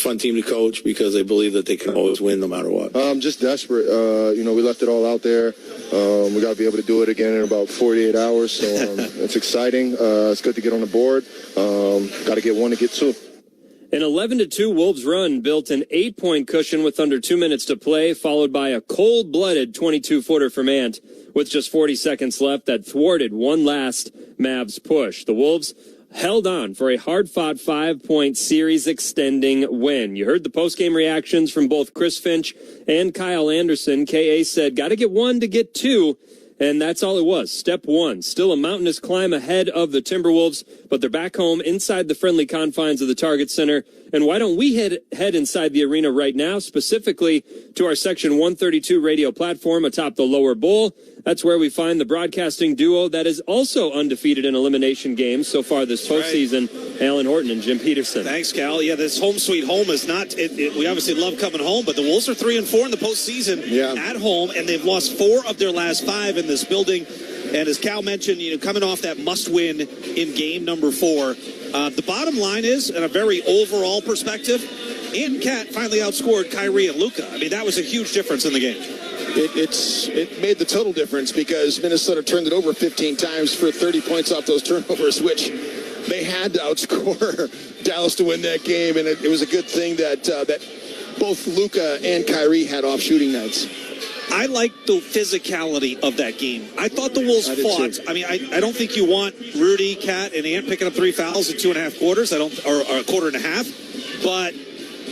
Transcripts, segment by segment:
fun team to coach because they believe that they can always win no matter what. I'm just desperate. We left it all out there. We got to be able to do it again in about 48 hours. So it's exciting. It's good to get on the board. Got to get one to get two. An 11-2 Wolves run built an 8-point cushion with under 2 minutes to play, followed by a cold-blooded 22-footer from Ant with just 40 seconds left that thwarted one last Mavs push. The Wolves held on for a hard-fought 5-point series-extending win. You heard the post-game reactions from both Chris Finch and Kyle Anderson. K.A. said, got to get one to get two. And that's all it was. Step one. Still a mountainous climb ahead of the Timberwolves, but they're back home inside the friendly confines of the Target Center. And why don't we head inside the arena right now, specifically to our Section 132 radio platform atop the lower bowl. That's where we find the broadcasting duo that is also undefeated in elimination games so far this postseason, Alan Horton and Jim Peterson. Thanks, Cal. Yeah, this home sweet home is not, we obviously love coming home, but the Wolves are 3-4 in the postseason at home, and they've lost 4 of their last 5 in this building. And as Cal mentioned, coming off that must-win in game number 4, the bottom line is, in a very overall perspective, Ant and Cat finally outscored Kyrie and Luka. I mean, that was a huge difference in the game. It made the total difference because Minnesota turned it over 15 times for 30 points off those turnovers, which they had to outscore Dallas to win that game. And it was a good thing that both Luka and Kyrie had off shooting nights. I like the physicality of that game. I thought the Wolves fought. I mean, I don't think you want Rudy, Cat, and Ant picking up 3 fouls in 2.5 quarters. Or a quarter and a half. But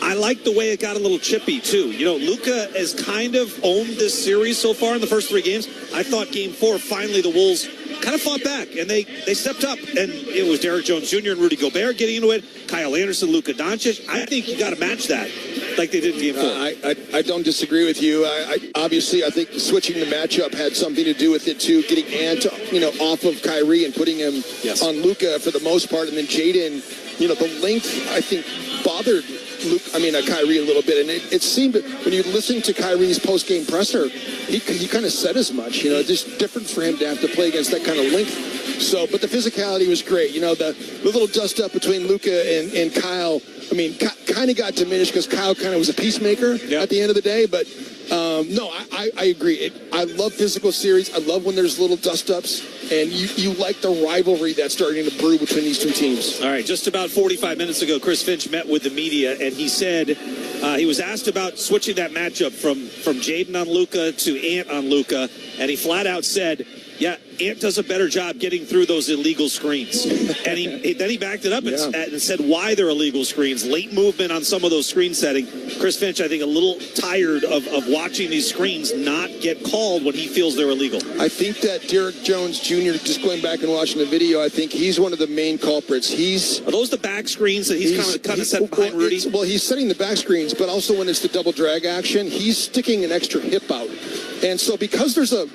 I like the way it got a little chippy, too. Luka has kind of owned this series so far in the first 3 games. I thought game 4, finally the Wolves kind of fought back, and they stepped up. And it was Derek Jones Jr. and Rudy Gobert getting into it, Kyle Anderson, Luka Doncic. I think you got to match that like they did in game 4. I don't disagree with you. Obviously, I think switching the matchup had something to do with it, too, getting Ant, off of Kyrie and putting him on Luka for the most part. And then Jaden, the length, I think, bothered Kyrie a little bit, and it seemed when you listen to Kyrie's post-game presser, he kind of said as much. Just different for him to have to play against that kind of length. So, but the physicality was great. The little dust up between Luka and Kyle. I mean, kind of got diminished because Kyle kind of was a peacemaker at the end of the day. But no, I agree. I love physical series. I love when there's little dust ups, and you like the rivalry that's starting to brew between these 2 teams. All right, just about 45 minutes ago, Chris Finch met with the media, and he said he was asked about switching that matchup from Jaden on Luka to Ant on Luka, and he flat out said, yeah, Ant does a better job getting through those illegal screens. And then he backed it up and said why they're illegal screens. Late movement on some of those screen setting. Chris Finch, I think, a little tired of watching these screens not get called when he feels they're illegal. I think that Derek Jones Jr., just going back and watching the video, I think he's one of the main culprits. Are those the back screens that he's kind of set behind Rudy? Well, he's setting the back screens, but also when it's the double drag action, he's sticking an extra hip out. And so because there's a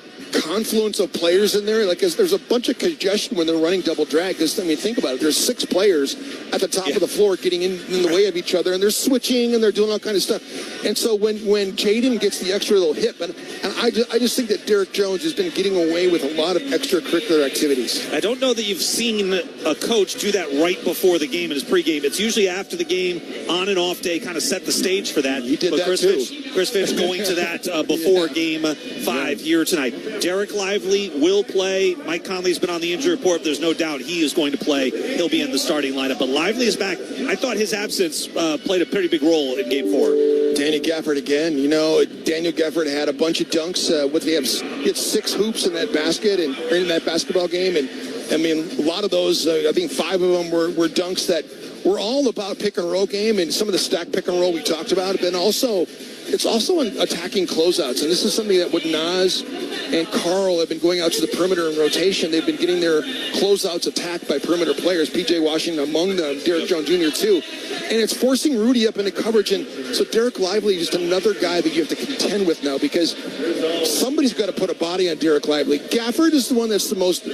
confluence of players in there, there's a bunch of congestion when they're running double drag. Think about it. There's 6 players at the top of the floor getting in the way of each other, and they're switching and they're doing all kind of stuff. And so when Jaden gets the extra little hip, and I just think that Derek Jones has been getting away with a lot of extracurricular activities. I don't know that you've seen a coach do that right before the game in his pregame. It's usually after the game, on and off day, kind of set the stage for that. He did that too. Chris Finch going to that before game 5 here tonight. Derek Lively will play. Mike Conley's been on the injury report. There's no doubt he is going to play. He'll be in the starting lineup. But Lively is back. I thought his absence played a pretty big role in Game 4. Daniel Gafford again. Daniel Gafford had a bunch of dunks. He had 6 hoops in that basket and in that basketball game. And, I mean, a lot of those, I think 5 of them were dunks that were all about pick and roll game. And some of the stack pick and roll we talked about. But it's also in attacking closeouts. And this is something that with Nas and Carl have been going out to the perimeter in rotation. They've been getting their closeouts attacked by perimeter players. P.J. Washington among them, Derek Jones Jr. too. And it's forcing Rudy up into coverage. And so Derek Lively is just another guy that you have to contend with now because somebody's got to put a body on Derek Lively. Gafford is the one that's the most,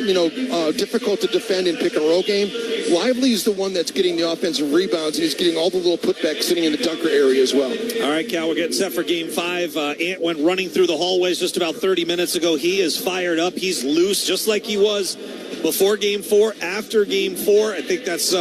difficult to defend in pick and roll game. Lively is the one that's getting the offensive rebounds, and he's getting all the little putbacks sitting in the dunker area as well. All right, Cal, we're getting set for Game 5. Ant went running through the hallways just about 30 minutes ago. He is fired up. He's loose, just like he was before Game 4, after Game 4. I think that's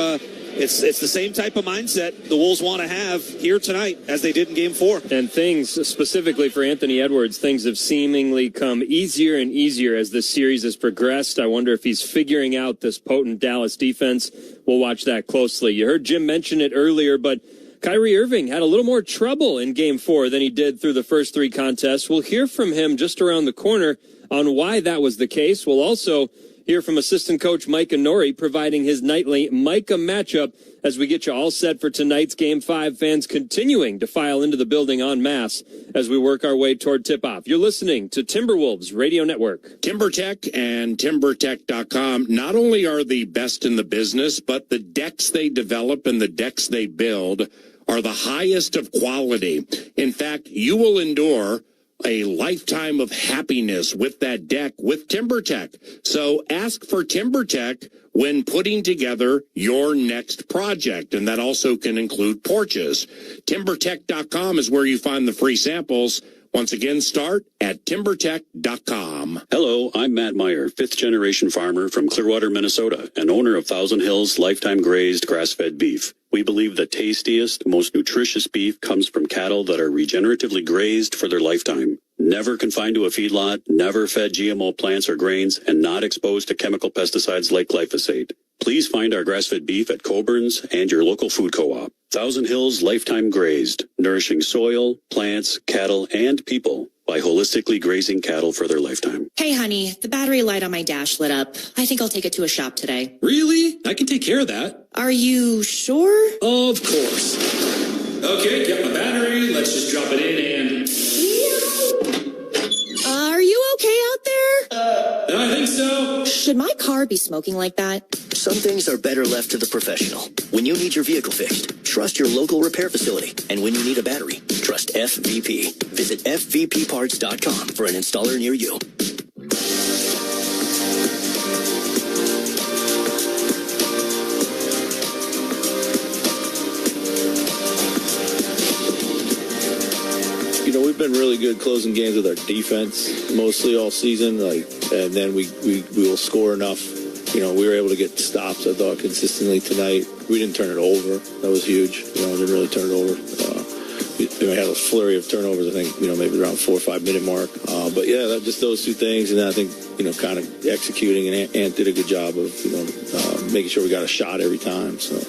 it's the same type of mindset the Wolves want to have here tonight as they did in Game 4. And things, specifically for Anthony Edwards, things have seemingly come easier and easier as this series has progressed. I wonder if he's figuring out this potent Dallas defense. We'll watch that closely. You heard Jim mention it earlier, but Kyrie Irving had a little more trouble in Game 4 than he did through the first 3 contests. We'll hear from him just around the corner on why that was the case. We'll also hear from assistant coach Micah Nori providing his nightly Micah matchup as we get you all set for tonight's Game 5. Fans continuing to file into the building en masse as we work our way toward tip-off. You're listening to Timberwolves Radio Network. TimberTech and TimberTech.com not only are the best in the business, but the decks they develop and the decks they build are the highest of quality. In fact, you will endure a lifetime of happiness with that deck with TimberTech. So ask for TimberTech when putting together your next project. And that also can include porches. TimberTech.com is where you find the free samples. Once again, start at TimberTech.com. Hello, I'm Matt Meyer, 5th-generation farmer from Clearwater, Minnesota, and owner of Thousand Hills Lifetime Grazed Grass-Fed Beef. We believe the tastiest, most nutritious beef comes from cattle that are regeneratively grazed for their lifetime. Never confined to a feedlot, never fed GMO plants or grains, and not exposed to chemical pesticides like glyphosate. Please find our grass-fed beef at Coburn's and your local food co-op. Thousand Hills Lifetime Grazed, nourishing soil, plants, cattle, and people by holistically grazing cattle for their lifetime. Hey, honey, the battery light on my dash lit up. I think I'll take it to a shop today. Really? I can take care of that. Are you sure? Of course. Okay, get my battery. Let's just drop it in and... Are you okay out there? I think so. Should my car be smoking like that? Some things are better left to the professional. When you need your vehicle fixed, trust your local repair facility. And when you need a battery, trust FVP. Visit FVPparts.com for an installer near you. We've been really good closing games with our defense, mostly all season. And then we will score enough. We were able to get stops, I thought, consistently tonight. We didn't turn it over. That was huge. Didn't really turn it over. We had a flurry of turnovers, I think, maybe around 4 or 5 minute mark. But yeah, just those 2 things. And then I think, kind of executing, and Ant did a good job of, making sure we got a shot every time. So.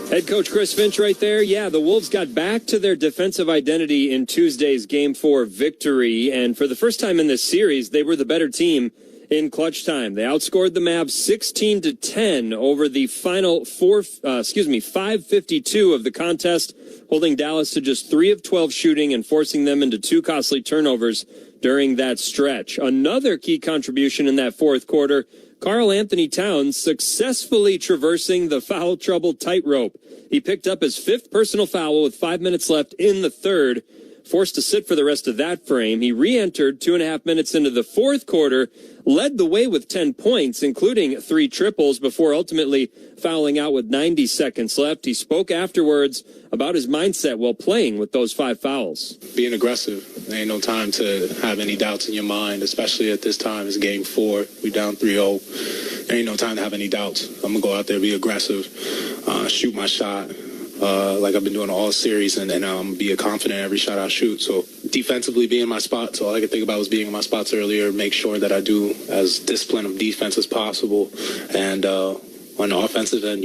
Head coach Chris Finch right there. Yeah, the Wolves got back to their defensive identity in Tuesday's Game 4 victory. And for the first time in this series, they were the better team in clutch time. They outscored the Mavs 16-10 over the final 5:52 of the contest, holding Dallas to just 3 of 12 shooting and forcing them into 2 costly turnovers during that stretch. Another key contribution in that fourth quarter, Karl Anthony Towns successfully traversing the foul trouble tightrope. He picked up his 5th personal foul with 5 minutes left in the third. Forced to sit for the rest of that frame, he re-entered 2.5 minutes into the fourth quarter, led the way with 10 points, including 3 triples, before ultimately fouling out with 90 seconds left. He spoke afterwards about his mindset while playing with those 5 fouls. Being aggressive. There ain't no time to have any doubts in your mind, especially at this time. It's Game 4. We down 3-0. There ain't no time to have any doubts. I'm going to go out there, be aggressive, shoot my shot. Like I've been doing all series, and be confident in every shot I shoot. So defensively, be in my spots. All I could think about was being in my spots earlier, make sure that I do as disciplined of defense as possible. And on the offensive end,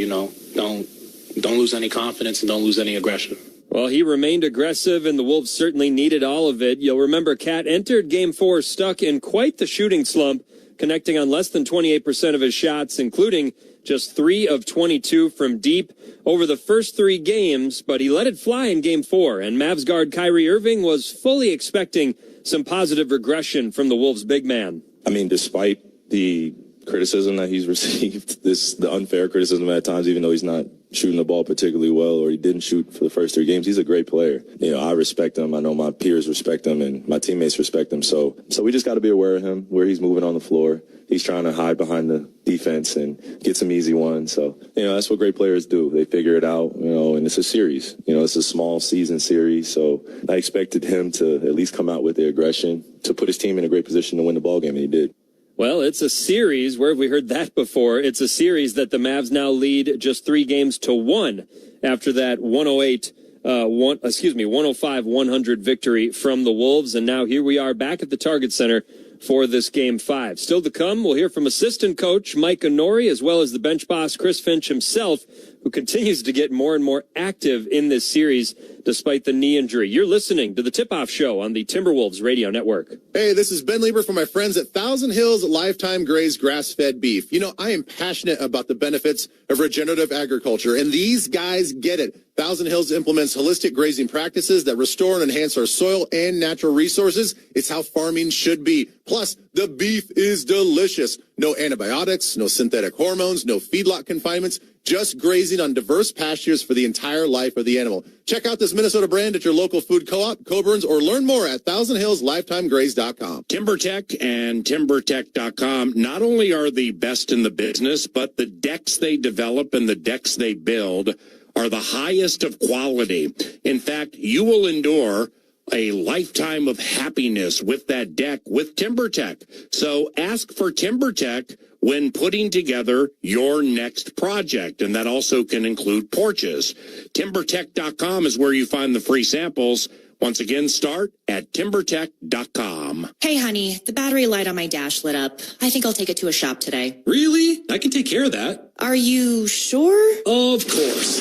don't lose any confidence and don't lose any aggression. Well, he remained aggressive, and the Wolves certainly needed all of it. You'll remember Cat entered Game 4 stuck in quite the shooting slump, connecting on less than 28% of his shots, including just 3 of 22 from deep over the first 3 games, but he let it fly in Game 4, and Mavs guard Kyrie Irving was fully expecting some positive regression from the Wolves' big man. I mean, despite the criticism that he's received, the unfair criticism at times, even though he's not shooting the ball particularly well, or he didn't shoot for the first 3 games, he's a great player. I respect him. I know my peers respect him, and my teammates respect him. So we just got to be aware of him, where he's moving on the floor. He's trying to hide behind the defense and get some easy ones. So, that's what great players do. They figure it out, and it's a series. It's a small season series. So I expected him to at least come out with the aggression to put his team in a great position to win the ball game, and he did. Well, it's a series. Where have we heard that before? It's a series that the Mavs now lead just 3-1 after that 105-100 victory from the Wolves. And now here we are back at the Target Center for this Game 5. Still to come, we'll hear from assistant coach Mike Inori, as well as the bench boss Chris Finch himself, who continues to get more and more active in this series despite the knee injury. You're listening to the Tip-Off Show on the Timberwolves Radio Network. Hey, this is Ben Lieber from my friends at Thousand Hills Lifetime Grazed Grass-Fed Beef. You know, I am passionate about the benefits of regenerative agriculture, and these guys get it. Thousand Hills implements holistic grazing practices that restore and enhance our soil and natural resources. It's how farming should be. Plus, the beef is delicious. No antibiotics, no synthetic hormones, no feedlot confinements, just grazing on diverse pastures for the entire life of the animal. Check out this Minnesota brand at your local food co-op, Coburn's, or learn more at thousandhillslifetimegraze.com. TimberTech and TimberTech.com not only are the best in the business, but the decks they develop and the decks they build are the highest of quality. In fact, you will endure a lifetime of happiness with that deck with TimberTech. So ask for TimberTech when putting together your next project, and that also can include porches. TimberTech.com is where you find the free samples. Once again, start at TimberTech.com. Hey, honey, the battery light on my dash lit up. I think I'll take it to a shop today. Really? I can take care of that. Are you sure? Of course.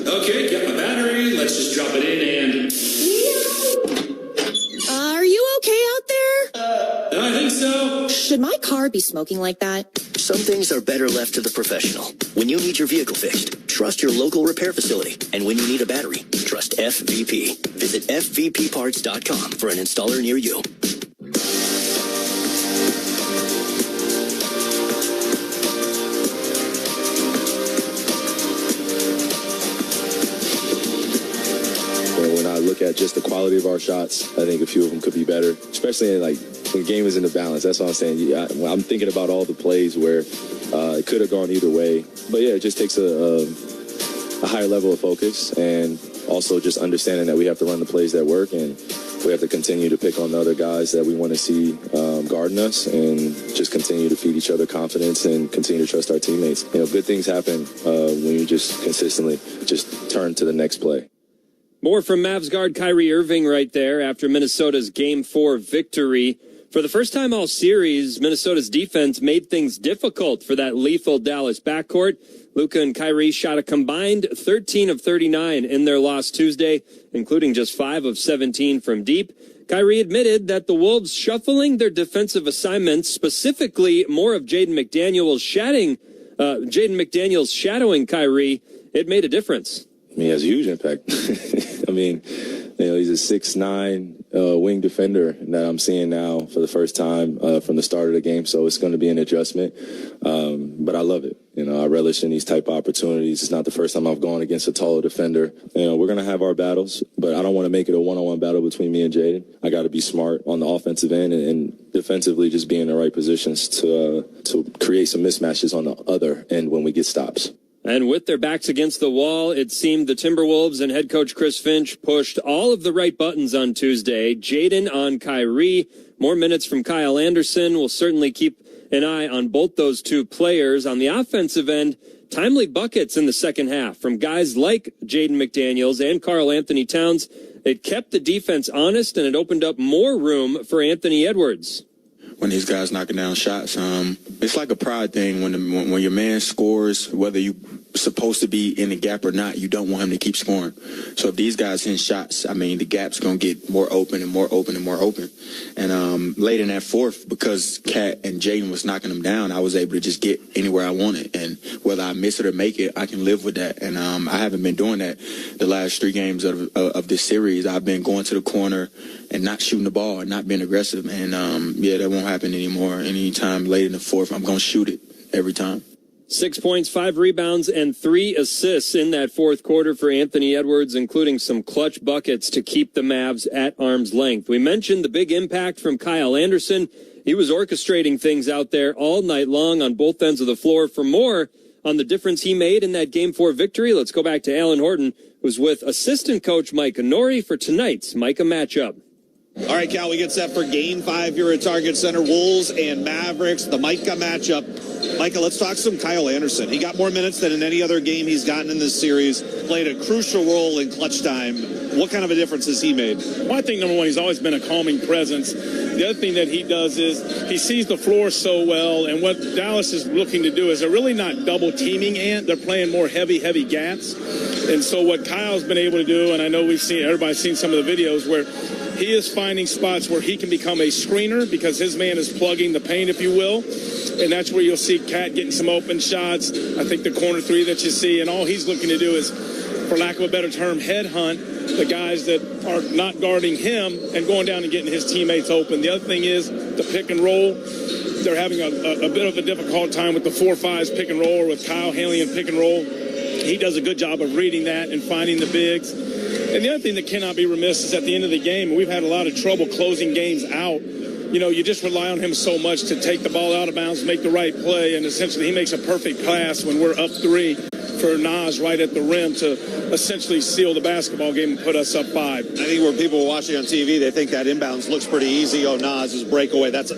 Okay, get my battery. Let's just drop it in and... Are you okay out there? I think so. Should my car be smoking like that? Some things are better left to the professional. When you need your vehicle fixed, trust your local repair facility. And when you need a battery, trust FVP. Visit FVPparts.com for an installer near you. When I look at just the quality of our shots, I think a few of them could be better, especially when the game is in the balance. That's what I'm saying. I'm thinking about all the plays where it could have gone either way. But yeah, it just takes a higher level of focus, and also just understanding that we have to run the plays that work, and we have to continue to pick on the other guys that we want to see guarding us, and just continue to feed each other confidence and continue to trust our teammates. You know, good things happen when you just consistently just turn to the next play. More from Mavs guard Kyrie Irving right there after Minnesota's Game 4 victory. For the first time all series, Minnesota's defense made things difficult for that lethal Dallas backcourt. Luka and Kyrie shot a combined 13 of 39 in their loss Tuesday, including just 5 of 17 from deep. Kyrie admitted that the Wolves shuffling their defensive assignments, specifically more of Jaden McDaniels shadowing Kyrie, it made a difference. I mean, it has a huge impact. I mean, you know, he's a 6'9" wing defender that I'm seeing now for the first time from the start of the game. So it's going to be an adjustment. But I love it. You know, I relish in these type of opportunities. It's not the first time I've gone against a taller defender. You know, we're going to have our battles, but I don't want to make it a one-on-one battle between me and Jaden. I got to be smart on the offensive end and defensively just be in the right positions to create some mismatches on the other end when we get stops. And with their backs against the wall, it seemed the Timberwolves and head coach Chris Finch pushed all of the right buttons on Tuesday. Jaden on Kyrie, more minutes from Kyle Anderson. We'll certainly keep an eye on both those two players. On the offensive end, timely buckets in the second half from guys like Jaden McDaniels and Karl Anthony Towns. It kept the defense honest, and it opened up more room for Anthony Edwards. When these guys knocking down shots, it's like a pride thing. When your man scores, whether you supposed to be in the gap or not, you don't want him to keep scoring. So if these guys hit shots, I mean, the gap's going to get more open and more open and more open. And late in that fourth, because Kat and Jaden was knocking them down, I was able to just get anywhere I wanted. And whether I miss it or make it, I can live with that. And I haven't been doing that the last 3 games of this series. I've been going to the corner and not shooting the ball and not being aggressive. And, that won't happen anymore. Anytime late in the fourth, I'm going to shoot it every time. 6 points, 5 rebounds, and 3 assists in that fourth quarter for Anthony Edwards, including some clutch buckets to keep the Mavs at arm's length. We mentioned the big impact from Kyle Anderson. He was orchestrating things out there all night long on both ends of the floor. For more on the difference he made in that Game 4 victory, let's go back to Alan Horton, who's with assistant coach Mike Inori for tonight's Micah matchup. All right, Cal, we get set for Game 5 here at Target Center. Wolves and Mavericks, the Micah matchup. Micah, let's talk some Kyle Anderson. He got more minutes than in any other game he's gotten in this series, played a crucial role in clutch time. What kind of a difference has he made? Well, I think, number one, he's always been a calming presence. The other thing that he does is he sees the floor so well, and what Dallas is looking to do is they're really not double-teaming Ant. They're playing more heavy gaps. And so what Kyle's been able to do, and I know everybody's seen some of the videos where he is finding spots where he can become a screener because his man is plugging the paint, if you will. And that's where you'll see Cat getting some open shots. I think the corner three that you see, and all he's looking to do is, for lack of a better term, headhunt the guys that are not guarding him and going down and getting his teammates open. The other thing is the pick and roll. They're having a bit of a difficult time with the 4-5s pick and roll, or with Kyle Haley and pick and roll. He does a good job of reading that and finding the bigs. And the other thing that cannot be remiss is at the end of the game, we've had a lot of trouble closing games out. You know, you just rely on him so much to take the ball out of bounds, make the right play, and essentially he makes a perfect pass when we're up 3 for Nas right at the rim to essentially seal the basketball game and put us up 5. I think when people are watching on TV, they think that inbounds looks pretty easy. Oh, Nas's breakaway. That's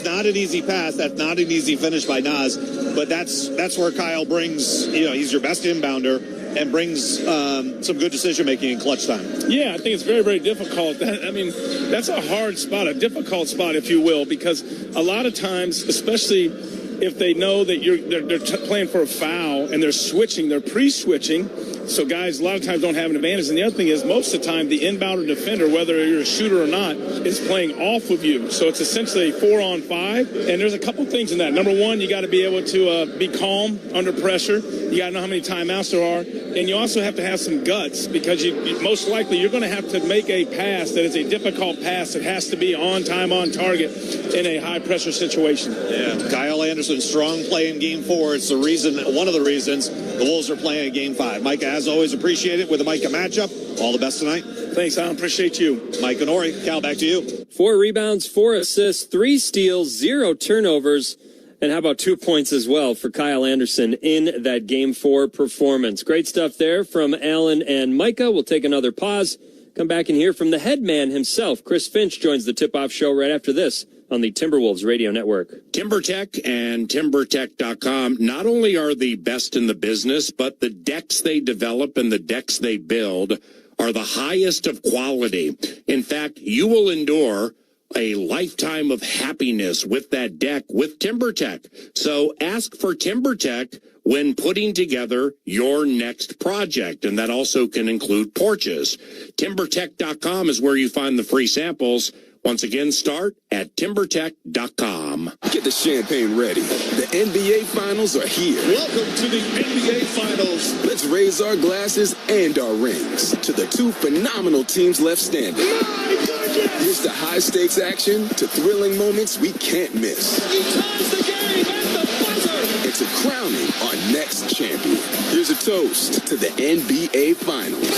not an easy pass. That's not an easy finish by Nas. But that's where Kyle brings, he's your best inbounder and brings some good decision-making in clutch time. Yeah, I think it's very, very difficult. That's a hard spot, a difficult spot, if you will, because a lot of times, especially if they know that they're playing for a foul and they're switching, they're pre-switching, so guys a lot of times don't have an advantage. And the other thing is, most of the time, the inbounder defender, whether you're a shooter or not, is playing off of you. So it's essentially a 4-on-5, and there's a couple things in that. Number one, you got to be able to be calm under pressure. You got to know how many timeouts there are, and you also have to have some guts, because you most likely you're going to have to make a pass that is a difficult pass that has to be on time, on target in a high-pressure situation. Yeah, Kyle Anderson, strong play in Game 4. It's one of the reasons the Wolves are playing in Game 5. Micah, as always, appreciate it with the Micah matchup. All the best tonight. Thanks, I appreciate you. Micah Nori, Cal, back to you. 4 rebounds, 4 assists, 3 steals, 0 turnovers. And how about 2 points as well for Kyle Anderson in that Game 4 performance? Great stuff there from Alan and Micah. We'll take another pause. Come back and hear from the head man himself. Chris Finch joins the tip-off show right after this on the Timberwolves Radio Network. TimberTech and TimberTech.com not only are the best in the business, but the decks they develop and the decks they build are the highest of quality. In fact, you will endure a lifetime of happiness with that deck with TimberTech. So ask for TimberTech when putting together your next project, and that also can include porches. TimberTech.com is where you find the free samples. Once again, start at TimberTech.com. Get the champagne ready. The NBA Finals are here. Welcome to the NBA Finals. Let's raise our glasses and our rings to the 2 phenomenal teams left standing. My goodness! Here's the high-stakes action to thrilling moments we can't miss. He ties the game at the buzzer. It's a crowning our next champion. Here's a toast to the NBA Finals.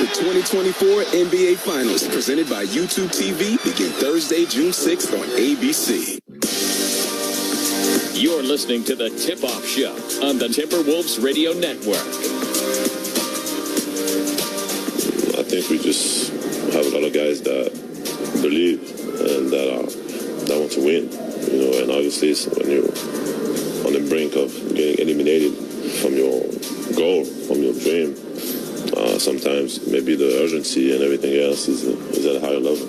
The 2024 NBA Finals, presented by YouTube TV, begin Thursday, June 6th on ABC. You're listening to the Tip-Off Show on the Timberwolves Radio Network. I think we just have a lot of guys that believe and that want to win. And obviously when you're on the brink of getting eliminated from your goal, from your dream, sometimes maybe the urgency and everything else is at a higher level.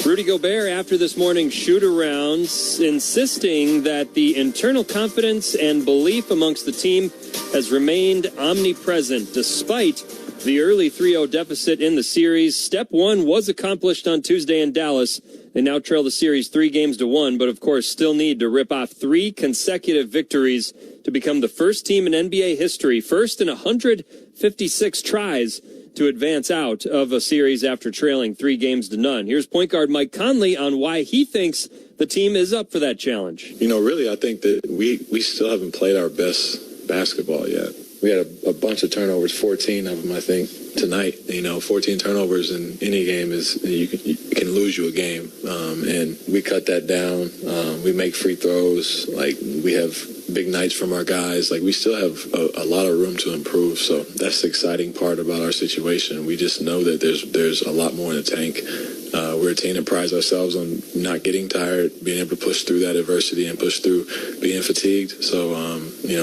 Rudy Gobert, after this morning's shoot-arounds, insisting that the internal confidence and belief amongst the team has remained omnipresent despite the early 3-0 deficit in the series. Step 1 was accomplished on Tuesday in Dallas. They now trail the series 3-1, but of course still need to rip off 3 consecutive victories to become the first team in NBA history, first in 156 tries, to advance out of a series after trailing 3-0. Here's point guard Mike Conley on why he thinks the team is up for that challenge. Really, I think that we still haven't played our best basketball yet. We had a bunch of turnovers, 14 of them, I think, tonight. 14 turnovers in any game you can lose you a game. And we cut that down. We make free throws. We have big nights from our guys. Like, we still have a lot of room to improve. So that's the exciting part about our situation. We just know that there's a lot more in the tank. We're a team that prides ourselves on not getting tired, being able to push through that adversity and push through being fatigued. So,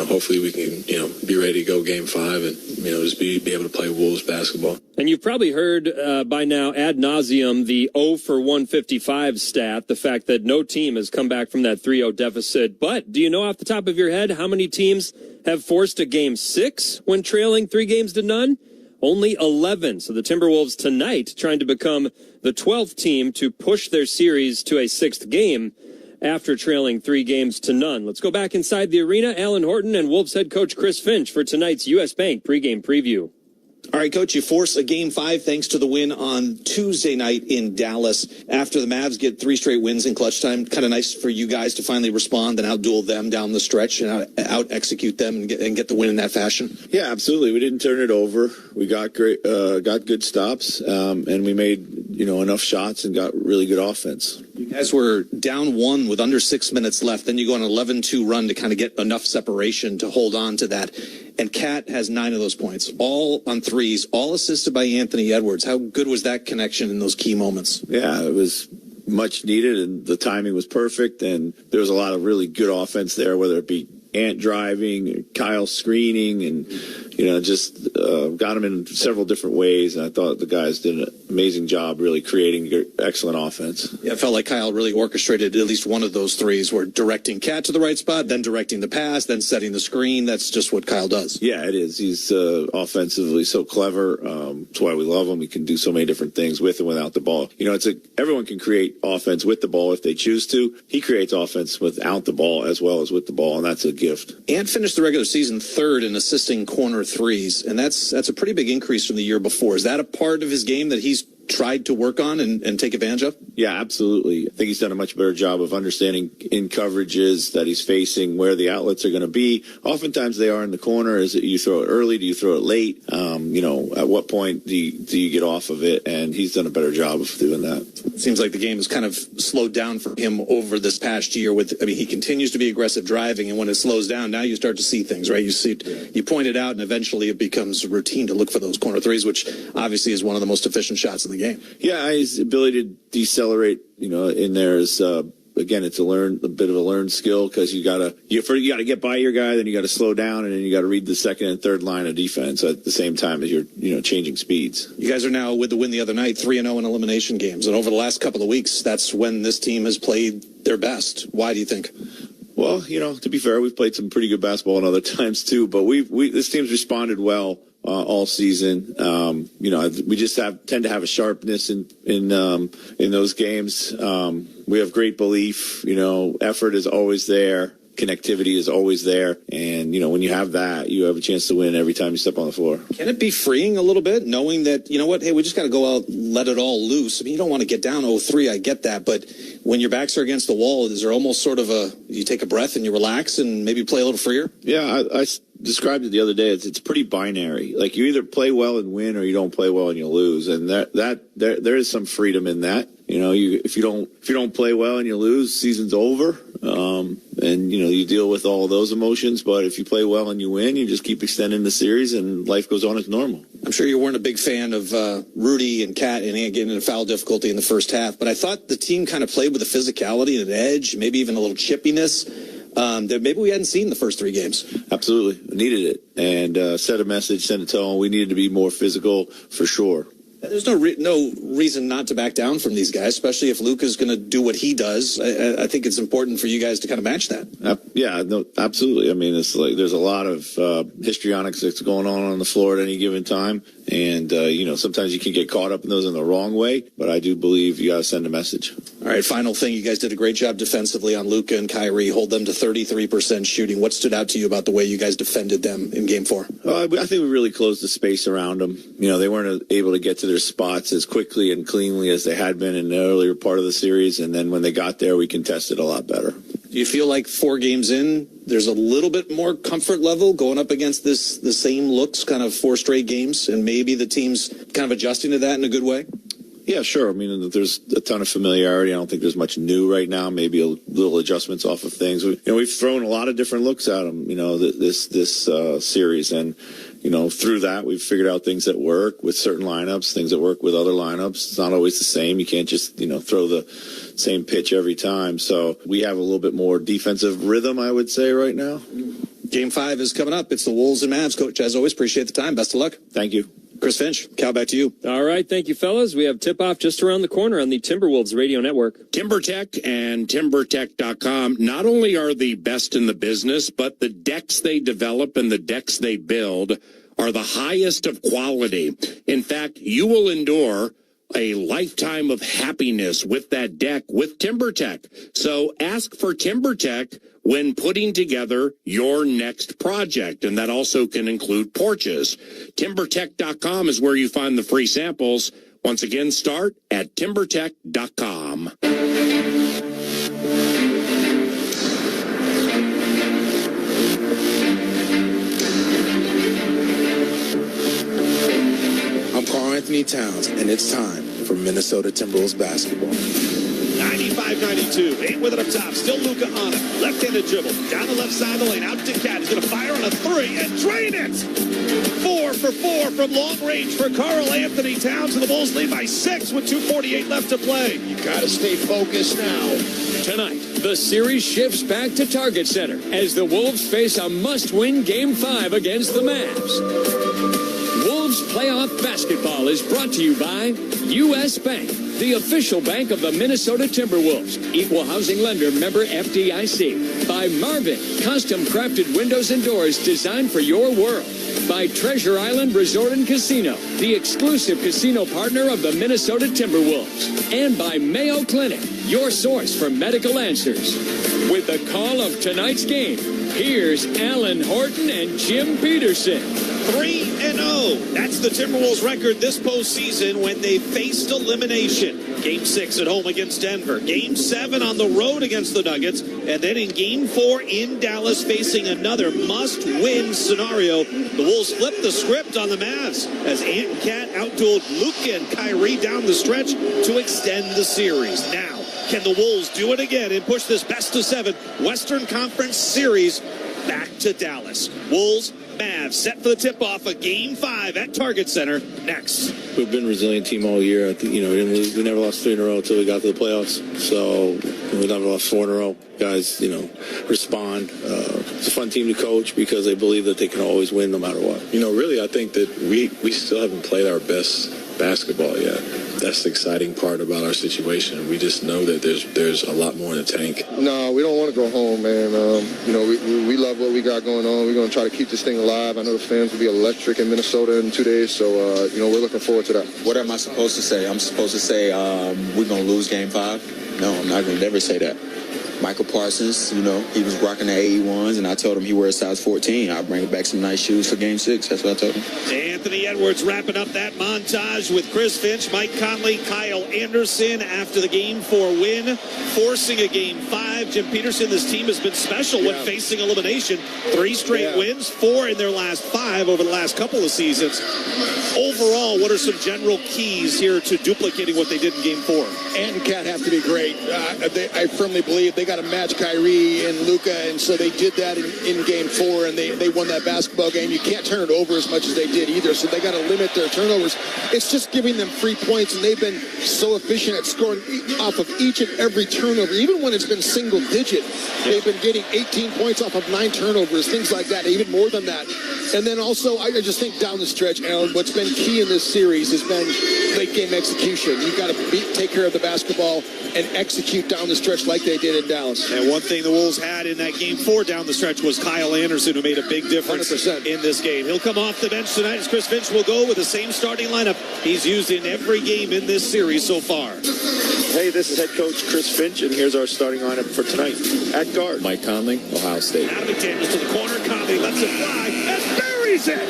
hopefully we can, be ready to go game 5 and, just be able to play Wolves basketball. And you've probably heard by now ad nauseum the 0 for 155 stat, the fact that no team has come back from that 3-0 deficit. But do you know off the top of your head how many teams have forced a game 6 when trailing 3-0? Only 11. So the Timberwolves tonight trying to become the 12th team to push their series to a 6th game after trailing 3-0. Let's go back inside the arena. Alan Horton and Wolves head coach Chris Finch for tonight's U.S. Bank pregame preview. All right, Coach, you force a game 5 thanks to the win on Tuesday night in Dallas. After the Mavs get 3 straight wins in clutch time, kind of nice for you guys to finally respond and outduel them down the stretch and out-execute them and get the win in that fashion. Yeah, absolutely. We didn't turn it over. We got good stops, and we made enough shots and got really good offense. You guys were down 1 with under 6 minutes left. Then you go on an 11-2 run to kind of get enough separation to hold on to that. And Cat has 9 of those points, all on threes, all assisted by Anthony Edwards. How good was that connection in those key moments? Yeah, it was much needed, and the timing was perfect. And there was a lot of really good offense there, whether it be Ant driving, Kyle screening, and just got him in several different ways. And I thought the guys did an amazing job really creating excellent offense. Yeah, it felt like Kyle really orchestrated at least one of those threes, where directing Cat to the right spot, then directing the pass, then setting the screen. That's just what Kyle does. Yeah, it is. He's offensively so clever. That's why we love him. He can do so many different things with and without the ball. Everyone can create offense with the ball if they choose to. He creates offense without the ball as well as with the ball, and that's a gift. Ant finished the regular season 3rd in assisting corner threes, and that's a pretty big increase from the year before. Is that a part of his game that he's tried to work on and take advantage of? Yeah, absolutely. I think he's done a much better job of understanding in coverages that he's facing, where the outlets are going to be. Oftentimes they are in the corner. Is it you throw it early? Do you throw it late? At what point do you get off of it? And he's done a better job of doing that. It seems like the game has kind of slowed down for him over this past year. He continues to be aggressive driving, and when it slows down, now you start to see things, right? You point it out, and eventually it becomes routine to look for those corner threes, which obviously is one of the most efficient shots in the game. Yeah, his ability to decelerate, in there is again, it's a bit of a learned skill, because you gotta get by your guy, then you gotta slow down, and then you gotta read the second and third line of defense at the same time as you're changing speeds. You guys are now, with the win the other night, 3-0 in elimination games, and over the last couple of weeks, that's when this team has played their best. Why do you think? Well, to be fair, we've played some pretty good basketball in other times too, but this team's responded well all season. We just tend to have a sharpness in those games. We have great belief. Effort is always there. Connectivity is always there. And, when you have that, you have a chance to win every time you step on the floor. Can it be freeing a little bit, knowing that, hey, we just got to go out, let it all loose? You don't want to get down 0-3, I get that. But when your backs are against the wall, is there almost sort of you take a breath and you relax and maybe play a little freer? Yeah, I described it the other day. It's pretty binary. Like, you either play well and win, or you don't play well and you lose. And there is some freedom in that. If you don't play well and you lose, season's over. And you deal with all those emotions. But if you play well and you win, you just keep extending the series, and life goes on as normal. I'm sure you weren't a big fan of Rudy and Cat and Ant getting into foul difficulty in the first half, but I thought the team kind of played with a physicality and an edge, maybe even a little chippiness that maybe we hadn't seen the first 3 games. Absolutely. We needed it. And set a message, send a tone. We needed to be more physical for sure. There's no reason not to back down from these guys, especially if Luka's going to do what he does. I think it's important for you guys to kind of match that. Yeah, no, absolutely. I mean, it's like there's a lot of histrionics that's going on the floor at any given time. And, sometimes you can get caught up in those in the wrong way. But I do believe you got to send a message. All right, final thing. You guys did a great job defensively on Luka and Kyrie. Hold them to 33% shooting. What stood out to you about the way you guys defended them in Game 4? I think we really closed the space around them. They weren't able to get to their spots as quickly and cleanly as they had been in the earlier part of the series. And then when they got there, we contested a lot better. Do you feel like 4 games in, there's a little bit more comfort level going up against the same looks, kind of 4 straight games, and maybe the team's kind of adjusting to that in a good way? Yeah, sure. I mean, there's a ton of familiarity. I don't think there's much new right now. Maybe little adjustments off of things. We've thrown a lot of different looks at them, this series. And, through that, we've figured out things that work with certain lineups, things that work with other lineups. It's not always the same. You can't just, throw the same pitch every time. So we have a little bit more defensive rhythm, I would say, right now. Game 5 is coming up. It's the Wolves and Mavs. Coach, as always, appreciate the time. Best of luck. Thank you. Chris Finch, Cal, back to you. All right. Thank you, fellas. We have tip-off just around the corner on the Timberwolves radio network. TimberTech and TimberTech.com not only are the best in the business, but the decks they develop and the decks they build are the highest of quality. In fact, you will endure a lifetime of happiness with that deck with TimberTech. So ask for TimberTech when putting together your next project, and that also can include porches. TimberTech.com is where you find the free samples. Once again, start at TimberTech.com. I'm Karl Anthony Towns, and it's time for Minnesota Timberwolves basketball. 95-92, 8 with it up top. Still Luka on it. Left-handed dribble. Down the left side of the lane. Out to Cat. He's going to fire on a 3 and drain it. 4 for 4 from long range for Karl Anthony Towns. And the Bulls lead by 6 with 2:48 left to play. You got to stay focused now. Tonight, the series shifts back to Target Center as the Wolves face a must-win Game 5 against the Mavs. Wolves Playoff Basketball is brought to you by U.S. Bank, the official bank of the Minnesota Timberwolves. Equal housing lender, member FDIC. By Marvin, custom crafted windows and doors designed for your world. By Treasure Island Resort and Casino, the exclusive casino partner of the Minnesota Timberwolves. And by Mayo Clinic, your source for medical answers. With the call of tonight's game, here's Alan Horton and Jim Peterson. 3-0. That's the Timberwolves record this postseason when they faced elimination. Game 6 at home against Denver. Game 7 on the road against the Nuggets. And then in Game 4 in Dallas facing another must-win scenario. The Wolves flipped the script on the Mavs as Ant and Cat outdueled Luka and Kyrie down the stretch to extend the series. Now, can the Wolves do it again and push this best-of-7 Western Conference series back to Dallas? Wolves, Mavs set for the tip-off of Game 5 at Target Center next. We've been a resilient team all year. I think, we never lost 3 in a row until we got to the playoffs. So we never lost 4 in a row. Guys, respond. It's a fun team to coach because they believe that they can always win no matter what. Really, I think that we still haven't played our best basketball yet. That's the exciting part about our situation. We just know that there's a lot more in the tank. No, we don't want to go home, man. We love what we got going on. We're going to try to keep this thing alive. I know the fans will be electric in Minnesota in 2 days, so, we're looking forward to that. What am I supposed to say? I'm supposed to say we're going to lose Game 5? No, I'm not going to never say that. Michael Parsons, he was rocking the 81s, and I told him he wears size 14. I'll bring back some nice shoes for Game 6. That's what I told him. Anthony Edwards wrapping up that montage with Chris Finch, Mike Conley, Kyle Anderson after the Game 4 win, forcing a Game 5. Jim Peterson, this team has been special when facing elimination. 3 straight wins, 4 in their last 5 over the last couple of seasons. Overall, what are some general keys here to duplicating what they did in Game 4? Ant and Cat have to be great. I firmly believe they got to match Kyrie and Luka, and so they did that in Game 4, and they won that basketball game. You can't turn it over as much as they did either, so they got to limit their turnovers. It's just giving them free points, and they've been so efficient at scoring off of each and every turnover. Even when it's been single digit, they've been getting 18 points off of 9 turnovers, things like that, even more than that. And then also, I just think down the stretch, Alan, what's been key in this series has been late game execution. You've got to take care of the basketball and execute down the stretch like they did in Dallas. And one thing the Wolves had in that Game 4 down the stretch was Kyle Anderson, who made a big difference 100%. in this game. He'll come off the bench tonight as Chris Finch will go with the same starting lineup he's used in every game in this series so far. Hey, this is head coach Chris Finch, and here's our starting lineup for tonight. At guard, Mike Conley, Ohio State. Out of McDaniels to the corner. Conley lets it fly and buries it.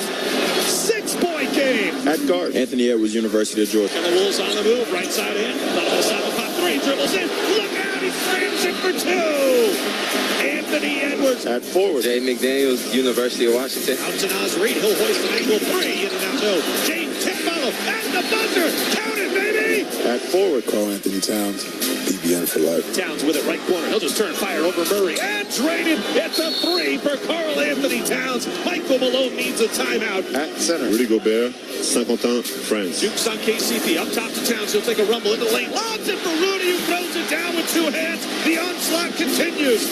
6-point game. At guard, Anthony Edwards, University of Georgia. And the Wolves on the move, right side in. Donovan Simon pop 3, dribbles in. Look out, he slams it for 2. Anthony Edwards. at forward. Jay McDaniels, University of Washington. Out to Naz Reid. He'll hoist an angle 3. In and out, no. James Tickball at the buzzer. Count it, baby. Murray. At forward, Carl Anthony Towns, BBN for life. Towns with it right corner. He'll just turn fire over Murray. And drain it. It's a 3 for Carl Anthony Towns. Michael Malone needs a timeout. At center, Rudy Gobert, Saint-Quentin, France. Dukes on KCP. Up top to Towns. He'll take a rumble in the lane. Lobs it for Rudy, who throws it down with 2 hands. The onslaught continues.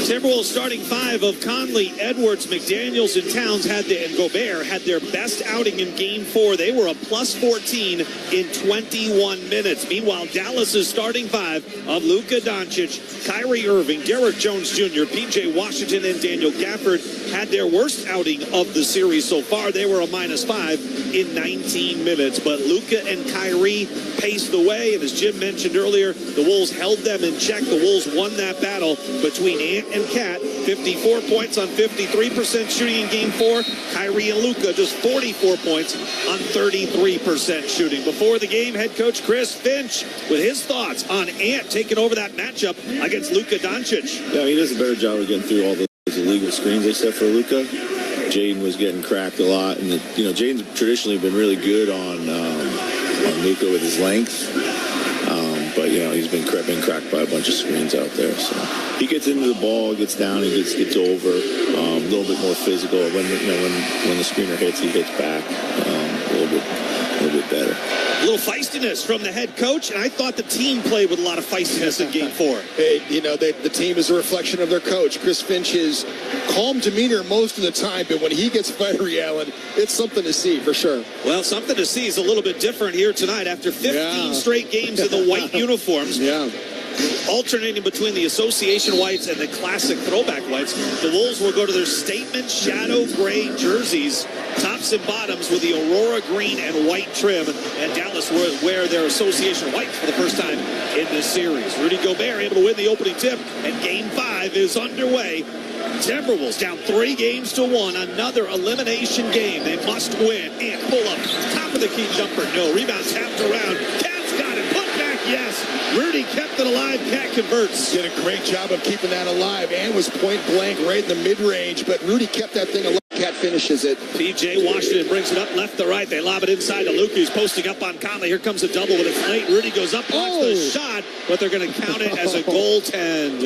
Timberwolves starting 5 of Conley, Edwards, McDaniels, and Towns and Gobert had their best outing in Game 4. They were a plus 14 in 21 minutes. Meanwhile, Dallas's starting 5 of Luka Doncic, Kyrie Irving, Derrick Jones Jr., P.J. Washington, and Daniel Gafford had their worst outing of the series so far. They were a minus 5 in 19 minutes. But Luka and Kyrie paced the way, and as Jim mentioned earlier, the Wolves held them in check. The Wolves won that battle between Ant and Cat. 54 points on 53% shooting in Game 4. Kyrie and Luka just 44 points on 33% shooting. Before the game, head coach Chris Finch with his thoughts on Ant taking over that matchup against Luka Doncic. Yeah, he does a better job of getting through all those illegal screens they set for Luka. Jaden was getting cracked a lot, and Jaden's traditionally been really good on Luka with his length. But he's been cracked by a bunch of screens out there. So he gets into the ball, gets down, he gets over. A little bit more physical. When the screener hits, he hits back a little bit better. A little feistiness from the head coach, and I thought the team played with a lot of feistiness in Game 4. Hey, the team is a reflection of their coach. Chris Finch's calm demeanor most of the time, but when he gets fiery, Allen, it's something to see for sure. Well, something to see is a little bit different here tonight after 15 straight games in the white uniforms. Yeah. Alternating between the association whites and the classic throwback whites, the Wolves will go to their statement shadow gray jerseys, tops and bottoms with the Aurora green and white trim, and Dallas will wear their association whites for the first time in this series. Rudy Gobert able to win the opening tip, and Game 5 is underway. Timberwolves down 3-1, another elimination game. They must win and pull up. Top of the key jumper, no. Rebound tapped around. Cat's got it. Put back, yes. Rudy kept it alive. Cat converts. Did a great job of keeping that alive and was point blank right in the mid-range, but Rudy kept that thing alive. Cat finishes it. P.J. Washington brings it up left to right. They lob it inside to Luka. He's posting up on Conley. Here comes a double, but it's late. Rudy goes up, blocks the shot, but they're going to count it as a goaltend.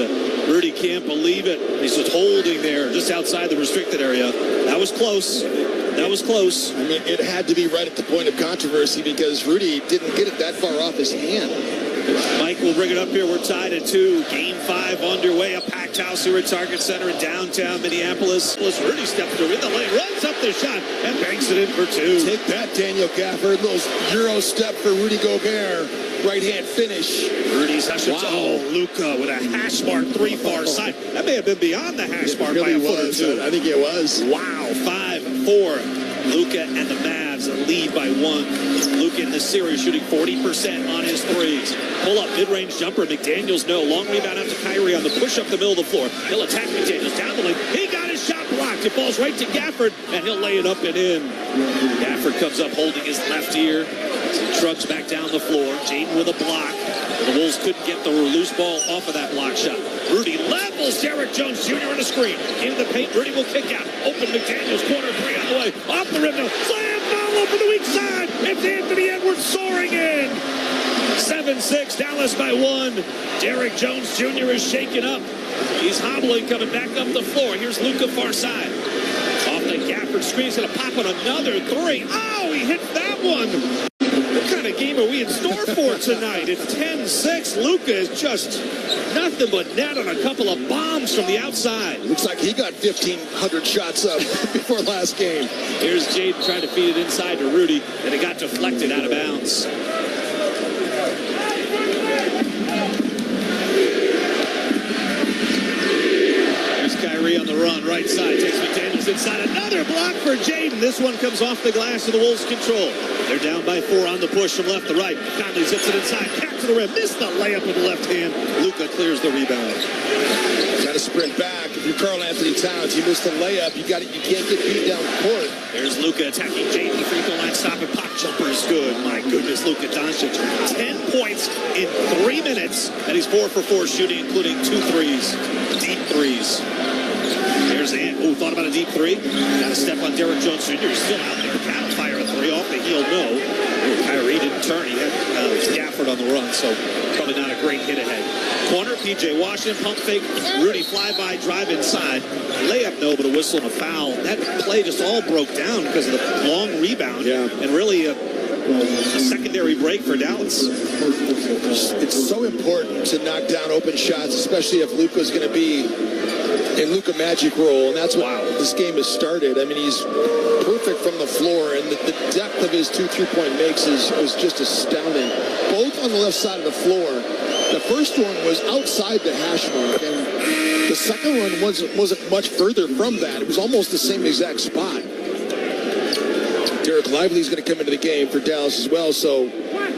Rudy can't believe it. He's just holding there just outside the restricted area. That was close. That was close. I mean, it had to be right at the point of controversy because Rudy didn't get it that far off his hand. Mike will bring it up here. We're tied at 2. Game 5 underway. A packed house here at Target Center in downtown Minneapolis. Rudy steps through in the lane, runs up the shot, and banks it in for 2. Take that, Daniel Gafford. Little Euro step for Rudy Gobert. Right-hand finish. Rudy's hushing. Wow. Oh, Luka with a hash mark 3 far side. That may have been beyond the hash mark by a foot or 2. I think it was. Wow, 5-4. Luka and the Mavs lead by 1. Luka in this series shooting 40% on his threes. Pull up mid-range jumper. McDaniels no. Long rebound out to Kyrie on the push up the middle of the floor. He'll attack McDaniels down the lane. He got his shot blocked. It falls right to Gafford, and he'll lay it up and in. Gafford comes up holding his left ear. Trucks back down the floor. Jaden with a block. The Wolves couldn't get the loose ball off of that block shot. Rudy levels Derrick Jones Jr. in a screen. Into the paint. Rudy will kick out. Open McDaniels. Corner 3 on the way. Off the rim now. Slam ball over the weak side. It's Anthony Edwards soaring in. 7-6. Dallas by 1. Derrick Jones Jr. is shaken up. He's hobbling, coming back up the floor. Here's Luka far side. Off the Gafford screen. He's going to pop on another 3. Oh, he hit that one. What kind of game are we in store for tonight? It's 10-6. Luka is just nothing but net on a couple of bombs from the outside. Looks like he got 1,500 shots up before last game. Here's Jaden trying to feed it inside to Rudy, and it got deflected out of bounds. Here's Kyrie on the run, right side. Takes McDaniels inside. Another block for Jaden. This one comes off the glass of the Wolves' control. They're down by 4 on the push from left to right. Conley zips it inside. Cap to the rim. Missed the layup with the left hand. Luka clears the rebound. Got to sprint back. If you're Carl Anthony Towns, you missed the layup. You can't get beat down the court. There's Luka attacking Jaden. Free throw line stop and pop jumper is good. My goodness, Luka Doncic. 10 points in 3 minutes. And he's 4 for 4 shooting, including 2 threes. Deep threes. There's Ant. Oh, thought about a deep 3. Got to step on Derrick Jones Jr. He's still out there. Cat fire a 3 off the heel. No. Oh, Kyrie didn't turn. He had the run, so probably not a great hit ahead. Corner, P.J. Washington, pump fake, Rudy flyby, drive inside. Layup, no, but a whistle and a foul. That play just all broke down because of the long rebound and really a secondary break for Dallas. It's so important to knock down open shots, especially if Luka's going to be in Luka Magic role, and that's what this game has started. I mean, he's perfect from the floor, and the depth of his 2 3-point makes was just astounding. Both on the left side of the floor. The first one was outside the hash mark, and the second one wasn't much further from that. It was almost the same exact spot. Derek Lively's going to come into the game for Dallas as well, so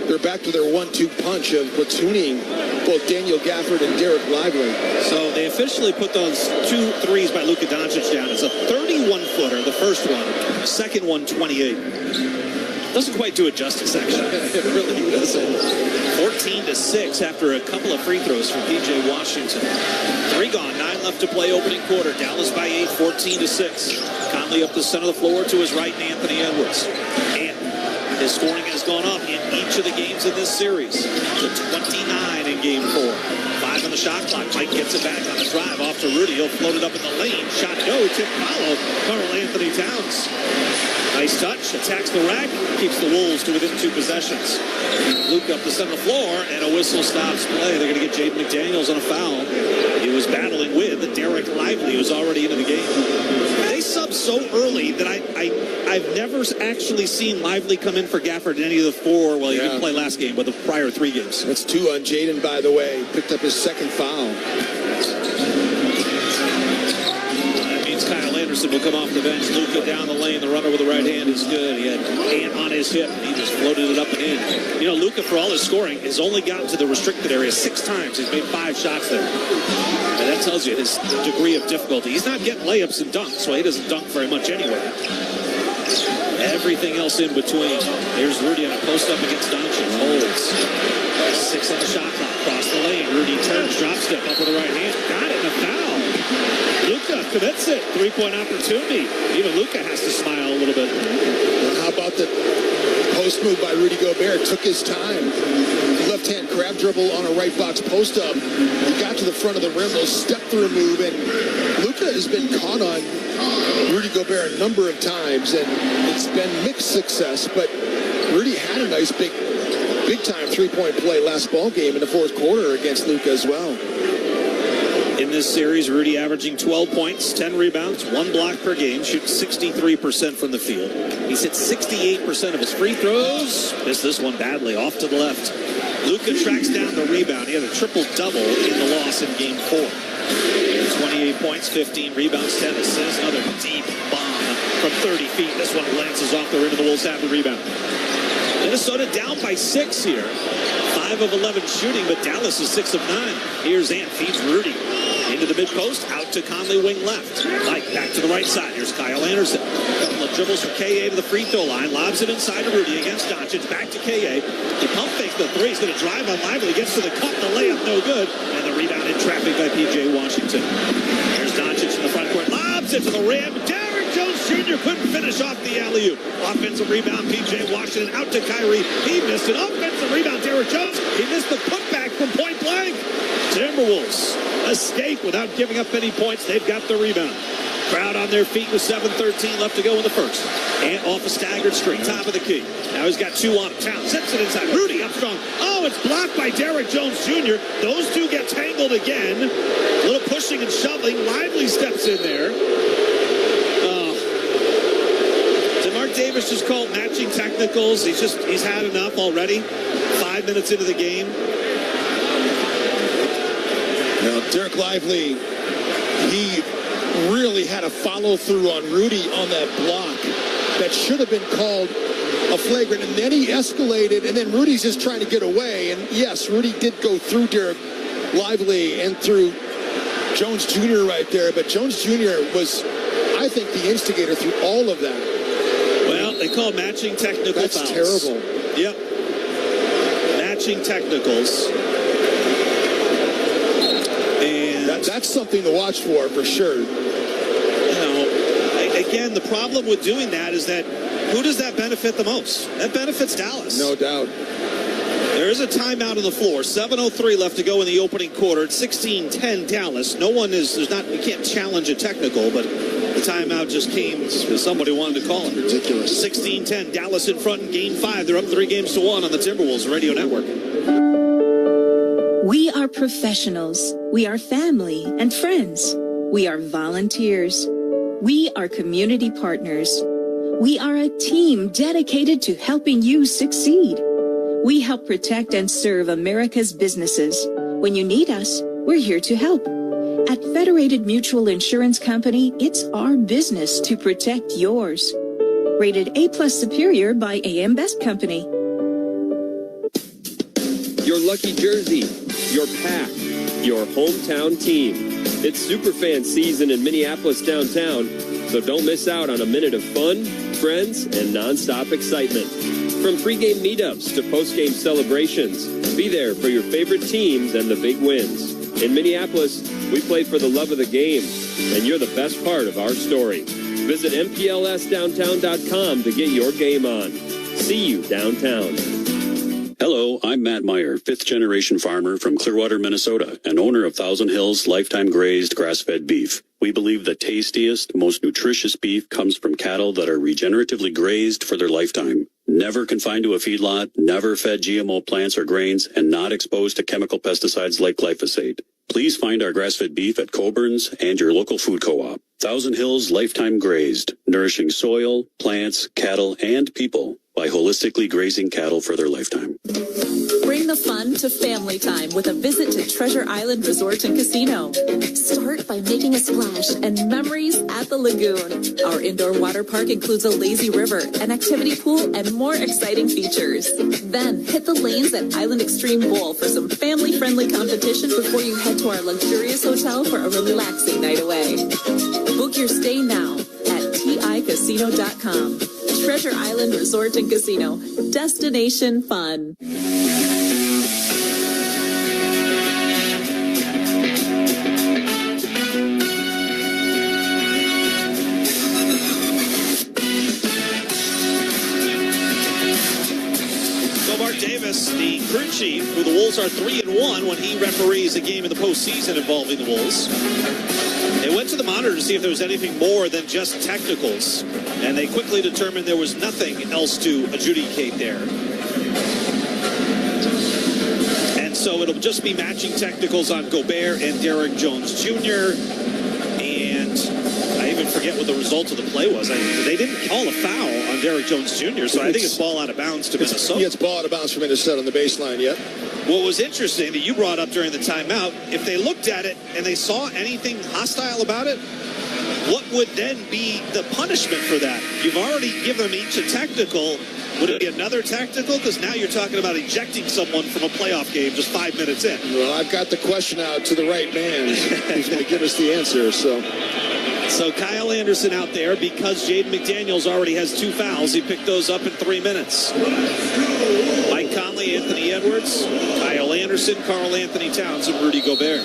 they're back to their 1-2 punch of platooning both Daniel Gafford and Derek Lively. So they officially put those 2 threes by Luka Doncic down. It's a 31-footer, the first one. Second one, 28. Doesn't quite do it justice, actually. It really doesn't. 14-6 after a couple of free throws from P.J. Washington. 3 gone, 9 left to play opening quarter. Dallas by 8, 14-6. Conley up the center of the floor to his right, and Anthony Edwards. And his scoring has gone up in each of the games in this series to 29 in game 4. 5 on the shot clock. Mike gets it back on the drive off to Rudy. He'll float it up in the lane. Shot no, tip follow. Carl Anthony Towns. Nice touch, attacks the rack, keeps the Wolves to within 2 possessions. Luke up the center of the floor, and a whistle stops play. They're going to get Jaden McDaniels on a foul. He was battling with Derek Lively, who's already into the game. They subbed so early that I've never actually seen Lively come in for Gafford in any of the 4. Well, he didn't play last game, but the prior 3 games. That's 2 on Jaden, by the way. Picked up his second foul. Kyle Anderson will come off the bench. Luka down the lane. The runner with the right hand is good. He had Ant on his hip. He just floated it up and in. You know, Luka, for all his scoring, has only gotten to the restricted area 6 times. He's made 5 shots there. And that tells you his degree of difficulty. He's not getting layups and dunks, so he doesn't dunk very much anyway. Everything else in between. Here's Rudy on a post-up against Doncic. Holds. 6 on the shot clock. Cross the lane. Rudy turns. Drop step up with the right hand. Got it. And a foul. Luka commits it. 3-point opportunity. Even Luka has to smile a little bit. How about the post move by Rudy Gobert? Took his time. Left-hand crab dribble on a right box post-up. He got to the front of the rim. Those step-through move. And Luka has been caught on Rudy Gobert a number of times, and it's been mixed success. But Rudy had a nice big-time 3-point play last ball game in the 4th quarter against Luka as well. In this series, Rudy averaging 12 points, 10 rebounds, 1 block per game, shoots 63% from the field. He's hit 68% of his free throws. Missed this one badly, off to the left. Luka tracks down the rebound. He had a triple-double in the loss in game 4. 28 points, 15 rebounds, 10 assists. Another deep bomb from 30 feet. This one glances off the rim, and the Wolves have the rebound. Minnesota down by 6 here. 5 of 11 shooting, but Dallas is 6 of 9. Here's Ant, feeds Rudy. Into the mid-post, out to Conley, wing left. Mike back to the right side. Here's Kyle Anderson. A couple of dribbles from K.A. to the free throw line. Lobs it inside to Rudy against Doncic. Back to K.A. He pump fakes the 3. He's going to drive on Lively. Gets to the cup. The layup no good. And the rebound in traffic by P.J. Washington. Here's Doncic in the front court. Lobs it to the rim. Derek Jones Jr. couldn't finish off the alley-oop. Offensive rebound, P.J. Washington out to Kyrie. He missed it. Offensive rebound, Derek Jones. He missed the putback from point blank. Timberwolves escape without giving up any points. They've got the rebound. Crowd on their feet with 7:13 left to go in the first. And off a staggered screen, top of the key. Now he's got 2 on him. Town zips it inside. Rudy up strong. Oh, it's blocked by Derek Jones Jr. Those 2 get tangled again. A little pushing and shoving. Lively steps in there. DeMar Davis just called matching technicals. He's had enough already. 5 minutes into the game. Now, Derek Lively, he really had a follow-through on Rudy on that block that should have been called a flagrant. And then he escalated, and then Rudy's just trying to get away. And, yes, Rudy did go through Derek Lively and through Jones Jr. right there. But Jones Jr. was, I think, the instigator through all of that. Well, they call matching technical fouls. That's terrible. Yep. Matching technicals. That's something to watch for sure. You know, again, the problem with doing that is that who does that benefit the most? That benefits Dallas. No doubt. There is a timeout on the floor. 7:03 left to go in the opening quarter. It's 16-10 Dallas. You can't challenge a technical, but the timeout just came because somebody wanted to call it. Ridiculous. 16-10 Dallas in front in game 5. They're up 3-1 on the Timberwolves Radio Network. We are professionals. We are family and friends. We are volunteers. We are community partners. We are a team dedicated to helping you succeed. We help protect and serve America's businesses. When you need us, we're here to help. At Federated Mutual Insurance Company, it's our business to protect yours. Rated A+ Superior by AM Best Company. Your lucky jersey, your pack, your hometown team. It's Superfan season in Minneapolis downtown, so don't miss out on a minute of fun, friends, and nonstop excitement. From pregame meetups to postgame celebrations, be there for your favorite teams and the big wins. In Minneapolis, we play for the love of the game, and you're the best part of our story. Visit MPLSdowntown.com to get your game on. See you downtown. Hello, I'm Matt Meyer, fifth-generation farmer from Clearwater, Minnesota, and owner of Thousand Hills Lifetime Grazed Grass-Fed Beef. We believe the tastiest, most nutritious beef comes from cattle that are regeneratively grazed for their lifetime. Never confined to a feedlot, never fed GMO plants or grains, and not exposed to chemical pesticides like glyphosate. Please find our grass-fed beef at Coburn's and your local food co-op. Thousand Hills Lifetime Grazed, nourishing soil, plants, cattle, and people by holistically grazing cattle for their lifetime. Bring the fun to family time with a visit to Treasure Island Resort and Casino. Start by making a splash and memories at the lagoon. Our indoor water park includes a lazy river, an activity pool, and more exciting features. Then hit the lanes at Island Extreme Bowl for some family-friendly competition before you head to our luxurious hotel for a relaxing night away. Book your stay now at ticasino.com. Treasure Island Resort and Casino. Destination fun. Mark Davis, the crew chief, who the Wolves are 3-1 when he referees a game in the postseason involving the Wolves. They went to the monitor to see if there was anything more than just technicals, and they quickly determined there was nothing else to adjudicate there. And so it'll just be matching technicals on Gobert and Derrick Jones Jr., and I even forget what the result of the play was. They didn't call a foul on Derrick Jones Jr., so I think it's ball out of bounds to Minnesota. Yeah, it's ball out of bounds for Minnesota on the baseline, yep. What was interesting that you brought up during the timeout, if they looked at it and they saw anything hostile about it, what would then be the punishment for that? You've already given them each a technical. Would it be another technical? Because now you're talking about ejecting someone from a playoff game just 5 minutes in. Well, I've got the question out to the right man who's going to give us the answer, So Kyle Anderson out there, because Jaden McDaniels already has 2 fouls, he picked those up in 3 minutes. Mike Conley, Anthony Edwards, Kyle Anderson, Karl Anthony Towns, and Rudy Gobert.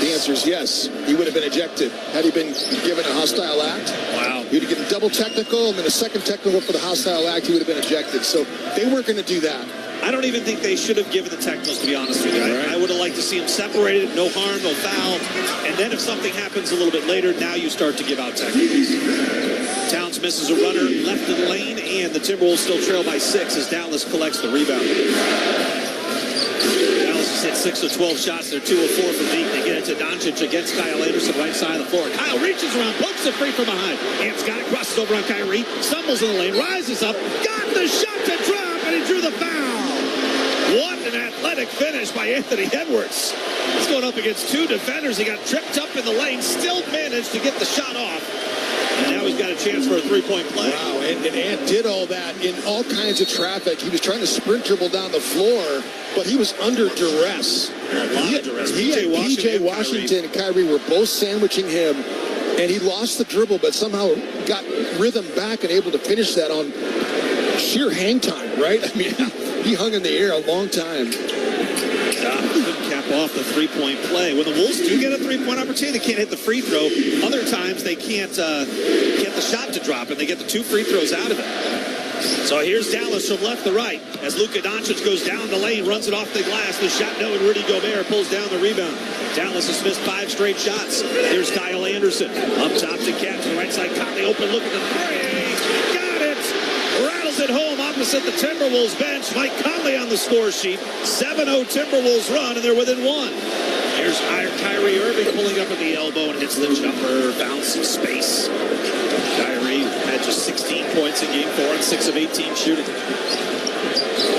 The answer is yes. He would have been ejected had he been given a hostile act. Wow. He would have given a double technical and then a second technical for the hostile act. He would have been ejected. So they weren't going to do that. I don't even think they should have given the technicals, to be honest with you. I would have liked to see them separated, no harm, no foul. And then if something happens a little bit later, now you start to give out technicals. Towns misses a runner left of the lane, and the Timberwolves still trail by 6 as Dallas collects the rebound. Dallas has hit 6 of 12 shots. They're 2 of 4 from deep. They get it to Doncic against Kyle Anderson, right side of the floor. Kyle reaches around, pokes it free from behind. Ant's got it, crosses over on Kyrie, stumbles in the lane, rises up, got the shot to drop, and he drew the foul. What an athletic finish by Anthony Edwards. He's going up against 2 defenders. He got tripped up in the lane, still managed to get the shot off. And now he's got a chance for a 3-point play. Wow, and Ant did all that in all kinds of traffic. He was trying to sprint dribble down the floor, but he was under duress. A lot of duress. P.J. Washington and Kyrie were both sandwiching him, and he lost the dribble, but somehow got rhythm back and able to finish that on sheer hang time, right? I mean, he hung in the air a long time. Couldn't cap off the 3-point play. When the Wolves do get a 3-point opportunity, they can't hit the free throw. Other times they can't get the shot to drop, and they get the 2 free throws out of it. So here's Dallas from left to right as Luka Doncic goes down the lane, runs it off the glass. The shot, no, and Rudy Gobert pulls down the rebound. Dallas has missed 5 straight shots. Here's Kyle Anderson up top to Cat to the right side. Conley open, look at the three. Got it. Rattles it home opposite the Timberwolves bench. Mike Conley on the score sheet. 7-0 Timberwolves run, and they're within 1. Here's Kyrie Irving pulling up at the elbow and hits the jumper. Found some space. Kyrie had just 16 points in game 4 and 6 of 18 shooting.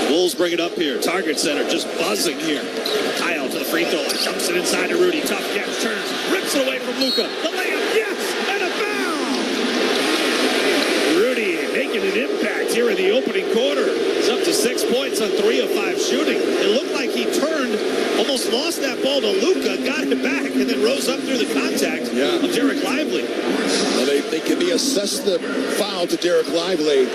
Wolves bring it up here. Target center just buzzing here. Kyle to the free throw line. Dumps it inside to Rudy. Tough catch. Turns. Rips it away from Luka. The layup. Yes! And a foul! Rudy making an impact here in the opening quarter. He's up to 6 points on 3 of 5 shooting. It looked like he turned, almost lost that ball to Luka, got it back, and then rose up through the contact of Derek Lively. Well, they can be assessed the foul to Derek Lively.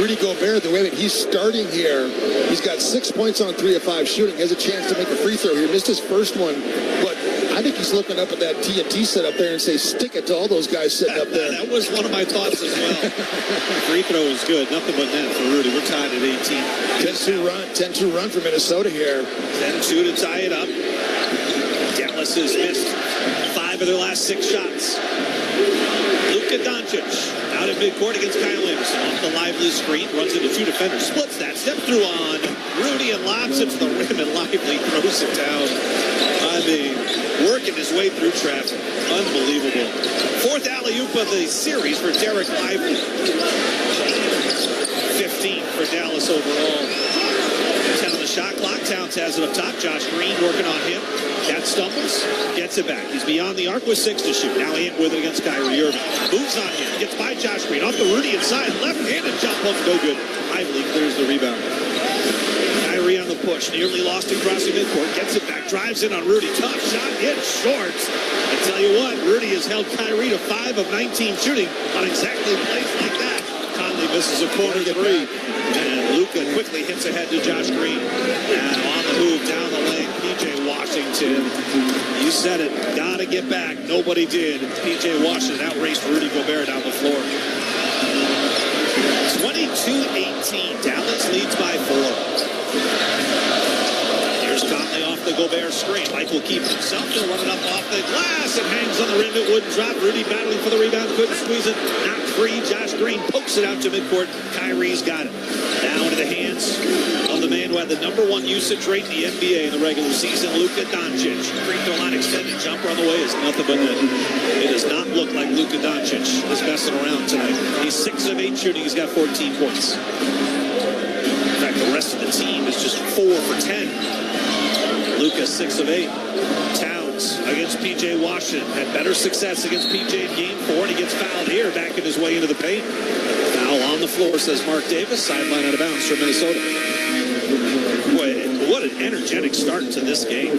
Rudy Gobert, the way that he's starting here, he's got 6 points on 3 of 5 shooting. He has a chance to make a free throw here. Missed his first one, but I think he's looking up at that TNT set up there and say, stick it to all those guys sitting up there. That was one of my thoughts as well. Free throw is good. Nothing but net for Rudy. We're tied at 18. 10-2 run for Minnesota here. 10-2 to tie it up. Dallas has missed 5 of their last 6 shots. Luka Doncic out in midcourt against Kyle Anderson. Off the Lively screen, runs into 2 defenders, splits that, step through on Rudy and lobs it to the rim, and Lively throws it down. I mean, working his way through traffic. Unbelievable. 4th alley-oop of the series for Derek Lively. 15 for Dallas overall. 10 on the shot clock. Towns has it up top. Josh Green working on him. Cat stumbles, gets it back. He's beyond the arc with 6 to shoot. Now Ant with it against Kyrie Irving. Moves on him. Gets by Josh Green. Off the Rudy inside. Left-handed jump hook. No good. Lively clears the rebound. Kyrie on the push. Nearly lost it crossing midcourt. Gets it back. Drives in on Rudy. Tough shot. It's short. I tell you what, Rudy has held Kyrie to 5 of 19 shooting on exactly plays like that. Conley misses a corner 3. And Luka quickly hits ahead to Josh Green. Now on the move down the lane, P.J. Washington. You said it. Gotta get back. Nobody did. P.J. Washington outraced Rudy Gobert down the floor. 22-18. Dallas leads by 4. Here's Conley off the Gobert screen. Mike will keep himself. He'll run it up off the glass. It hangs on the rim. It wouldn't drop. Rudy battling for the rebound. Couldn't squeeze it. Not free. Josh Green pokes it out to midcourt. Kyrie's got it. Now into the hands of the man who had the #1 usage rate in the NBA in the regular season, Luka Doncic. Free throw line extended jumper on the way is nothing but net. It does not look like Luka Doncic is messing around tonight. He's 6 of 8 shooting. He's got 14 points. In fact, the rest of the team is just 4 for 10. Luka 6 of 8. Towns against P.J. Washington had better success against P.J. in game 4, and he gets fouled here, backing his way into the paint. Foul on the floor, says Mark Davis. Sideline out of bounds for Minnesota. Boy, what an energetic start to this game.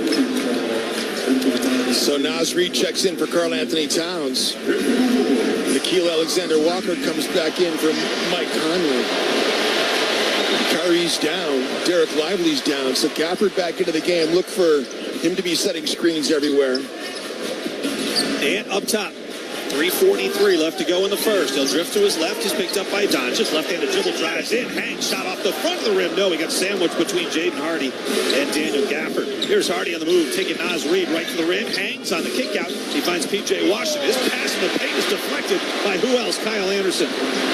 So Naz Reid checks in for Karl Anthony Towns. Nickeil Alexander-Walker comes back in for Mike Conley. Kyrie's down. Derek Lively's down. So Gafford back into the game. Look for him to be setting screens everywhere. And up top. 3:43 left to go in the first. He'll drift to his left. He's picked up by Doncic. Left-handed dribble drives in. Hangs shot off the front of the rim. No, he got sandwiched between Jaden Hardy and Daniel Gafford. Here's Hardy on the move, taking Naz Reid right to the rim. Hangs on the kick out. He finds P.J. Washington. His pass in the paint is deflected by who else? Kyle Anderson.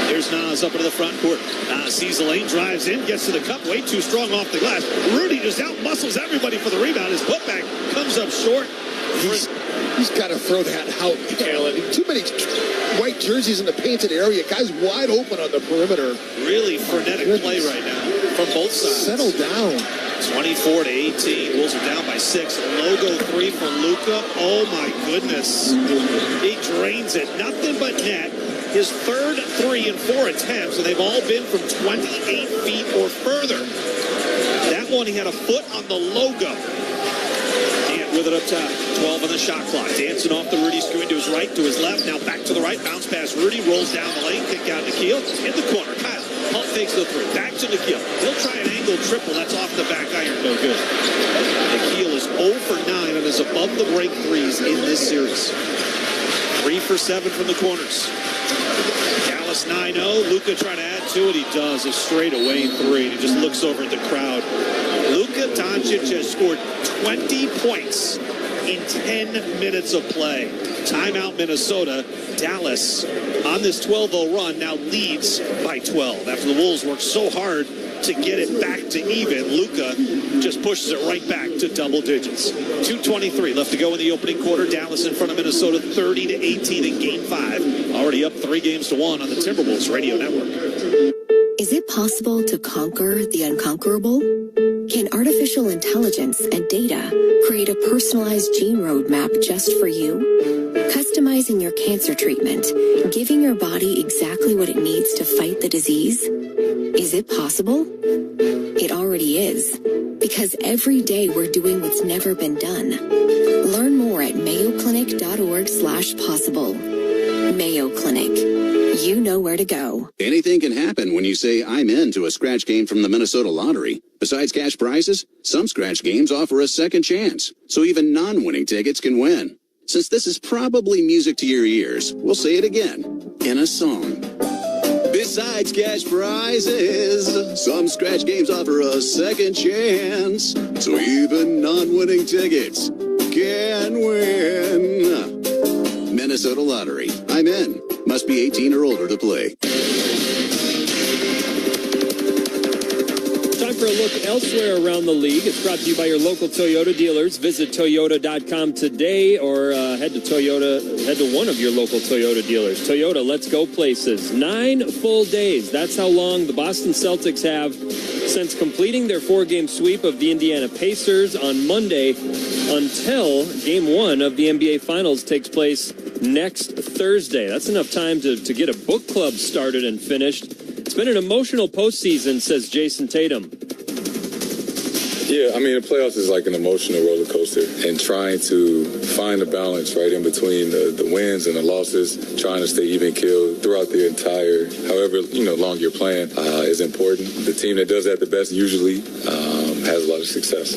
Here's Naz up into the front court. Naz sees the lane, drives in, gets to the cup. Way too strong off the glass. Rudy just out-muscles everybody for the rebound. His putback comes up short. He's got to throw that out, Alan. Too many white jerseys in the painted area. Guys wide open on the perimeter. Really frenetic play right now from both sides. Settle down. 24-18. Wolves are down by 6. Logo 3 for Luka. Oh, my goodness. He drains it. Nothing but net. His third 3 in 4 attempts, and they've all been from 28 feet or further. That one, he had a foot on the logo. With it up top, 12 on the shot clock. Dancing off the Rudy screen to his right, to his left. Now back to the right, bounce pass. Rudy rolls down the lane, kick out Nickeil. In the corner, Kyle. Pump fakes the 3. Back to Nickeil. He'll try an angle triple. That's off the back iron. No good. Nickeil is 0 for 9 on his above the break threes in this series. 3 for 7 from the corners. Dallas 9-0. Luka trying to add to it. He does a straightaway three. And he just looks over at the crowd. Luka Doncic has scored 20 points in 10 minutes of play. Timeout, Minnesota. Dallas on this 12-0 run now leads by 12. After the Wolves worked so hard to get it back to even, Luka just pushes it right back to double digits. 2:23 left to go in the opening quarter. Dallas in front of Minnesota 30-18 in Game 5. Already up 3-1 on the Timberwolves radio network. Is it possible to conquer the unconquerable? Can artificial intelligence and data create a personalized gene roadmap just for you? Customizing your cancer treatment, giving your body exactly what it needs to fight the disease? Is it possible? It already is, because every day we're doing what's never been done. Learn more at mayoclinic.org/possible. Mayo Clinic. You know where to go. Anything can happen when you say I'm in to a scratch game from the Minnesota Lottery. Besides cash prizes, some scratch games offer a second chance, so even non-winning tickets can win. Since this is probably music to your ears, we'll say it again, in a song. Besides cash prizes, some scratch games offer a second chance, so even non-winning tickets can win. Minnesota Lottery. I'm in. Must be 18 or older to play. Time for a look elsewhere around the league. It's brought to you by your local Toyota dealers. Visit Toyota.com today or head to one of your local Toyota dealers. Toyota, let's go places. 9 full days. That's how long the Boston Celtics have since completing their 4-game sweep of the Indiana Pacers on Monday until Game 1 of the NBA Finals takes place next Thursday. That's enough time to get a book club started and finished. It's been an emotional postseason, says Jason Tatum. Yeah, I mean, the playoffs is like an emotional roller coaster, and trying to find a balance right in between the wins and the losses, trying to stay even keeled throughout the entire, however long you're playing, is important. The team that does that the best usually has a lot of success.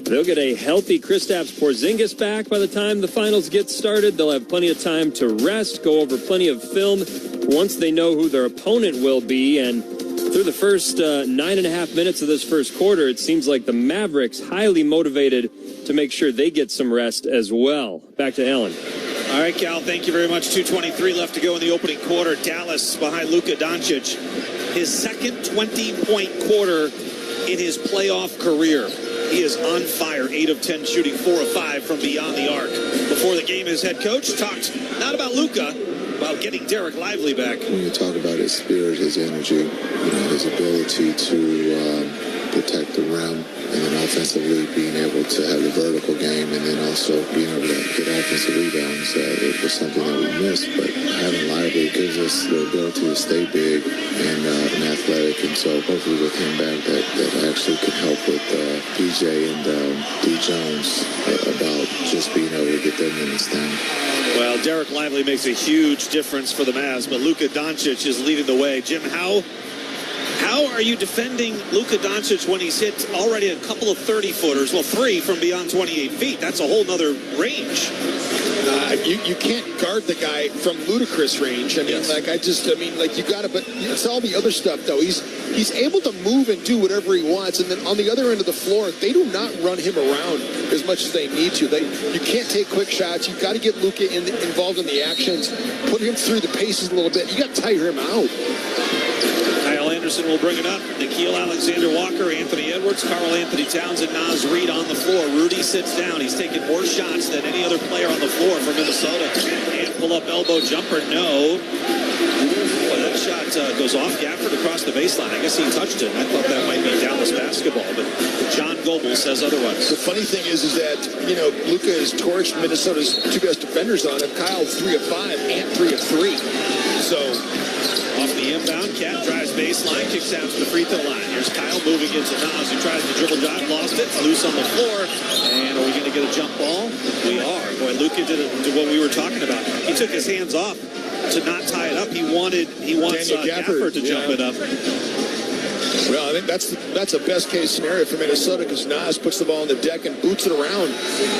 They'll get a healthy Kristaps Porzingis back by the time the finals get started. They'll have plenty of time to rest, go over plenty of film once they know who their opponent will be. And through the first 9.5 minutes of this first quarter, it seems like the Mavericks highly motivated to make sure they get some rest as well. Back to Alan. All right, Cal, thank you very much. 2:23 left to go in the opening quarter. Dallas behind Luka Doncic. His second 20-point quarter in his playoff career. He is on fire, 8 of 10 shooting, 4 of 5 from beyond the arc. Before the game, his head coach talked not about Luka, about getting Derek Lively back. When you talk about his spirit, his energy, his ability to protect the rim, and then offensively being able to have the vertical game, and then also being able to get offensive rebounds, it was something that we missed. But having Lively gives us the ability to stay big and athletic, and so hopefully with him back, that actually could help with PJ and D. Jones about just being able to get their minutes down. Well, Derek Lively makes a huge difference for the Mavs, but Luka Doncic is leading the way. Jim, how are you defending Luka Doncic when he's hit already a couple of 30-footers? Well, 3 from beyond 28 feet. That's a whole nother range. You can't guard the guy from ludicrous range. I mean, yes. You got to, but it's all the other stuff, though. He's able to move and do whatever he wants, and then on the other end of the floor, they do not run him around as much as they need to. You can't take quick shots. You've got to get Luka involved in the actions, put him through the paces a little bit. You got to tire him out. Kyle Anderson will bring it up. Nikhil Alexander-Walker, Anthony Edwards, Karl Anthony Towns, and Naz Reid on the floor. Rudy sits down. He's taking more shots than any other player on the floor for Minnesota. And pull-up elbow jumper, no. Well, that shot goes off Gafford across the baseline. I guess he touched it. I thought that might be Dallas basketball, but John Goebel says otherwise. The funny thing is that, Luka has torched Minnesota's 2 best defenders on him. Kyle 3 of 5, Ant 3 of 3. So off the inbound, Cat drives baseline, kicks out to the free throw line. Here's Kyle moving into Naz, who tries to dribble drive, lost it, loose on the floor. And are we going to get a jump ball? We are. Boy, Luka did what we were talking about. He took his hands off to not tie it up. He wants Gafford to jump it up. Well, I think that's a best case scenario for Minnesota, because Naz puts the ball on the deck and boots it around.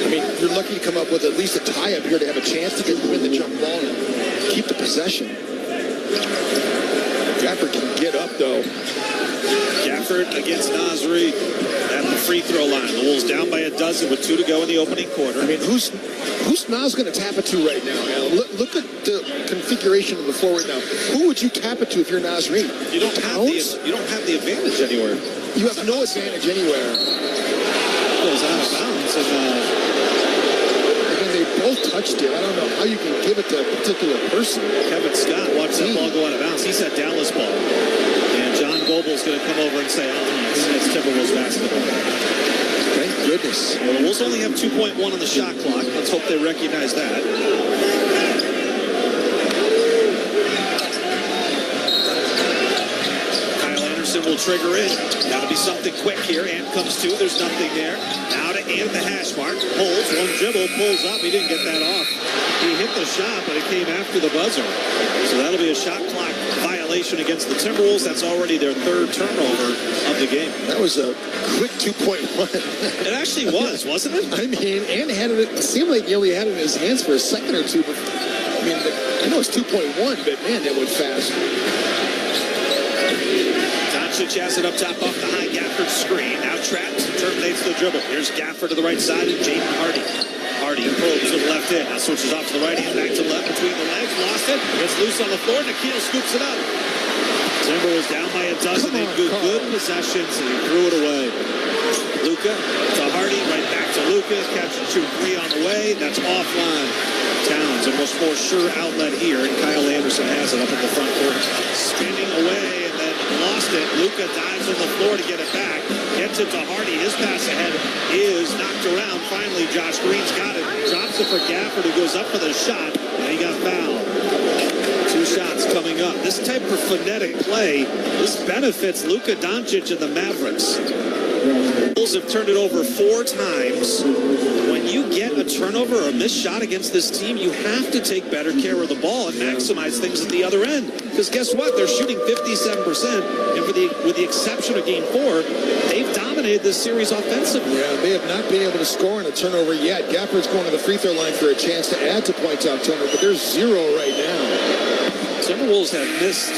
I mean, you're lucky to come up with at least a tie up here to have a chance to win the jump ball and keep the possession. Gafford can get up, though. Gafford against Nasri at the free throw line. The Wolves down by a dozen with 2 to go in the opening quarter. I mean, who's Nas going to tap it to right now, Alan? Look at the configuration of the floor right now. Who would you tap it to if you're Nasri? You don't have the advantage anywhere. You have no advantage anywhere. Goes out of bounds, and they both touched it. I don't know how you can give it to a particular person. Kevin Scott watched that ball go out of bounds. He said Dallas ball. And John Gobel's going to come over and say, it's Timberwolves basketball. Thank goodness. Well, the Wolves only have 2.1 on the shot clock. Let's hope they recognize that. Kyle Anderson will trigger in. Got to be something quick here. Ant comes to. There's nothing there. Now to Ant, the hash mark. Holds one dribble, pulls up. He didn't get that off. He hit the shot, but it came after the buzzer. So that'll be a shot clock violation against the Timberwolves. That's already their 3rd turnover of the game. That was a quick 2.1. It actually was, wasn't it? I mean, Ant had it seemed like he only had it in his hands for a second or two. But, I mean, I know it's 2.1, but man, that went fast. Doncic has it up top off the high Gafford screen. Now traps and terminates the dribble. Here's Gafford to the right side and Jaden Hardy. Hardy probes to the left end. Now switches off to the right hand, back to left between the legs. Lost it. Gets loose on the floor. Nikhil scoops it up. Timberwolves down by a dozen. They good possessions, and he threw it away. Luka to Hardy, right back to Luka. Catch and shoot 3 on the way. That's offline. Towns, a much more sure outlet here, and Kyle Anderson has it up in the front court. Spinning away and then lost it. Luka dives on the floor to get it back. Gets it to Hardy. His pass ahead is knocked around. Finally, Josh Green's got it. Drops it for Gafford, who goes up for the shot, and he got fouled. 2 shots coming up. This type of frenetic play, this benefits Luka Doncic and the Mavericks. The Bulls have turned it over 4 times. When you get a turnover or a missed shot against this team, you have to take better care of the ball and maximize things at the other end. Because guess what? They're shooting 57%, and with the exception of Game 4, they've dominated this series offensively. Yeah, they have not been able to score on a turnover yet. Gafford's going to the free throw line for a chance to add to points out turnover, but there's 0 right now. Timberwolves have missed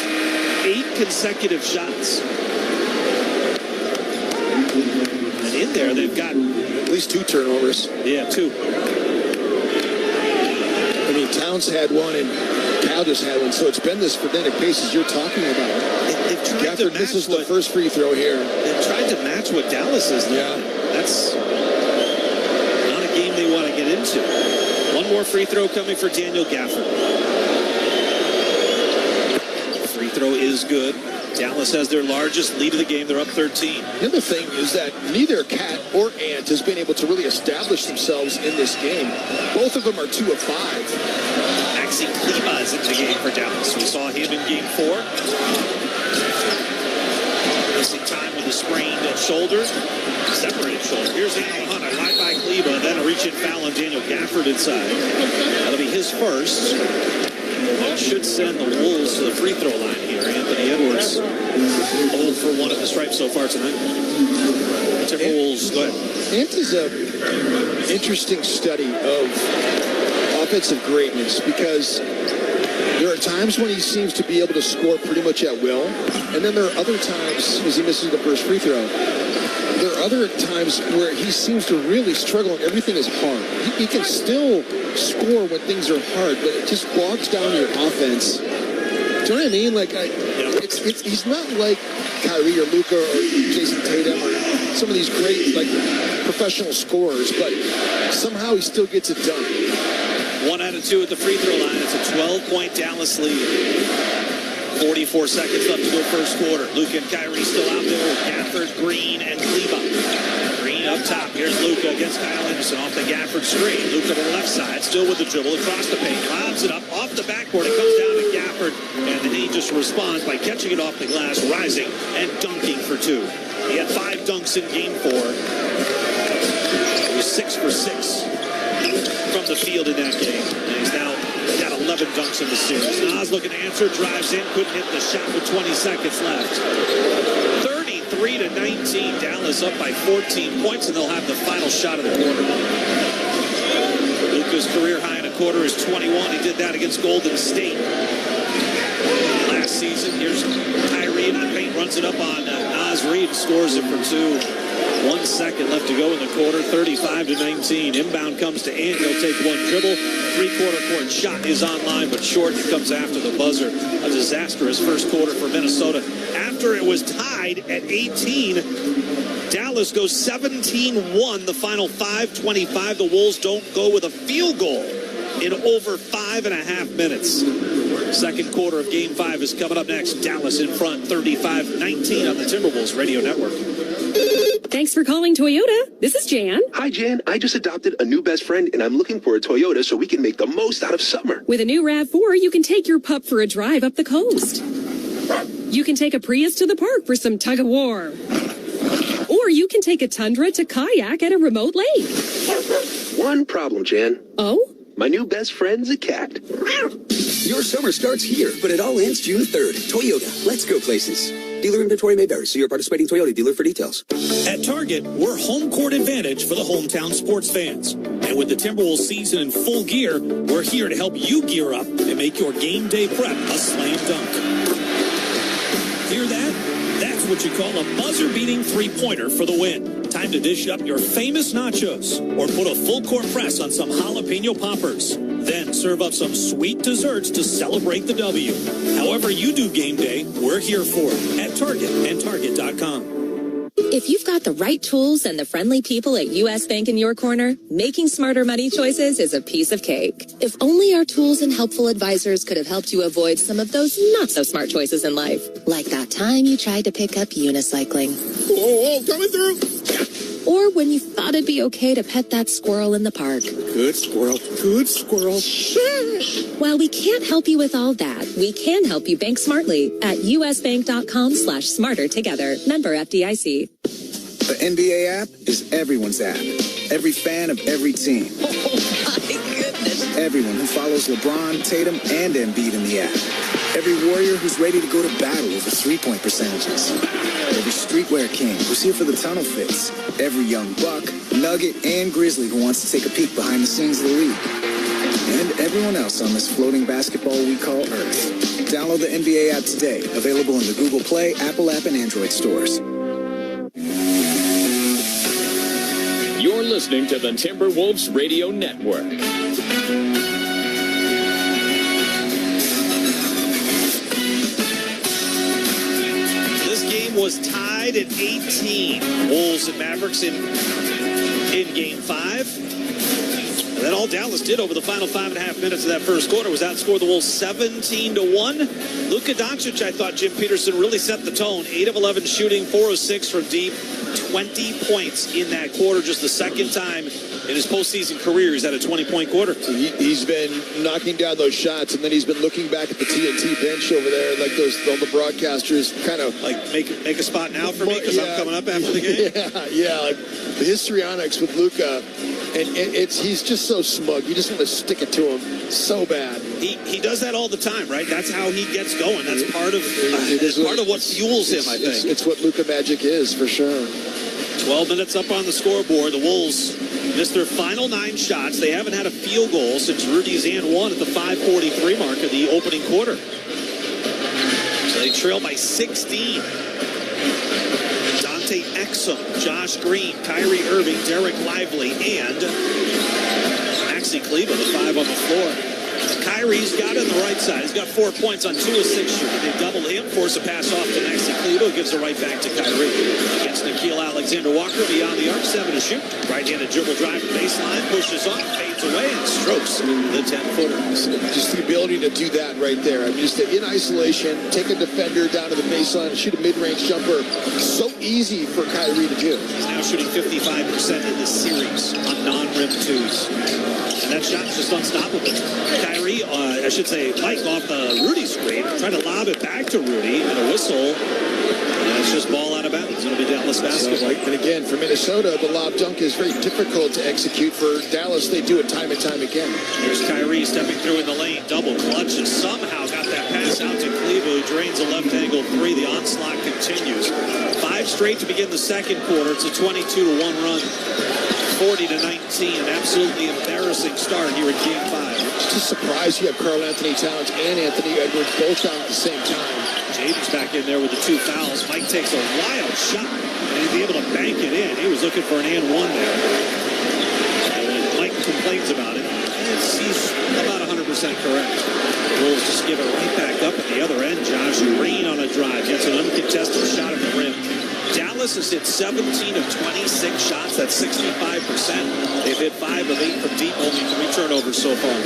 8 consecutive shots. And in there, they've got at least 2 turnovers. Yeah, 2. I mean, Towns had one and Cal just had one, so it's been this frenetic pace as you're talking about. They've tried to match this is the first free throw here. They've tried to match what Dallas is doing. Yeah. That's not a game they want to get into. One more free throw coming for Daniel Gafford. Free throw is good. Dallas has their largest lead of the game. They're up 13. The other thing is that neither Cat or Ant has been able to really establish themselves in this game. Both of them are 2 of 5. Maxi Klima is in the game for Dallas. We saw him in Game 4. Missing time with a sprained shoulder. Separated shoulder. Here's Anthony Hunter. Right by Klima. Then a reach-in foul on Daniel Gafford inside. That'll be his first. That should send the Wolves to the free throw line here. Anthony Edwards 0 for 1 at the stripe so far tonight. Timberwolves, go ahead. Ant is an interesting study of offensive greatness because there are times when he seems to be able to score pretty much at will, and then there are other times as he misses the first free throw. There are other times where he seems to really struggle and everything is hard. He can still score when things are hard, but it just bogs down your offense. Do you know what I mean? Like, he's not like Kyrie or Luka or Jason Tatum or some of these great, like, professional scorers, but somehow he still gets it done. 1 out of 2 at the free throw line. It's a 12-point Dallas lead. 44 seconds left to go first quarter. Luka and Kyrie still out there with Gafford, Green, and Kleba. Green up top. Here's Luka against Kyle Anderson off the Gafford screen. Luka to the left side, still with the dribble across the paint. Lobs it up off the backboard. It comes down to Gafford, and then he just responds by catching it off the glass, rising, and dunking for 2. He had 5 dunks in Game 4. He was 6 for 6 from the field in that game. And he's now got 11 dunks in the series. Nas looking to answer, drives in, couldn't hit the shot with 20 seconds left. 33-19, Dallas up by 14 points, and they'll have the final shot of the quarter. Luka's career high in a quarter is 21. He did that against Golden State last season. Here's Kyrie in the paint, runs it up on Naz Reid, scores it for 2. 1 second left to go in the quarter, 35-19. Inbound comes to Ant. He'll take one dribble. Three-quarter court shot is online, but short. It comes after the buzzer. A disastrous first quarter for Minnesota. After it was tied at 18, Dallas goes 17-1. The final 5:25. The Wolves don't go with a field goal in over 5.5 minutes. Second quarter of Game 5 is coming up next. Dallas in front, 35-19 on the Timberwolves Radio Network. Thanks for calling Toyota. This is Jan. Hi, Jan. I just adopted a new best friend, and I'm looking for a Toyota so we can make the most out of summer. With a new RAV4, you can take your pup for a drive up the coast. You can take a Prius to the park for some tug-of-war. Or you can take a Tundra to kayak at a remote lake. One problem, Jan. Oh? My new best friend's a cat. Your summer starts here, but it all ends June 3rd. Toyota. Let's go places. Dealer inventory may vary. See your participating Toyota dealer for details. At Target, we're home court advantage for the hometown sports fans. And with the Timberwolves season in full gear, we're here to help you gear up and make your game day prep a slam dunk. Hear that? That's what you call a buzzer-beating three-pointer for the win. Time to dish up your famous nachos or put a full-court press on some jalapeno poppers. Then serve up some sweet desserts to celebrate the W. However you do game day, we're here for it at Target and Target.com. If you've got the right tools and the friendly people at U.S. Bank in your corner, making smarter money choices is a piece of cake. If only our tools and helpful advisors could have helped you avoid some of those not-so-smart choices in life. Like that time you tried to pick up unicycling. Whoa, coming through! Or when you thought it'd be okay to pet that squirrel in the park. Good squirrel. Good squirrel. While we can't help you with all that, we can help you bank smartly at usbank.com/smarter together. Member FDIC. The NBA app is everyone's app. Every fan of every team. Oh my goodness. Everyone who follows LeBron, Tatum, and Embiid in the app. Every warrior who's ready to go to battle over three-point percentages. Every streetwear king who's here for the tunnel fits. Every young buck, nugget, and grizzly who wants to take a peek behind the scenes of the league. And everyone else on this floating basketball we call Earth. Download the NBA app today. Available in the Google Play, Apple app, and Android stores. You're listening to the Timberwolves Radio Network. Was tied at 18. Wolves and Mavericks in Game 5. And then all Dallas did over the final 5.5 minutes of that first quarter was outscore the Wolves 17-1. Luka Doncic, I thought Jim Peterson really set the tone. 8 of 11 shooting, 4 of 6 from deep. 20 points in that quarter, just the second time in his postseason career he's had a 20-point quarter. He's been knocking down those shots, and then he's been looking back at the TNT bench over there, like all the broadcasters kind of like make a spot now for me because I'm coming up after the game. Yeah, like the histrionics with Luka, and he's just so smug. You just want to stick it to him so bad. He does that all the time, right? That's how he gets going. That's part of what fuels him, I think. It's what Luka magic is, for sure. 12 minutes up on the scoreboard. The Wolves missed their final 9 shots. They haven't had a field goal since Rudy's and one at the 5:43 mark of the opening quarter. So they trail by 16. Dante Exum, Josh Green, Kyrie Irving, Derek Lively, and Maxi Kleber, the 5 on the floor. Kyrie's got it on the right side. He's got 4 points on 2 of 6 shooting. They double him, force a pass off to Maxi Kleber, gives it right back to Kyrie. Against Nickeil Alexander-Walker, beyond the arc, 7 to shoot. Right-handed dribble drive to baseline, pushes off, fades away, and strokes the 10-footer. Just the ability to do that right there. I mean, just in isolation, take a defender down to the baseline and shoot a mid-range jumper. So easy for Kyrie to do. He's now shooting 55% in this series on non-rim twos. And that shot's just unstoppable. Kyrie, I should say, Mike off the Rudy screen, trying to lob it back to Rudy, and a whistle. And it's just ball out of bounds. It'll be Dallas basketball. And again, for Minnesota, the lob dunk is very difficult to execute. For Dallas, they do it time and time again. Here's Kyrie stepping through in the lane, double clutch, and somehow got that pass out to Kleber, who drains a left angle 3. The onslaught continues. 5 straight to begin the second quarter. It's a 22-1 run, 40-19. An absolutely embarrassing start here in Game 5. Just surprised you have Karl Anthony Towns and Anthony Edwards both down at the same time. Jaden's back in there with the 2 fouls. Mike takes a wild shot, and he'd be able to bank it in. He was looking for an and one there. And Mike complains about it. He's about 100% correct. Wolves just give it right back up at the other end. Josh Green on a drive gets an uncontested shot at the rim. Dallas has hit 17 of 26 shots. That's 65%. They've hit 5 of 8 from deep, only 3 turnovers so far.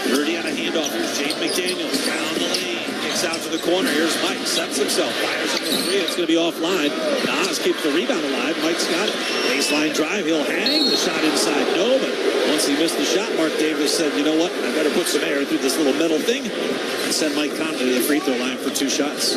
Rudy on a handoff. Here's Jaden McDaniels down the lane. Kicks out to the corner. Here's Mike. Sets himself. Fires up the 3. It's going to be offline. Nas keeps the rebound alive. Mike's got it. Baseline drive. He'll hang. The shot inside. No, but once he missed the shot, Mark Davis said, you know what? I better put some air through this little metal thing and send Mike Conley to the free throw line for 2 shots.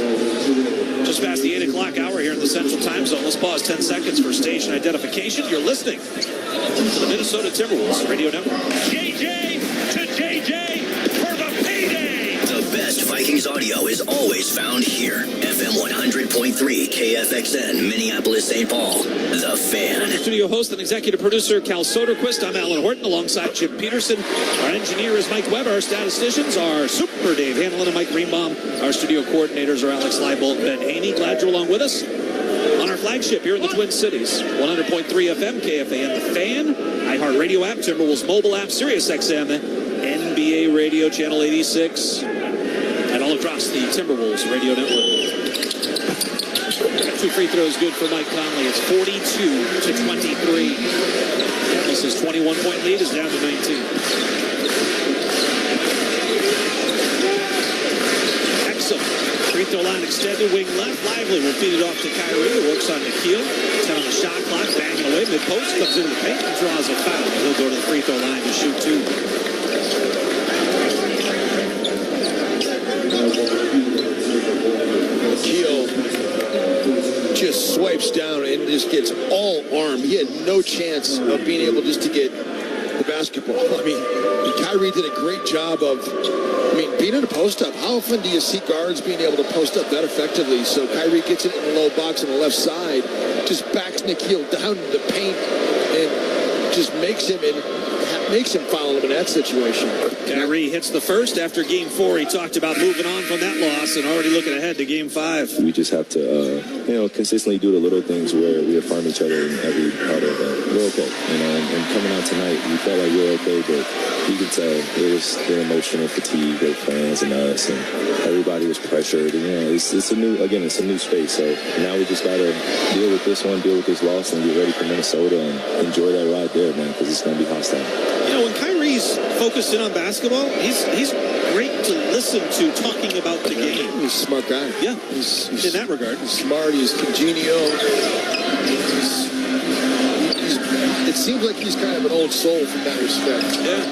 Just past the 8 o'clock hour here in the Central Time Zone. Let's pause 10 seconds for station identification. You're listening to the Minnesota Timberwolves Radio Network. JJ to JJ for the payday. The best Vikings audio is always found here. FM 100.3 KFXN, Minneapolis, St. Paul. The Fan. Studio host and executive producer Cal Soderquist. I'm Alan Horton alongside Chip Peterson. Our engineer is Mike Weber. Our statisticians are Super Dave Hanlon and Mike Greenbaum. Our studio coordinators are Alex Leibold and Ben Haney. Glad you're along with us on our flagship here in the Twin Cities. 100.3 FM KFAN, The Fan, iHeartRadio app, Timberwolves mobile app, SiriusXM, NBA Radio Channel 86, and all across the Timberwolves Radio Network. 2 free throws good for Mike Conley. It's 42-23. Dallas' 21-point lead is down to 19. Exum, free throw line extended, wing left. Lively will feed it off to Kyrie, who works on Nikhil. 10 on the shot clock, banging away. Mid-post, comes into the paint and draws a foul. He'll go to the free throw line to shoot 2. Just swipes down and just gets all arm. He had no chance of being able just to get the basketball. I mean, Kyrie did a great job of, being in a post-up. How often do you see guards being able to post up that effectively? So Kyrie gets it in the low box on the left side, just backs Nikhil down in the paint and just makes him foul him in that situation. Kyrie hits the first after Game 4. He talked about moving on from that loss and already looking ahead to Game 5. We just have to, consistently do the little things where we affirm each other in every part of it. We're okay, and coming out tonight, we felt like we were okay, but you can tell it was the emotional fatigue of fans and us, and everybody was pressured. And, it's a new space. So now we just got to deal with this one, deal with this loss, and get ready for Minnesota and enjoy that ride there, man, because it's going to be hostile. When Kyrie's focused in on basketball, he's great to listen to talking about the game. He's a smart guy. Yeah, he's in that regard. He's smart, he's congenial. It seems like he's kind of an old soul from that respect. Yeah.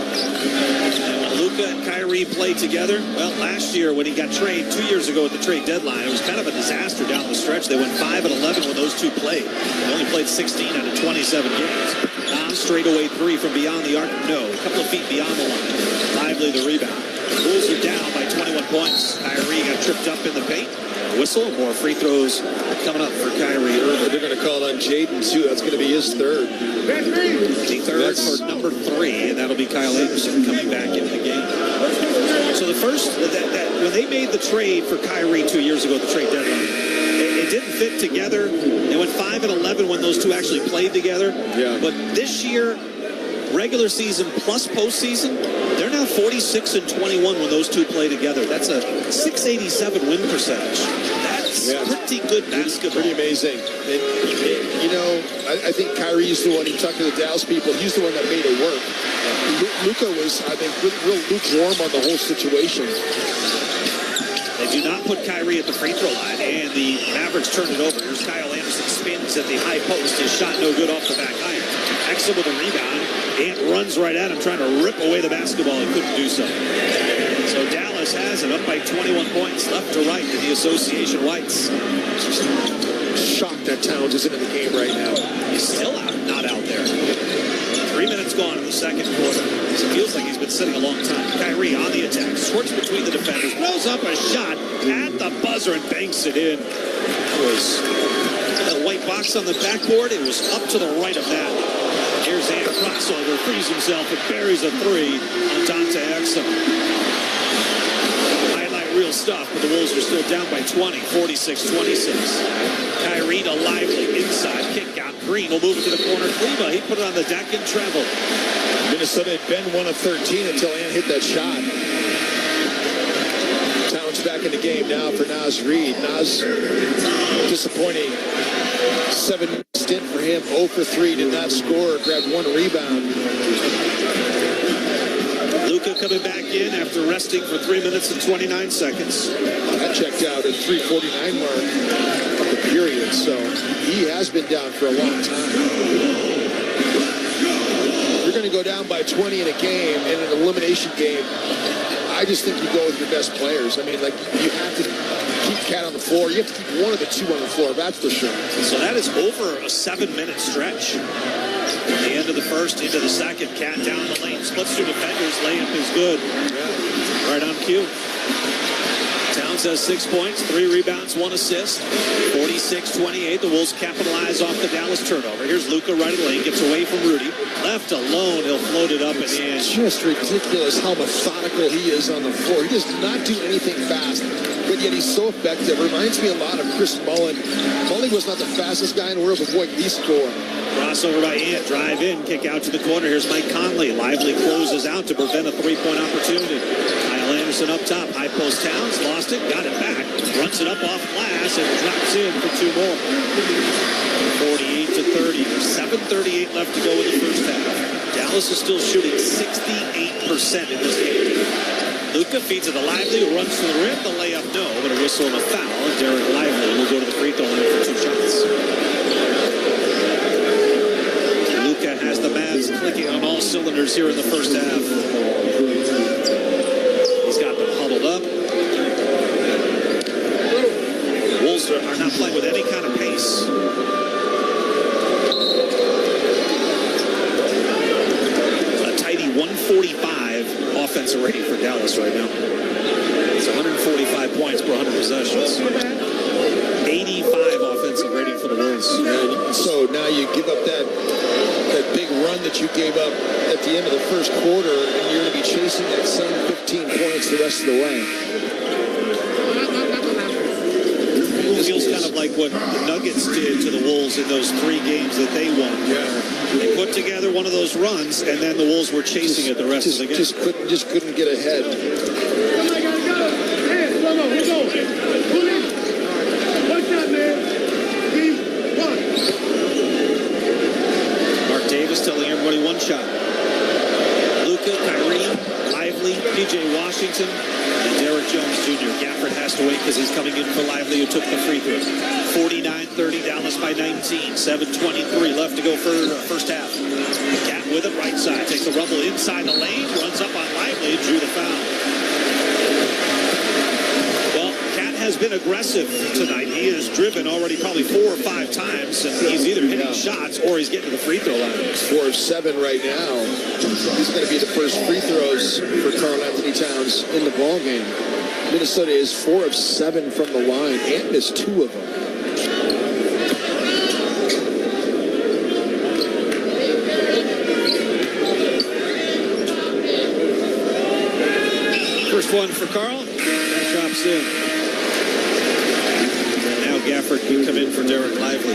Luka and Kyrie played together. Well, last year when he got traded, 2 years ago at the trade deadline, it was kind of a disaster down the stretch. They went 5-11 when those two played. They only played 16 out of 27 games. Straightaway 3 from beyond the arc. No, a couple of feet beyond the line. Lively the rebound. Bulls are down by 21 points. Kyrie got tripped up in the paint. Whistle. More free throws coming up for Kyrie Irving. They're going to call it on Jaden, too. That's going to be his third. The third for number 3, and that'll be Kyle Anderson coming back into the game. So the first, when they made the trade for Kyrie 2 years ago at the trade deadline, it didn't fit together. They went 5-11 when those two actually played together. Yeah. But this year, regular season plus postseason, they're now 46-21 when those two play together. That's a .687 win percentage. That's pretty good basketball. Pretty amazing. I think Kyrie's the one, he talked to the Dallas people, he's the one that made it work. Luka was, I think, real lukewarm on the whole situation. They do not put Kyrie at the free throw line, and the Mavericks turn it over. Here's Kyle Anderson, spins at the high post. His shot no good off the back iron. Exum with a rebound. Ant runs right at him, trying to rip away the basketball. He couldn't do so. So Dallas has it, up by 21 points, left to right in the Association Whites. Shocked that Towns isn't in the game right now. He's still not out there. 3 minutes gone in the second quarter. It feels like he's been sitting a long time. Kyrie on the attack, sorts between the defenders, throws up a shot at the buzzer and banks it in. It was that white box on the backboard. It was up to the right of that. Here's Ant crossover, frees himself and buries a three on Dante Exum. Highlight real stuff, but the Wolves are still down by 20, 46-26. Kyrie to Lively inside, kick out. Green will move it to the corner. Kleba, he put it on the deck and traveled. Minnesota had been 1 of 13 until Ant hit that shot. Towns back in the game now for Naz Reid. Naz, disappointing 7 stint for him. 0 for 3, did not score, grabbed 1 rebound. Luka coming back in after resting for 3 minutes and 29 seconds. That checked out at 3:49 mark of the period, so he has been down for a long time. You're going to go down by 20 in a game, in an elimination game. I just think you go with your best players. I mean, like, you have to keep Cat on the floor. You have to keep one of the two on the floor, that's for sure. So that is over a 7-minute stretch. At the end of the first, into the second, Cat down the lane, splits 2 defenders, layup is good. Yeah. Right on cue. Towns has 6 points, 3 rebounds, 1 assist. 46-28, the Wolves capitalize off the Dallas turnover. Here's Luka right of the lane, gets away from Rudy. Left alone, he'll float it up and in. It's just ridiculous how methodical he is on the floor. He does not do anything fast, but yet he's so effective. Reminds me a lot of Chris Mullin. Mullin was not the fastest guy in the world, but boy, he scored. Crossover by Ant, drive in, kick out to the corner. Here's Mike Conley. Lively closes out to prevent a 3-point opportunity. Kyle Anderson up top, high post Towns, lost it, got it back, runs it up off glass, and drops in for 2 more. 48-30, 7:38 left to go in the first half. Dallas is still shooting 68% in this game. Luka feeds it to Lively, who runs to the rim. The layup, no, but a whistle and a foul. And Derek Lively will go to the free throw line for 2 shots. Luka has the Mavs clicking on all cylinders here in the first half. He's got them huddled up. Wolves are not playing with any kind of pace. A tidy 145 offensive rating for Dallas right now. It's 145 points per 100 possessions. 85 offensive rating for the Wolves. So now you give up that big run that you gave up at the end of the first quarter, and you're going to be chasing that same 15 points the rest of the way. It feels kind of like what the Nuggets did to the Wolves in those 3 games that they won. Yeah. They put together one of those runs, and then the Wolves were chasing it the rest of the game. Just couldn't get ahead. Mark Davis telling everybody 1 shot. Luka, Kyrie, Lively, P.J. Washington, and Derek Jones Jr. Gafford has to wait because he's coming in for Lively, who took the free throw. 49-30, Dallas by 19. 7:23 left to go for the first half. Cat with it, right side. Takes the rumble inside the lane, runs up on Lively, drew the foul. Well, Cat has been aggressive tonight. He has driven already probably 4 or 5 times, and he's either hitting shots or he's getting to the free throw line. It's 4 of 7 right now. He's going to be the first free throws for Karl Anthony Towns in the ball game. Minnesota is 4 of 7 from the line. Ant missed 2 of them. First one for Karl. That drops in. And now Gafford can come in for Derek Lively.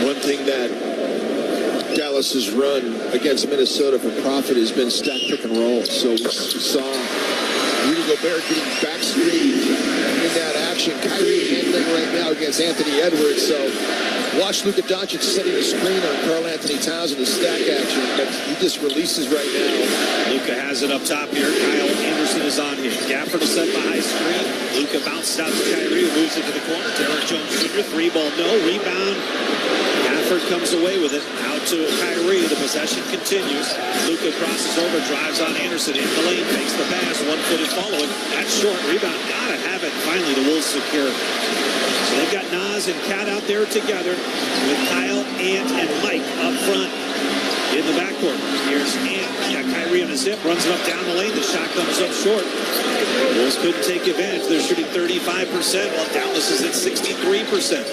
One thing that Dallas has run against Minnesota for profit has been stack pick and roll. So we saw Rudy Gobert getting back screen in that action. Kyrie handling right now against Anthony Edwards. So watch Luka Doncic setting the screen on Karl Anthony Towns in the stack action, but he just releases right now. Luka has it up top here. Kyle Anderson is on him. Gafford to set the high screen. Luka bounces out to Kyrie, who moves it to the corner. Derek Jones Jr. 3-ball, no. Rebound. Gafford comes away with it. Out to Kyrie. The possession continues. Luka crosses over, drives on Anderson in the lane, makes the pass, one-footed following. That's short rebound. Gotta have it. Finally, the Wolves secure. So they've got Nas and Cat out there together with Kyle, Ant, and Mike up front in the backcourt. Here's Ant. Got Kyrie on his hip, runs it up down the lane. The shot comes up short. The Wolves couldn't take advantage. They're shooting 35%, while Dallas is at 63%.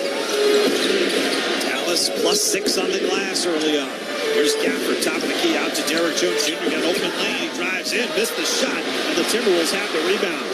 Dallas +6 on the glass early on. Here's Gafford, top of the key, out to Derek Jones Jr. Got an open lane. He drives in, missed the shot, and the Timberwolves have the rebound.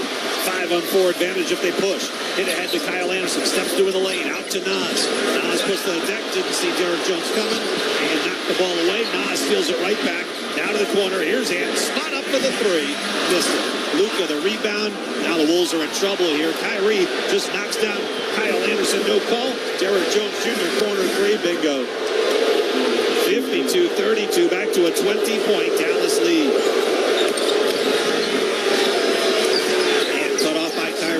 5-on-4 advantage if they push. Hit ahead to Kyle Anderson. Steps through in the lane. Out to Nas. Nas puts the deck. Didn't see Derek Jones coming. And knocked the ball away. Nas steals it right back. Down to the corner. Here's Ant. Spot up for the three. Missed it. Luka the rebound. Now the Wolves are in trouble here. Kyrie just knocks down Kyle Anderson. No call. Derek Jones Jr. corner three. Bingo. 52-32. Back to a 20-point Dallas lead.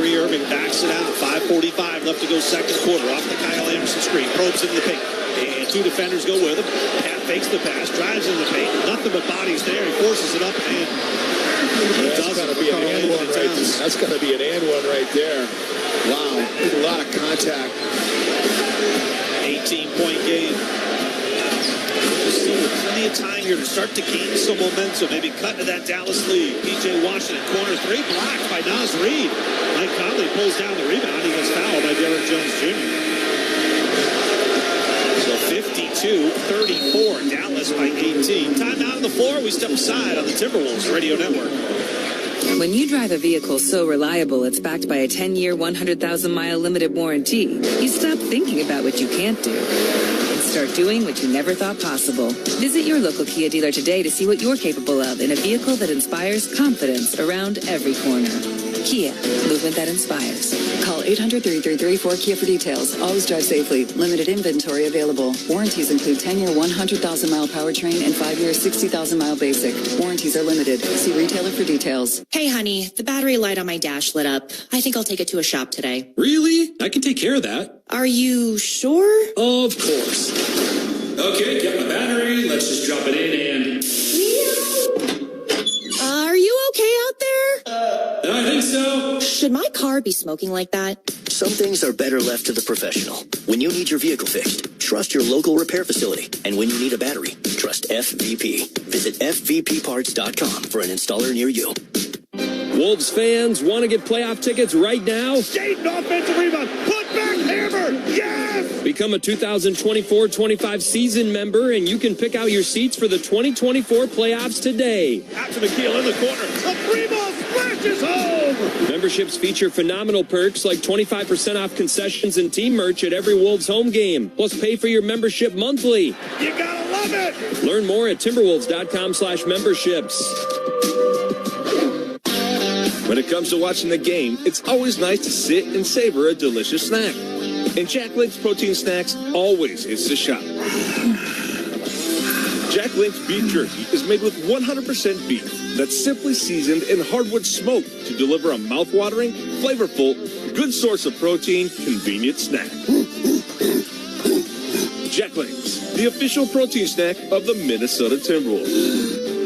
Irving backs it out. 5:45 left to go second quarter. Off the Kyle Anderson screen. Probes into the paint. And two defenders go with him. Pat fakes the pass. Drives in the paint. Nothing but bodies there. He forces it up and that's got to be an and one right there. That's got to be an and one right there. Wow. A lot of contact. 18-point game. Still plenty of time here to start to gain some momentum. Maybe cut to that Dallas lead. P.J. Washington, corner three, blocked by Nas Reed. Mike Conley pulls down the rebound. He gets fouled by Derek Jones Jr. So 52-34, Dallas by 18. Time out on the floor. We step aside on the Timberwolves Radio Network. When you drive a vehicle so reliable it's backed by a 10-year, 100,000-mile limited warranty, you stop thinking about what you can't do and start doing what you never thought possible. Visit your local Kia dealer today to see what you're capable of in a vehicle that inspires confidence around every corner. Kia, movement that inspires. Call 800-3334-KIA for details. Always drive safely. Limited inventory available. Warranties include 10-year 100,000-mile powertrain and 5-year 60,000-mile basic. Warranties are limited. See retailer for details. Hey, honey, the battery light on my dash lit up. I think I'll take it to a shop today. Really? I can take care of that. Are you sure? Of course. Okay, got my battery. Let's just drop it in and... Are you okay out there? I think so. Should my car be smoking like that? Some things are better left to the professional. When you need your vehicle fixed, trust your local repair facility. And when you need a battery, trust FVP. Visit FVPparts.com for an installer near you. Wolves fans want to get playoff tickets right now? Dayton offensive rebound. Put back hammer. Yes! Become a 2024-25 season member, and you can pick out your seats for the 2024 playoffs today. Out to McKeel in the corner. A three ball splashes home. Memberships feature phenomenal perks like 25% off concessions and team merch at every Wolves home game. Plus, pay for your membership monthly. You gotta love it. Learn more at timberwolves.com/memberships. When it comes to watching the game, it's always nice to sit and savor a delicious snack. And Jack Link's protein snacks always hits the shot. Jack Link's beef jerky is made with 100% beef that's simply seasoned and hardwood smoked to deliver a mouth-watering, flavorful, good source of protein, convenient snack. Jack Link's, the official protein snack of the Minnesota Timberwolves.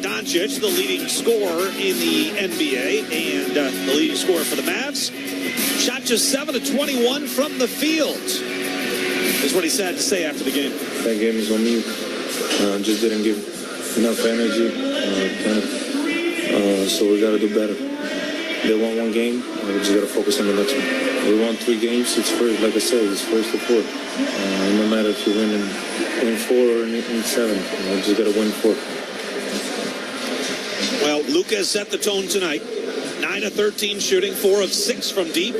Doncic, the leading scorer in the NBA and the leading scorer for the Mavs, shot just 7 of 21 from the field. Is what he said to say after the game. That game is on me. Just didn't give enough energy, so we got to do better. They won one game, we just got to focus on the next one. We won 3 games. It's first, like I said, it's first to 4. No matter if you win in 4 or in 7, we just got to win 4. Well, Luka has set the tone tonight. 9 of 13 shooting, 4 of 6 from deep,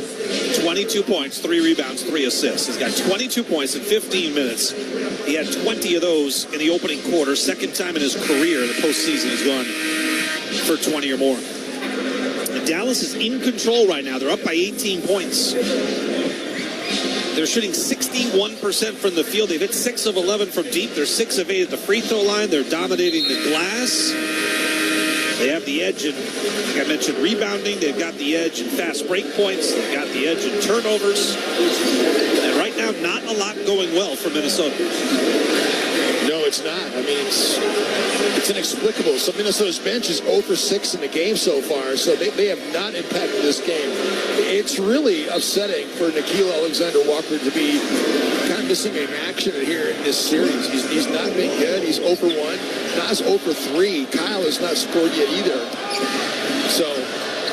22 points, 3 rebounds, 3 assists. He's got 22 points in 15 minutes. He had 20 of those in the opening quarter. Second time in his career in the postseason he's gone for 20 or more. And Dallas is in control right now. They're up by 18 points. They're shooting 61% from the field. They've hit 6 of 11 from deep. They're 6 of 8 at the free throw line. They're dominating the glass. They have the edge in, like I mentioned, rebounding. They've got the edge in fast break points. They've got the edge in turnovers. And right now, not a lot going well for Minnesota. No, it's not. I mean, it's inexplicable. So Minnesota's bench is 0 for 6 in the game so far, so they have not impacted this game. It's really upsetting for Nickeil Alexander-Walker to be kind of missing in action here in this series. He's not been good. He's 0 for 1. Nas 0 for 3. Kyle has not scored yet either. So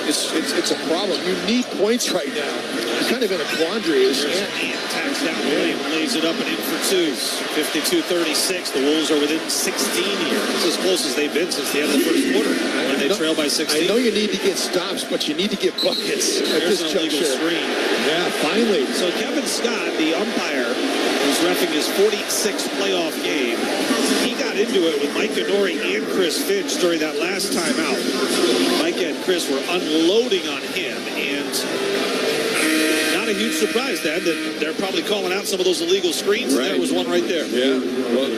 it's a problem. You need points right now. He's kind of in a quandary. Ant tags down the lane, lays it up and in for 2. 52-36. The Wolves are within 16 here. It's as close as they've been since the end of the first quarter when they trail by 16. I know you need to get stops, but you need to get buckets at There's this an illegal juncture. screen. Yeah, finally. So Kevin Scott, the umpire, who's reffing his 46th playoff game, he got into it with Mike Adori and Chris Finch during that last timeout. Mike and Chris were unloading on him, and not a huge surprise then that they're probably calling out some of those illegal screens. Right. There was one right there. Yeah. Well,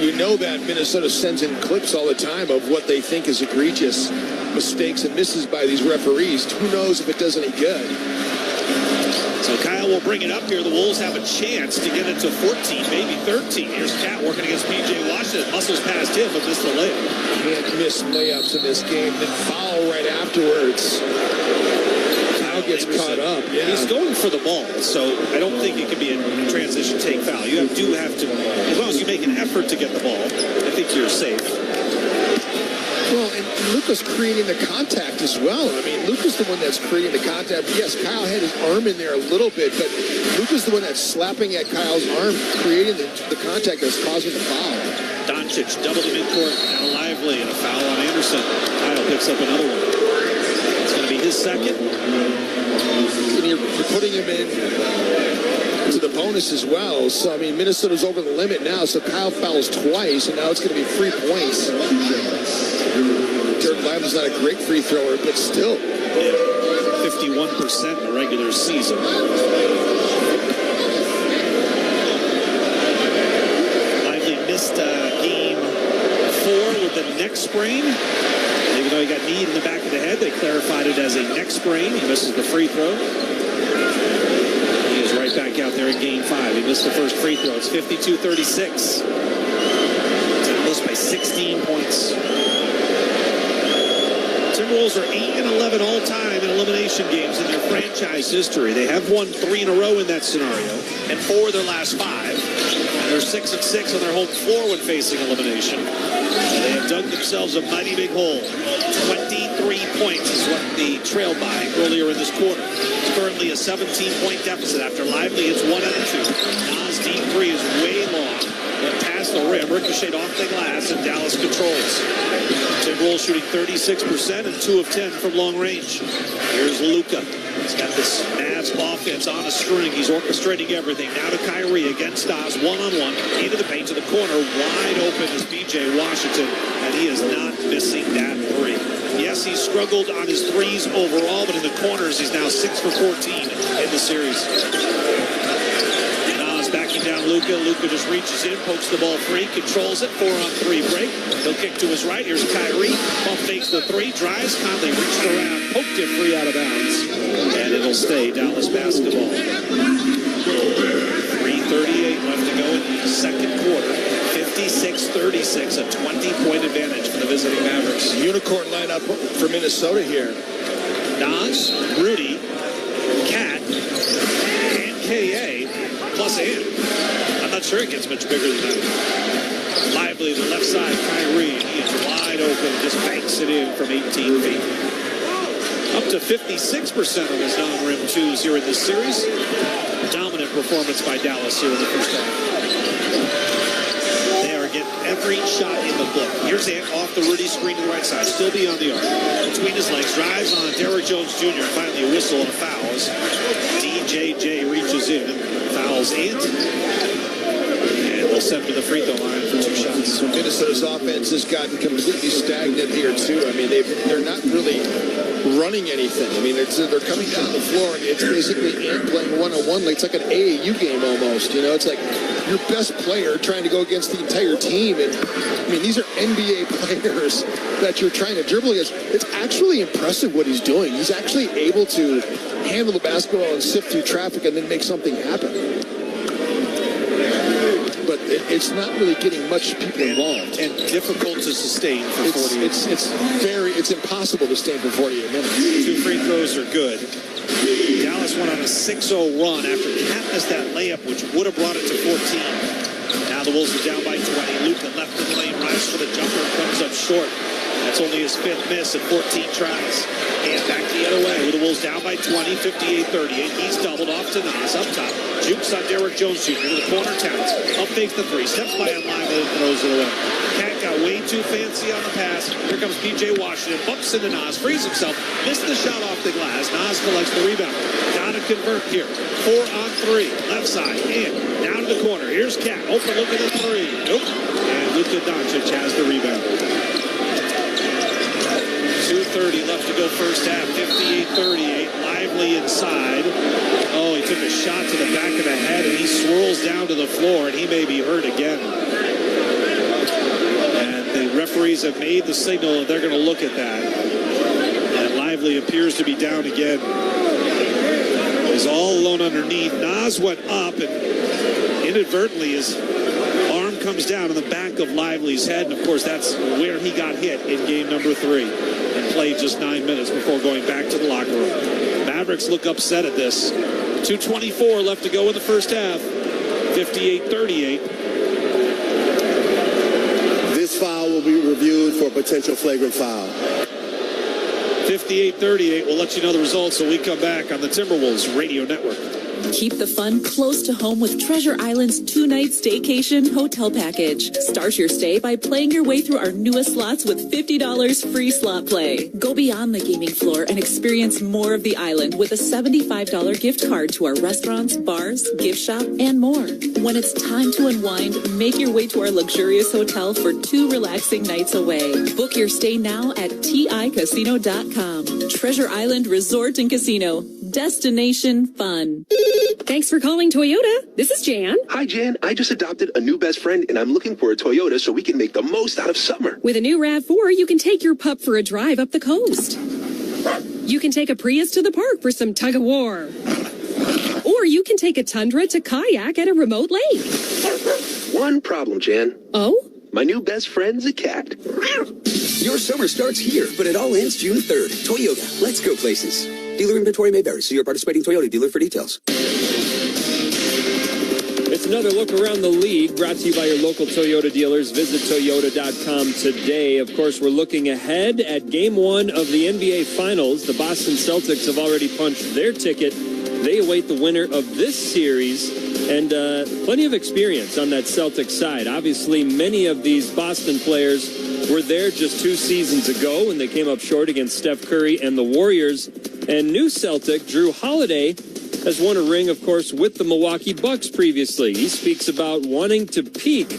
you know that Minnesota sends in clips all the time of what they think is egregious mistakes and misses by these referees. Who knows if it does any good? So Kyle will bring it up here. The Wolves have a chance to get it to 14, maybe 13. Here's Cat working against P.J. Washington. Muscles past him, but missed the layup. Can't miss layups in this game. Then foul right afterwards. Kyle gets caught up. Yeah. He's going for the ball, so I don't think it could be a transition take foul. You do have to, as long as you make an effort to get the ball, I think you're safe. Well, and Luka's creating the contact as well. I mean, Luka's the one that's creating the contact. Yes, Kyle had his arm in there a little bit, but Luka's the one that's slapping at Kyle's arm, creating the contact that's causing the foul. Doncic doubled him in court. Now Lively and a foul on Anderson. Kyle picks up another one. It's going to be his second. And you're putting him in to the bonus as well. So, I mean, Minnesota's over the limit now, so Kyle fouls twice, and now it's going to be 3 points. Derek Lively's not a great free thrower, but still. 51% in the regular season. Lively missed game 4 with the neck sprain. Even though he got kneed in the back of the head, they clarified it as a neck sprain. He misses the free throw. He is right back out there in game 5. He missed the first free throw. It's 52-36. Missed by 16 points. Timberwolves are 8-11 all-time in elimination games in their franchise history. They have won 3 in a row in that scenario, and 4 of their last 5. And they're 6-6 on their home floor when facing elimination. And they have dug themselves a mighty big hole. 23 points is what they trailed by earlier in this quarter. It's currently a 17-point deficit after Lively hits 1 out of 2. Nas' deep 3 is way long. Went past the rim, ricocheted off the glass, and Dallas controls. Timberwolves shooting 36% and 2 of 10 from long range. Here's Luka. He's got this Mavs offense on a string. He's orchestrating everything. Now to Kyrie against Oz, one-on-one. Into the paint, to the corner. Wide open is P.J. Washington, and he is not missing that 3. Yes, he's struggled on his threes overall, but in the corners, he's now 6 for 14 in the series. Backing down Luka. Luka just reaches in, pokes the ball free, controls it. 4-on-3 break. He'll kick to his right. Here's Kyrie. Pump fakes the 3, drives. Conley reached around, poked it free out of bounds. And it'll stay Dallas basketball. 3:38 left to go in the second quarter. 56-36, a 20-point advantage for the visiting Mavericks. Unicorn lineup for Minnesota here. Nas, Rudy, Cat, and K.A. plus Ant. I'm not sure it gets much bigger than that. Lively, the left side, Kyrie. He is wide open, just banks it in from 18 feet. Up to 56% of his non-rim 2s here in this series. Dominant performance by Dallas here in the first half. They are getting every shot in the book. Here's Ant off the Rudy screen to the right side. Still beyond the arc. Between his legs, drives on Derrick Jones Jr. Finally a whistle and a foul as DJJ reaches in and fouls Ant. And they'll send him to the free throw line for 2. two shots. So Minnesota's offense has gotten completely stagnant here, too. I mean, they're not really running anything. I mean, they're coming down the floor, and it's basically Ant playing one-on-one. It's like an AAU game almost, you know? It's like your best player trying to go against the entire team. And, I mean, these are NBA players that you're trying to dribble against. It's actually impressive what he's doing. He's actually able to handle the basketball and sift through traffic and then make something happen. But it's not really getting much people involved. And difficult to sustain for 48. It's impossible to sustain for 48 minutes. 2 free throws are good. Dallas went on a 6-0 run after Cat missed that layup, which would have brought it to 14. Now the Wolves are down by 20. Luka left in the lane, rises for the jumper, and comes up short. That's only his 5th miss at 14 tries. And back the other way with the Wolves down by 20, 58-38. He's doubled off to Nas up top. Jukes on Derrick Jones Jr. to the corner. Towns up fakes the 3. Steps by on line and throws it away. Cat got way too fancy on the pass. Here comes P.J. Washington. Bumps into Nas. Frees himself. Missed the shot off the glass. Nas collects the rebound. Gotta convert here. 4 on 3. Left side. And down to the corner. Here's Cat. Open look at the 3. Nope. And Luka Doncic has the rebound. 2:30 left to go first half. 58-38. Lively inside. Oh, he took a shot to the back of the head, and he swirls down to the floor, and he may be hurt again. And the referees have made the signal that they're going to look at that. And Lively appears to be down again. He's all alone underneath. Nas went up, and inadvertently his arm comes down on the back of Lively's head, and of course that's where he got hit in game number 3 and played just 9 minutes before going back to the locker room. Mavericks look upset at this. 2:24 left to go in the first half. 58-38. This foul will be reviewed for a potential flagrant foul. 58-38. We'll let you know the results when we come back on the Timberwolves Radio Network. Keep the fun close to home with Treasure Island's 2-night staycation hotel package. Start your stay by playing your way through our newest slots with $50 free slot play. Go beyond the gaming floor and experience more of the island with a $75 gift card to our restaurants, bars, gift shop, and more. When it's time to unwind, make your way to our luxurious hotel for 2 relaxing nights away. Book your stay now at TICasino.com. Treasure Island Resort and Casino. Destination fun. Thanks for calling Toyota. This is Jan. Hi, Jan. I just adopted a new best friend, and I'm looking for a Toyota so we can make the most out of summer. With a new RAV4, you can take your pup for a drive up the coast. You can take a Prius to the park for some tug-of-war. Or you can take a Tundra to kayak at a remote lake. One problem, Jan. Oh? My new best friend's a cat. Your summer starts here, but it all ends June 3rd. Toyota, let's go places. Dealer inventory may vary. See your participating Toyota dealer for details. It's another look around the league brought to you by your local Toyota dealers. Visit Toyota.com today. Of course, we're looking ahead at Game 1 of the NBA Finals. The Boston Celtics have already punched their ticket. They await the winner of this series, and plenty of experience on that Celtics side. Obviously, many of these Boston players were there just 2 seasons ago when they came up short against Steph Curry and the Warriors. And new Celtic Drew Holiday has won a ring, of course, with the Milwaukee Bucks previously. He speaks about wanting to peak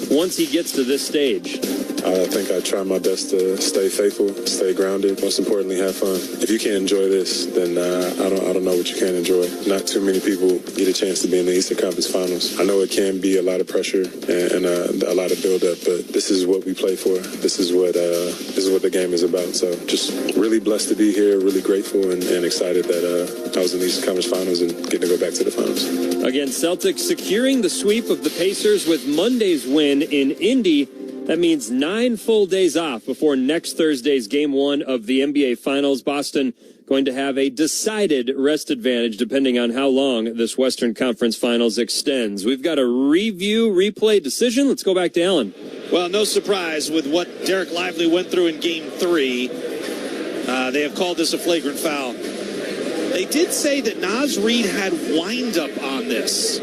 once he gets to this stage. I think I try my best to stay faithful, stay grounded, most importantly, have fun. If you can't enjoy this, then I don't know what you can enjoy. Not too many people get a chance to be in the Eastern Conference Finals. I know it can be a lot of pressure and a lot of build-up, but this is what we play for. This is what the game is about. So just really blessed to be here, really grateful and excited that I was in the Eastern Conference Finals and getting to go back to the finals. Again, Celtics securing the sweep of the Pacers with Monday's win in Indy. That means 9 full days off before next Thursday's Game 1 of the NBA Finals. Boston going to have a decided rest advantage depending on how long this Western Conference Finals extends. We've got a replay decision. Let's go back to Alan. Well, no surprise with what Derek Lively went through in Game 3. They have called this a flagrant foul. They did say that Naz Reid had wind-up on this.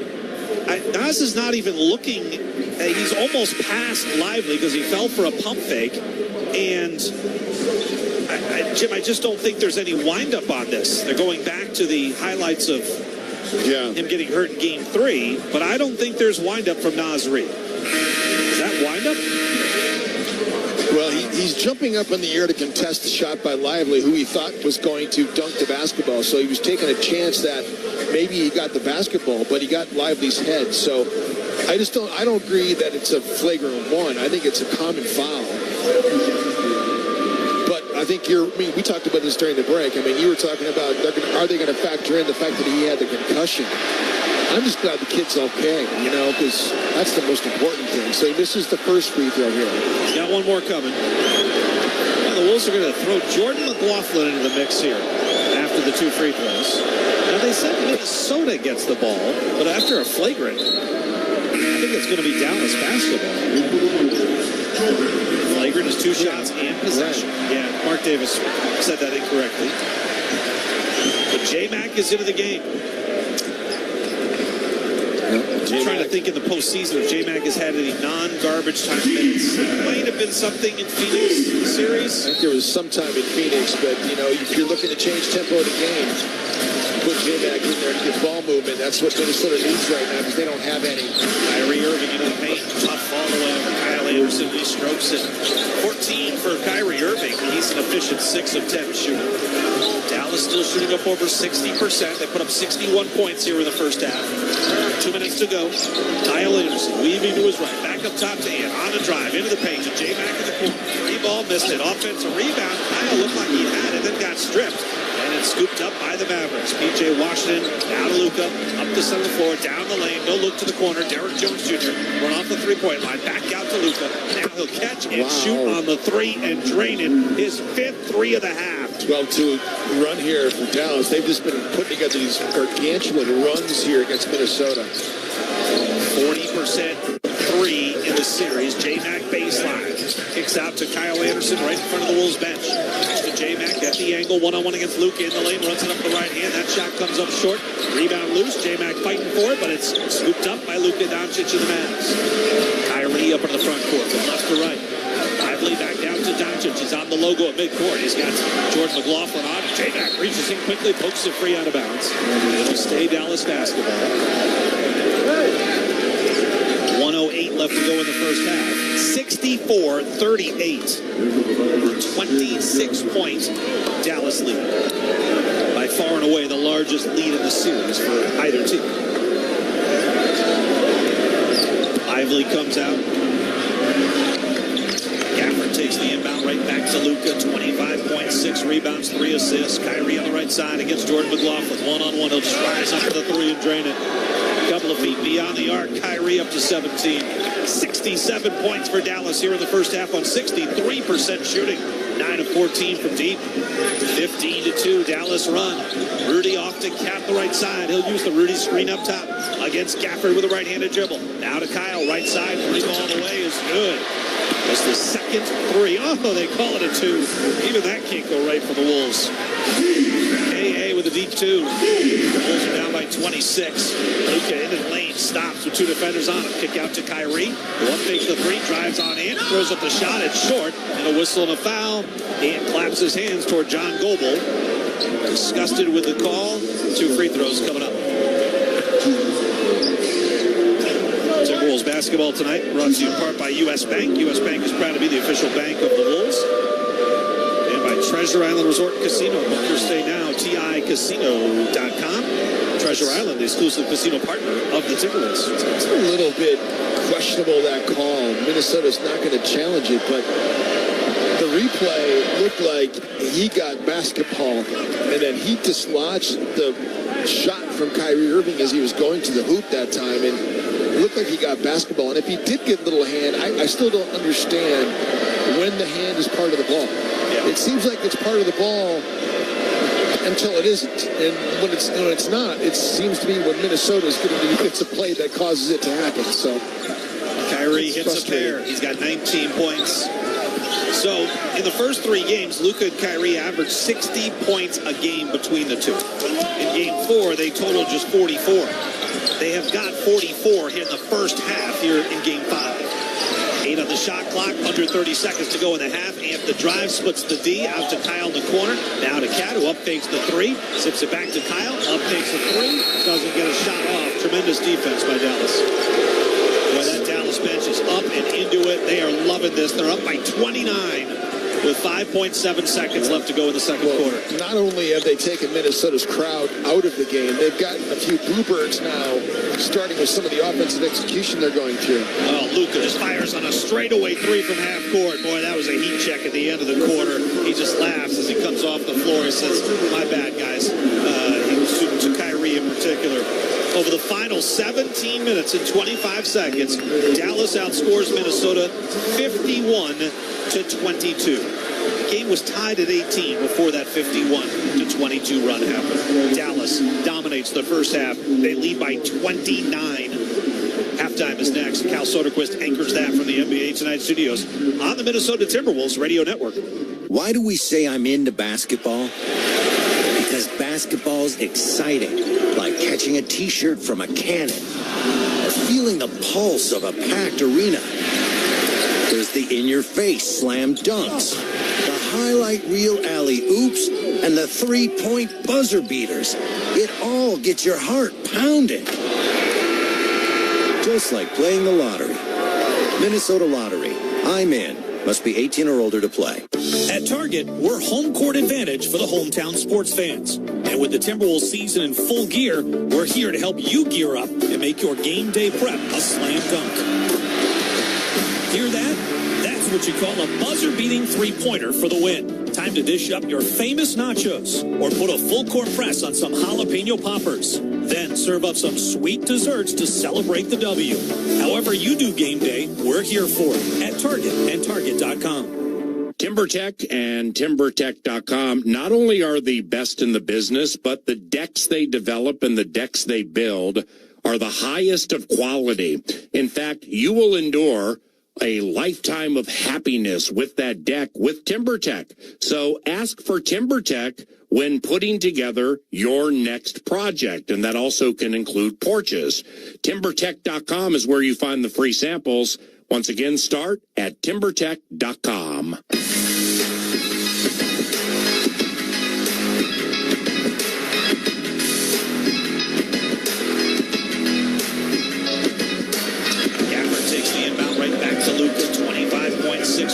Naz is not even looking. He's almost past Lively because he fell for a pump fake. And, Jim, I just don't think there's any wind-up on this. They're going back to the highlights of him getting hurt in Game 3, but I don't think there's wind-up from Naz Reid. Is that wind-up? windup? Well, he's jumping up in the air to contest the shot by Lively, who he thought was going to dunk the basketball. So he was taking a chance that maybe he got the basketball, but he got Lively's head. So I don't agree that it's a flagrant one. I think it's a common foul. But I think we talked about this during the break. I mean, you were talking about, are they going to factor in the fact that he had the concussion? I'm just glad the kid's okay, because that's the most important thing. So he misses the first free throw here. He's got one more coming. Now the Wolves are going to throw Jordan McLaughlin into the mix here after the 2 free throws. Now they said Minnesota gets the ball, but after a flagrant, I think it's going to be Dallas basketball. Flagrant is 2 shots and possession. Right. Yeah, Mark Davis said that incorrectly. But J-Mac is into the game. I'm trying to think in the postseason if J-Mac has had any non-garbage time minutes. Might have been something in Phoenix series. I think there was some time in Phoenix, but, if you're looking to change tempo of the game, put J-Mac in there to get ball movement. That's what Minnesota needs right now because they don't have any. Kyrie Irving into the paint. Tough fall away over Kyle Anderson. He strokes it. 14 for Kyrie Irving. He's an efficient 6 of 10 shooter. Dallas still shooting up over 60%. They put up 61 points here in the first half. 2 minutes to go. Kyle Anderson weaving to his right. Back up top to Ian. On the drive. Into the paint. To J-Mac in the corner. 3 ball missed it. Offensive rebound. Kyle looked like he had it. Then got stripped. And it's scooped up by the Mavericks. P.J. Washington. Down to Luka. Up the center floor. Down the lane. No look to the corner. Derrick Jones Jr. run off the 3-point line. Back out to Luka. Now he'll catch and shoot on the 3 and drain it. His 5th 3 of the half. 12-2 run here for Dallas. They've just been putting together these gargantuan runs here against Minnesota. 40% 3 in the series. J-Mac baseline. Kicks out to Kyle Anderson right in front of the Wolves bench. To J-Mac at the angle. 1-on-1 against Luka in the lane. Runs it up the right hand. That shot comes up short. Rebound loose. J-Mac fighting for it, but it's scooped up by Luka Doncic of the Mavs. Kyrie up in the front court from left to right. Lively back down to Doncic. He's on the logo at midcourt. He's got Jordan McLaughlin on. J-Mac reaches in quickly, pokes it free out of bounds. It'll stay Dallas basketball. 1:08 left to go in the first half. 64-38. 26-point Dallas lead. By far and away the largest lead in the series for either team. Lively comes out. Gafford takes the inbound right back to Luka. 25.6 rebounds, 3 assists. Kyrie on the right side against Jordan McLaughlin. 1-on-1. He'll just rise up to the 3 and drain it. Couple of feet beyond the arc. Kyrie up to 17. 67 points for Dallas here in the first half on 63% shooting. 9 of 14 from deep. 15-2 Dallas run. Rudy off to Cap the right side. He'll use the Rudy screen up top against Gafford with a right-handed dribble. Now to Kyle, right side. 3 ball away is good. That's the second 3. Oh, they call it a 2. Even that can't go right for the Wolves. AA with a deep 2. The Wolves are down by 26. Luka in his lane, stops with 2 defenders on him. Kick out to Kyrie. One fakes the 3, drives on in, throws up the shot. It's short, and a whistle and a foul. And claps his hands toward John Goebel. Disgusted with the call. 2 free throws coming up. Timberwolves basketball tonight brought to you in part by U.S. Bank. U.S. Bank is proud to be the official bank of the Wolves. And by Treasure Island Resort Casino. Book your stay now, TICasino.com. Treasure Island, the exclusive casino partner of the Timberwolves. It's a little bit questionable, that call. Minnesota's not going to challenge it, but the replay looked like he got basketball, and then he dislodged the shot from Kyrie Irving as he was going to the hoop that time, and it looked like he got basketball. And if he did get a little hand, I still don't understand when the hand is part of the ball. Yeah. It seems like it's part of the ball until it isn't. And when it's not, it seems to be when Minnesota's getting the defensive play that causes it to happen. So Kyrie hits a pair. He's got 19 points. So in the first 3 games, Luka and Kyrie averaged 60 points a game between the two. In game 4, they totaled just 44. They have got 44 here in the first half here in game 5. 8 on the shot clock, 130 seconds to go in the half. Amp the drive, splits the D, out to Kyle in the corner. Now to Cat, who up fakes the 3. Zips it back to Kyle, up fakes the 3. Doesn't get a shot off. Tremendous defense by Dallas. Well, that Dallas bench is up and into it. They are loving this. They're up by 29 with 5.7 seconds left to go in the second quarter. Not only have they taken Minnesota's crowd out of the game, they've gotten a few bluebirds now, starting with some of the offensive execution they're going through. Oh, Luka just fires on a straightaway three from half court. Boy, that was a heat check at the end of the quarter. He just laughs as he comes off the floor. He says, my bad, guys. He was to Kyrie in particular. Over the final 17 minutes and 25 seconds, Dallas outscores Minnesota 51-22. The game was tied at 18 before that 51-22 run happened. Dallas dominates the first half. They lead by 29. Halftime is next. Cal Soderquist anchors that from the NBA Tonight studios on the Minnesota Timberwolves Radio Network. Why do we say I'm into basketball? Because basketball's exciting, like catching a T-shirt from a cannon or feeling the pulse of a packed arena. There's the in-your-face slam dunks, the highlight reel alley-oops, and the three-point buzzer beaters. It all gets your heart pounding. Just like playing the lottery. Minnesota Lottery. I'm in. Must be 18 or older to play. At Target, we're home court advantage for the hometown sports fans. And with the Timberwolves season in full gear, we're here to help you gear up and make your game day prep a slam dunk. Hear that? That's what you call a buzzer-beating three-pointer for the win. Time to dish up your famous nachos or put a full-court press on some jalapeno poppers. Then serve up some sweet desserts to celebrate the W. However you do game day, we're here for it at Target and Target.com. TimberTech and TimberTech.com not only are the best in the business, but the decks they develop and the decks they build are the highest of quality. In fact, you will endure a lifetime of happiness with that deck with TimberTech. So ask for TimberTech when putting together your next project, and that also can include porches. TimberTech.com is where you find the free samples. Once again, start at TimberTech.com.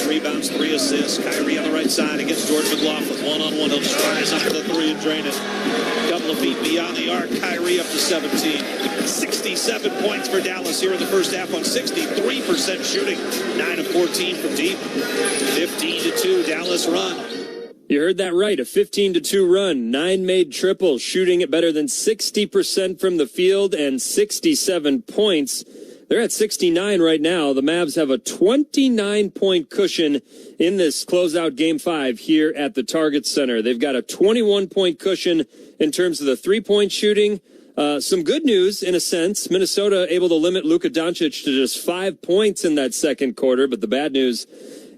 Rebounds, 3 assists. Kyrie on the right side against George McLaughlin. One-on-one. He'll just rise up to the 3 and drain it. Couple of feet beyond the arc. Kyrie up to 17. 67 points for Dallas here in the first half on 63% shooting. 9 of 14 from deep. 15-2 Dallas run. You heard that right. A 15-2 run. 9 made triples, shooting at better than 60% from the field and 67 points. They're at 69 right now. The Mavs have a 29-point cushion in this closeout Game 5 here at the Target Center. They've got a 21-point cushion in terms of the three-point shooting. Some good news, in a sense. Minnesota able to limit Luka Doncic to just 5 points in that second quarter. But the bad news,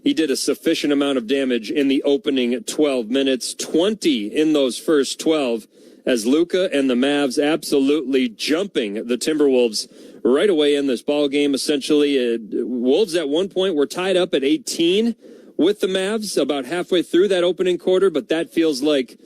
he did a sufficient amount of damage in the opening 12 minutes. 20 in those first 12 as Luka and the Mavs absolutely jumping the Timberwolves right away in this ball game. Essentially, Wolves at one point were tied up at 18 with the Mavs about halfway through that opening quarter, but that feels like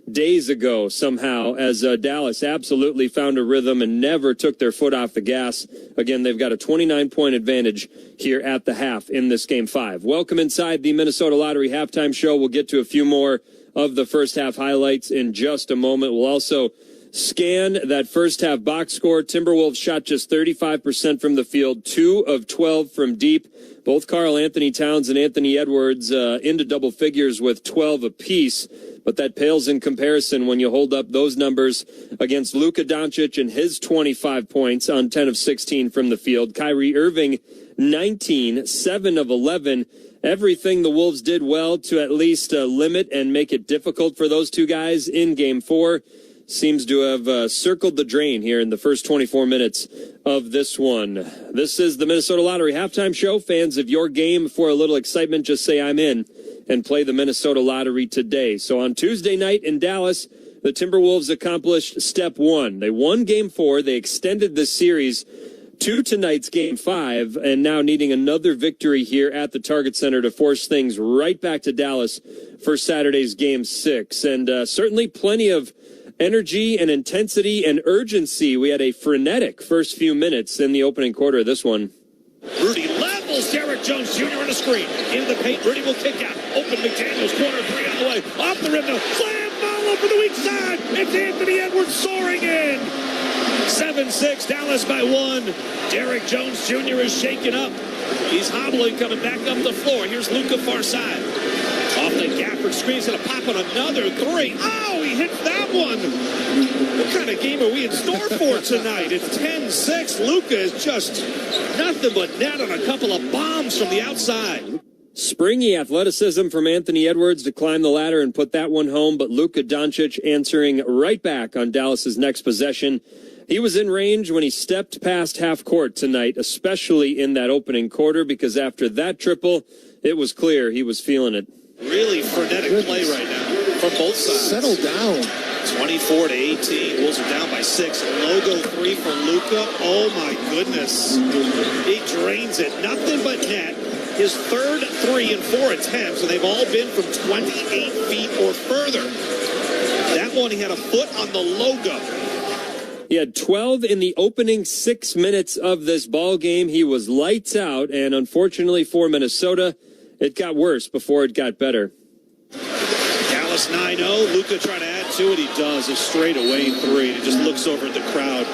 days ago somehow as Dallas absolutely found a rhythm and never took their foot off the gas. Again, they've got a 29-point advantage here at the half in this Game 5. Welcome inside the Minnesota Lottery halftime show. We'll get to a few more of the first half highlights in just a moment. We'll also scan that first half box score. Timberwolves shot just 35% from the field, 2 of 12 from deep. Both Karl Anthony Towns and Anthony Edwards into double figures with 12 apiece. But that pales in comparison when you hold up those numbers against Luka Doncic and his 25 points on 10 of 16 from the field. Kyrie Irving, 19, 7 of 11. Everything the Wolves did well to at least limit and make it difficult for those two guys in Game 4 seems to have circled the drain here in the first 24 minutes of this one. This is the Minnesota Lottery halftime show. Fans of your game, for a little excitement, just say I'm in and play the Minnesota Lottery today. So on Tuesday night in Dallas, the Timberwolves accomplished step 1. They won Game 4. They extended the series to tonight's Game 5, and now needing another victory here at the Target Center to force things right back to Dallas for Saturday's Game 6. And certainly plenty of energy and intensity and urgency. We had a frenetic first few minutes in the opening quarter of this one. Rudy Bulls. Derek Jones Jr. on a screen. Into the paint. Rudy will kick out. Open McDaniels. Corner three on the way. Off the rim now. Slam ball over the weak side. It's Anthony Edwards soaring in. 7-6. Dallas by 1. Derek Jones Jr. is shaken up. He's hobbling, coming back up the floor. Here's Luka far side. Off the Gafford screen. He's going to pop on another three. Oh, he hits that one. What kind of game are we in store for tonight? It's 10-6. Luka is just nothing but net on a couple of bombs from the outside. Springy athleticism from Anthony Edwards to climb the ladder and put that one home, but Luka Doncic answering right back on Dallas's next possession. He was in range when he stepped past half court tonight, especially in that opening quarter, because after that triple, it was clear he was feeling it. Really frenetic play right now from both sides. Settle down. 24-18. Wolves are down by 6. Logo 3 for Luka. Oh my goodness. He drains it. Nothing but net. His third 3 in 4 attempts, and they've all been from 28 feet or further. That one, he had a foot on the logo. He had 12 in the opening 6 minutes of this ball game. He was lights out, and unfortunately for Minnesota, it got worse before it got better. Dallas 9-0. Luka trying to add to it. He does. A straightaway 3. He just looks over at the crowd.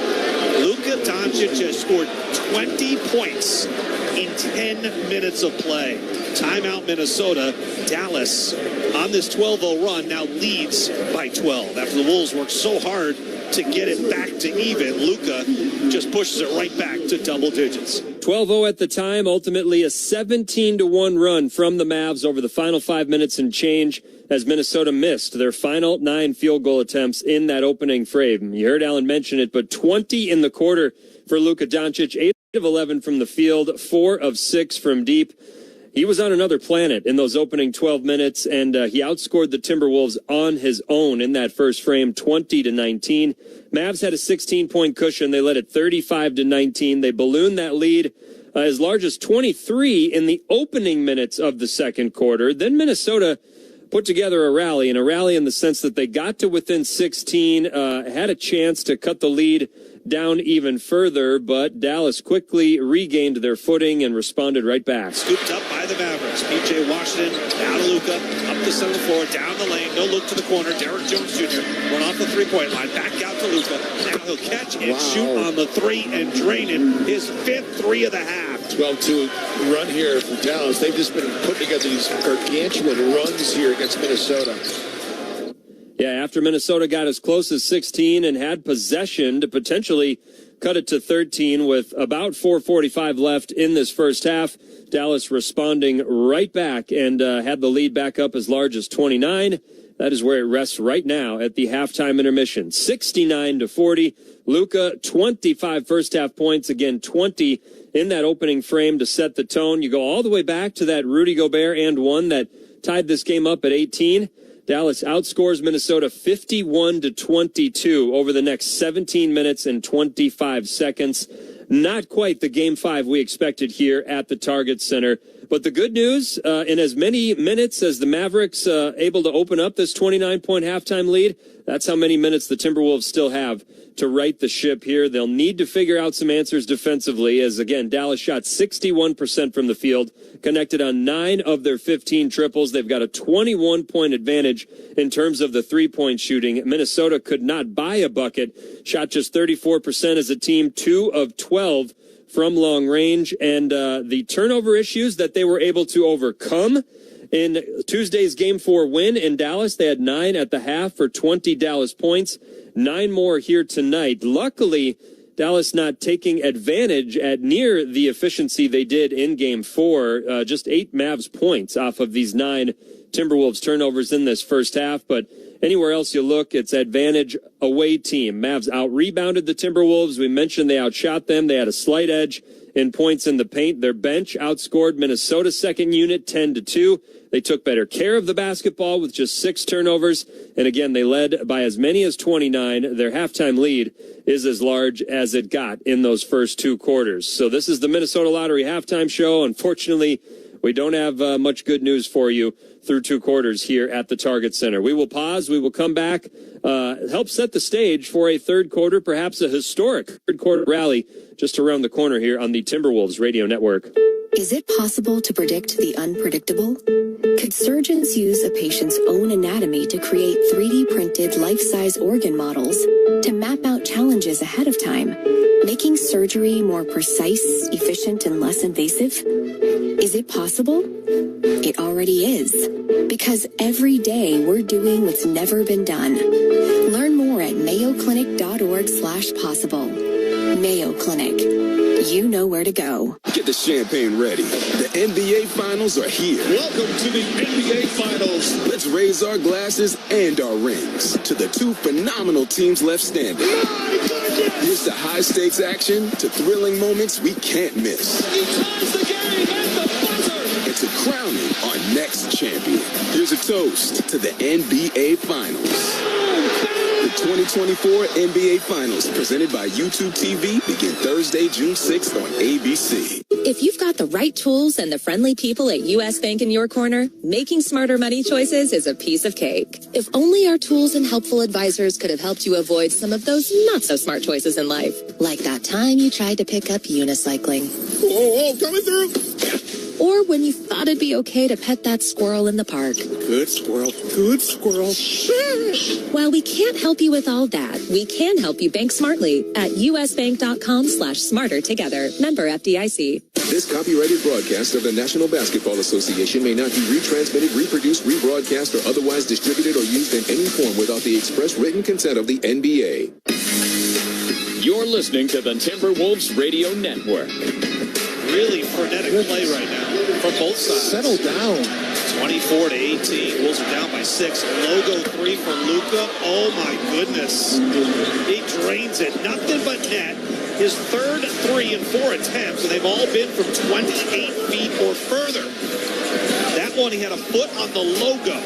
Luka Doncic has scored 20 points in 10 minutes of play. Timeout Minnesota. Dallas on this 12-0 run now leads by 12 after the Wolves worked so hard to get it back to even. Luka just pushes it right back to double digits. 12-0 at the time, ultimately a 17-1 run from the Mavs over the final 5 minutes and change as Minnesota missed their final 9 field goal attempts in that opening frame. You heard Alan mention it, but 20 in the quarter for Luka Doncic, 8 of 11 from the field, 4 of 6 from deep. He was on another planet in those opening 12 minutes, and he outscored the Timberwolves on his own in that first frame, 20-19. Mavs had a 16-point cushion. They led it 35-19. They ballooned that lead as large as 23 in the opening minutes of the second quarter. Then Minnesota put together a rally in the sense that they got to within 16, had a chance to cut the lead down even further, but Dallas quickly regained their footing and responded right back. Scooped up by the Mavericks. P.J. Washington, down to Luka, up the center of the floor, down the lane, no look to the corner. Derek Jones Jr. went off the three-point line, back out to Luka. Now he'll catch and shoot on the 3 and drain it. His 5th 3 of the half. 12-2 run here for Dallas. They've just been putting together these gargantuan runs here against Minnesota. Yeah, after Minnesota got as close as 16 and had possession to potentially cut it to 13 with about 4:45 left in this first half, Dallas responding right back and had the lead back up as large as 29. That is where it rests right now at the halftime intermission. 69-40. Luka, 25 first half points, again 20 in that opening frame to set the tone. You go all the way back to that Rudy Gobert and one that tied this game up at 18. Dallas outscores Minnesota 51-22 over the next 17 minutes and 25 seconds. Not quite the Game 5 we expected here at the Target Center. But the good news, in as many minutes as the Mavericks able to open up this 29-point halftime lead, that's how many minutes the Timberwolves still have to right the ship here. They'll need to figure out some answers defensively as, again, Dallas shot 61% from the field, connected on 9 of their 15 triples. They've got a 21-point advantage in terms of the three-point shooting. Minnesota could not buy a bucket, shot just 34% as a team, 2 of 12 from long range, and the turnover issues that they were able to overcome in Tuesday's Game 4 win in Dallas. They had 9 at the half for 20 Dallas points, 9 more here tonight. Luckily, Dallas not taking advantage at near the efficiency they did in Game 4, just 8 Mavs points off of these 9 Timberwolves turnovers in this first half, but anywhere else you look, it's advantage away team. Mavs out-rebounded the Timberwolves. We mentioned they outshot them. They had a slight edge in points in the paint. Their bench outscored Minnesota's second unit 10-2. They took better care of the basketball with just 6 turnovers. And again, they led by as many as 29. Their halftime lead is as large as it got in those first 2 quarters. So this is the Minnesota Lottery halftime show. Unfortunately, we don't have much good news for you through 2 quarters here at the Target Center. We will pause. We will come back, help set the stage for a third quarter, perhaps a historic third quarter rally just around the corner here on the Timberwolves Radio Network. Is it possible to predict the unpredictable? Could surgeons use a patient's own anatomy to create 3D printed life-size organ models to map out challenges ahead of time, making surgery more precise, efficient, and less invasive? Is it possible? It already is, because every day we're doing what's never been done. Learn more at mayoclinic.org/possible. Mayo Clinic. You know where to go. Get the champagne ready. The NBA Finals are here. Welcome to the NBA Finals. Let's raise our glasses and our rings to the two phenomenal teams left standing. Here's to high-stakes action, to thrilling moments we can't miss. He ties the game at the buzzer. And to crowning our next champion. Here's a toast to the NBA Finals. The 2024 NBA Finals, presented by YouTube TV, begin Thursday, June 6th on ABC. If you've got the right tools and the friendly people at U.S. Bank in your corner, making smarter money choices is a piece of cake. If only our tools and helpful advisors could have helped you avoid some of those not-so-smart choices in life. Like that time you tried to pick up unicycling. Whoa, coming through. Or when you thought it'd be okay to pet that squirrel in the park. Good squirrel. Good squirrel. While we can't help you with all that, we can help you bank smartly at usbank.com/smarter together. Member FDIC. This copyrighted broadcast of the National Basketball Association may not be retransmitted, reproduced, rebroadcast, or otherwise distributed or used in any form without the express written consent of the NBA. You're listening to the Timberwolves Radio Network. Really frenetic play right now from both sides. Settle down. 24-18. Wolves are down by 6. Logo 3 for Luka. Oh my goodness. He drains it. Nothing but net. His third 3 in 4 attempts, and they've all been from 28 feet or further. That one, he had a foot on the logo.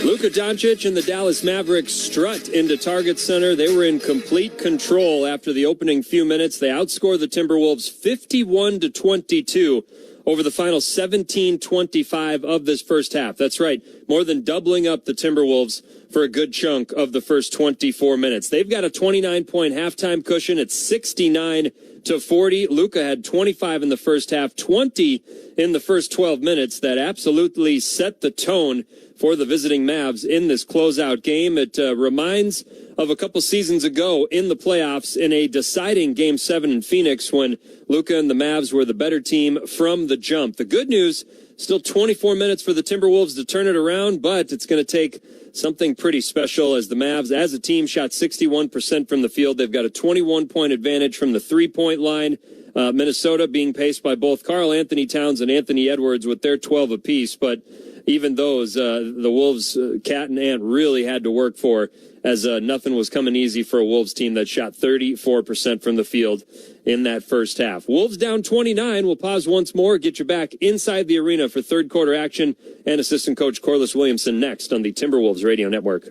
Luka Doncic and the Dallas Mavericks strut into Target Center. They were in complete control after the opening few minutes. They outscored the Timberwolves 51-22 over the final 17-25 of this first half. That's right, more than doubling up the Timberwolves for a good chunk of the first 24 minutes. They've got a 29-point halftime cushion at 69-40. Luka had 25 in the first half, 20 in the first 12 minutes. That absolutely set the tone for the visiting Mavs in this closeout game. It reminds of a couple seasons ago in the playoffs in a deciding Game 7 in Phoenix when Luka and the Mavs were the better team from the jump. The good news, still 24 minutes for the Timberwolves to turn it around, but it's going to take something pretty special as the Mavs, as a team, shot 61% from the field. They've got a 21-point advantage from the three-point line. Minnesota being paced by both Karl Anthony Towns and Anthony Edwards with their 12 apiece, but even those, the Wolves, Cat and Ant really had to work for, as nothing was coming easy for a Wolves team that shot 34% from the field in that first half. Wolves down 29. We'll pause once more, get you back inside the arena for third quarter action, and assistant coach Corliss Williamson next on the Timberwolves Radio Network.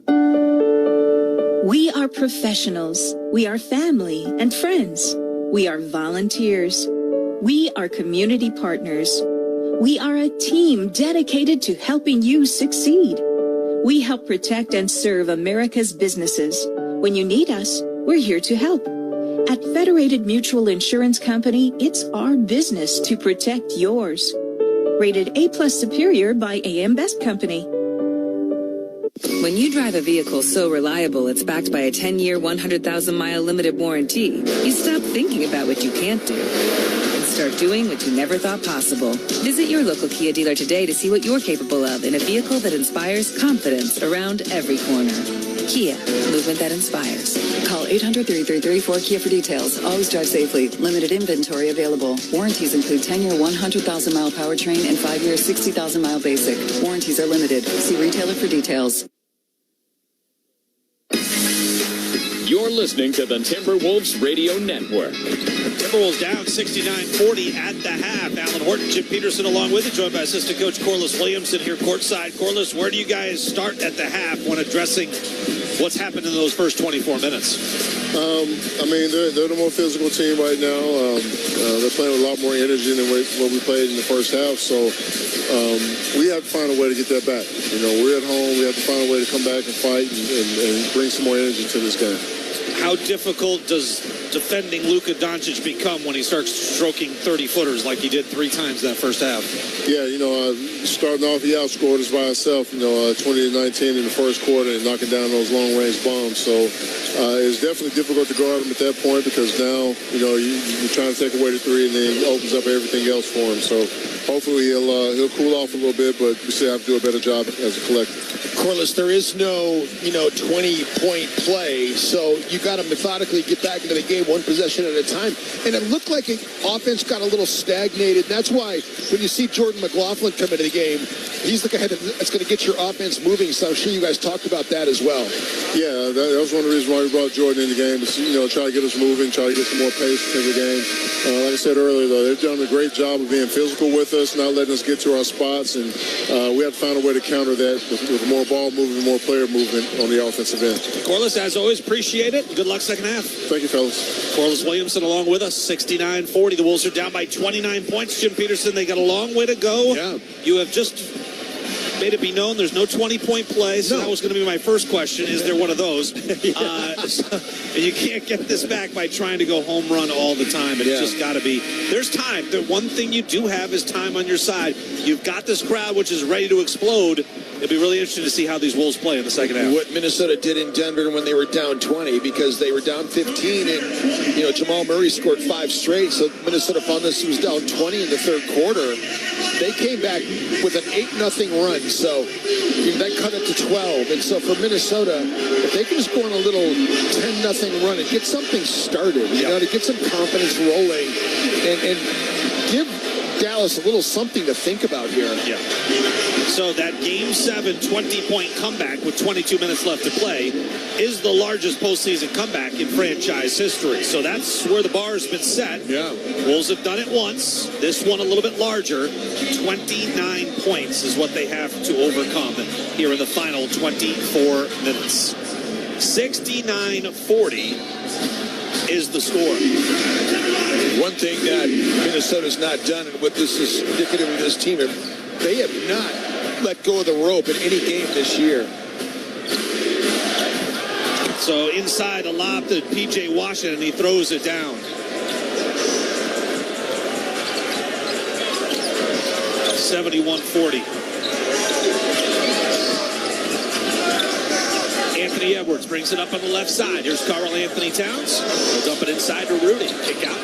We are professionals. We are family and friends. We are volunteers. We are community partners. We are a team dedicated to helping you succeed. We help protect and serve America's businesses. When you need us, we're here to help. At Federated Mutual Insurance Company, it's our business to protect yours. Rated A+ Superior by AM Best Company. When you drive a vehicle so reliable it's backed by a 10-year, 100,000-mile limited warranty, you stop thinking about what you can't do and start doing what you never thought possible. Visit your local Kia dealer today to see what you're capable of in a vehicle that inspires confidence around every corner. Kia, movement that inspires. Call 800-333-4KIA for details. Always drive safely. Limited inventory available. Warranties include 10-year, 100,000-mile powertrain and 5-year, 60,000-mile basic. Warranties are limited. See retailer for details. You're listening to the Timberwolves Radio Network. Timberwolves down 69-40 at the half. Alan Horton, Jim Peterson along with it, joined by assistant coach Corliss Williamson here courtside. Corliss, where do you guys start at the half when addressing what's happened in those first 24 minutes? I mean, they're the more physical team right now. They're playing with a lot more energy than what we played in the first half. So we have to find a way to get that back. You know, we're at home. We have to find a way to come back and fight and bring some more energy to this game. how difficult does defending Luka Doncic become when he starts stroking 30-footers like he did 3 times that first half? Yeah, starting off, he outscored us by himself, 20-19 in the first quarter and knocking down those long-range bombs. So it's definitely difficult to guard him at that point because now, you're trying to take away the 3 and then he opens up everything else for him. So hopefully he'll cool off a little bit, but we still have to do a better job as a collective. Corliss, there is no, 20-point play, so you got to methodically get back into the game one possession at a time. And it looked like offense got a little stagnated. That's why when you see Jordan McLaughlin come into the game, he's the guy that's going to get your offense moving. So I'm sure you guys talked about that as well. Yeah, that was one of the reasons why we brought Jordan in the game. Is, try to get us moving, try to get some more pace in the game. Like I said earlier, though, they've done a great job of being physical with us, not letting us get to our spots, and we have to find a way to counter that with more ball movement, more player movement on the offensive end. Corliss, as always, appreciate it. Good luck second half. Thank you, fellas. Corliss Williamson along with us, 69-40. The Wolves are down by 29 points. Jim Peterson, they got a long way to go. Yeah. You have just made it be known there's no 20-point play, so that was going to be my first question. Is there one of those? And you can't get this back by trying to go home run all the time. It's just got to be. There's time. The one thing you do have is time on your side. You've got this crowd which is ready to explode. It'll be really interesting to see how these Wolves play in the second half. What Minnesota did in Denver when they were down 20, because they were down 15, and Jamal Murray scored 5 straight, so Minnesota found this was down 20 in the third quarter. They came back with an 8-0 run, so that cut it to 12. And so for Minnesota, if they can just go on a little 10-0 run and get something started, to get some confidence rolling, and give Dallas a little something to think about here. Yeah. So that Game 7 20-point comeback with 22 minutes left to play is the largest postseason comeback in franchise history. So that's where the bar has been set. Yeah. Wolves have done it once. This one a little bit larger. 29 points is what they have to overcome here in the final 24 minutes. 69-40 is the score. One thing that Minnesota's not done, and what this is indicative of this team, they have not let go of the rope in any game this year. So inside a lob to P.J. Washington, he throws it down. 71-40. Anthony Edwards brings it up on the left side. Here's Karl Anthony Towns. He'll dump it inside to Rudy. Kick out.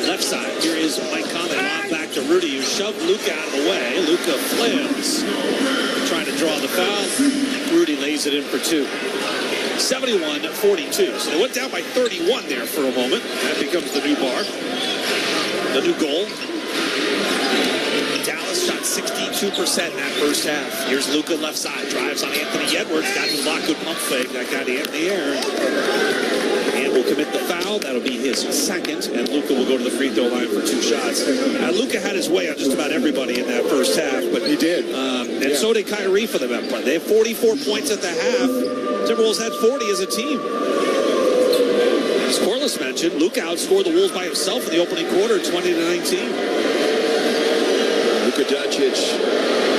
Left side. Here is Mike Conley. Lob back to Rudy, who shoved Luka out of the way. Luka flails. Trying to draw the foul. Rudy lays it in for 2. 71-42. So they went down by 31 there for a moment. That becomes the new bar. The new goal. Dallas shot 62% in that first half. Here's Luka left side. Drives on Anthony Edwards. Got his block. Good pump fake. That got in the air. And will commit the foul. That'll be his second. And Luka will go to the free throw line for 2 shots. Luka had his way on just about everybody in that first half. But he did. And so did Kyrie for them at play. They have 44 points at the half. Timberwolves had 40 as a team. As Corliss mentioned, Luka outscored the Wolves by himself in the opening quarter, 20-19. Luka Doncic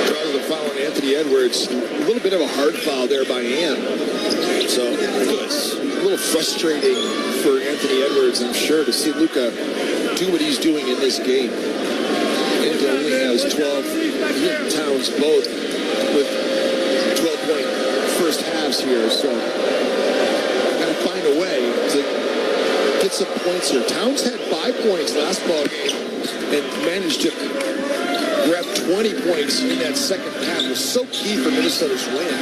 draws the foul on Anthony Edwards. A little bit of a hard foul there by Ant. So it's a little frustrating for Anthony Edwards, I'm sure, to see Luka do what he's doing in this game. And he only has 12. Towns both with 12-point first halves here. So got to find a way to get some points here. Towns had 5 points last ball game and managed to grab 20 points in that second half. It was so key for Minnesota's win.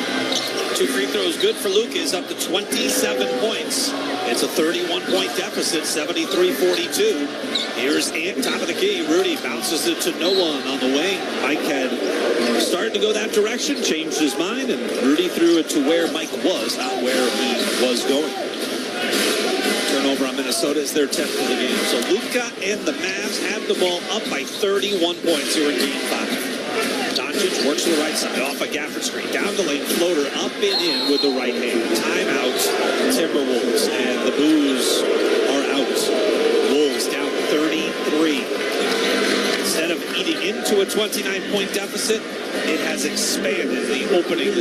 2 free throws good for Luka is up to 27 points. It's a 31-point deficit, 73-42. Here's Ant, top of the key. Rudy bounces it to no one on the wing. Mike had started to go that direction, changed his mind, and Rudy threw it to where Mike was, not where he was going. Turnover on Minnesota is their 10th of the game. So Luka and the Mavs have the ball up by 31 points here in Game 5. Doncic works to the right side, off a Gafford screen, down the lane, floater, up and in with the right hand. Timeout, Timberwolves, and the boos are out. Wolves down 33. Instead of eating into a 29-point deficit, it has expanded the opening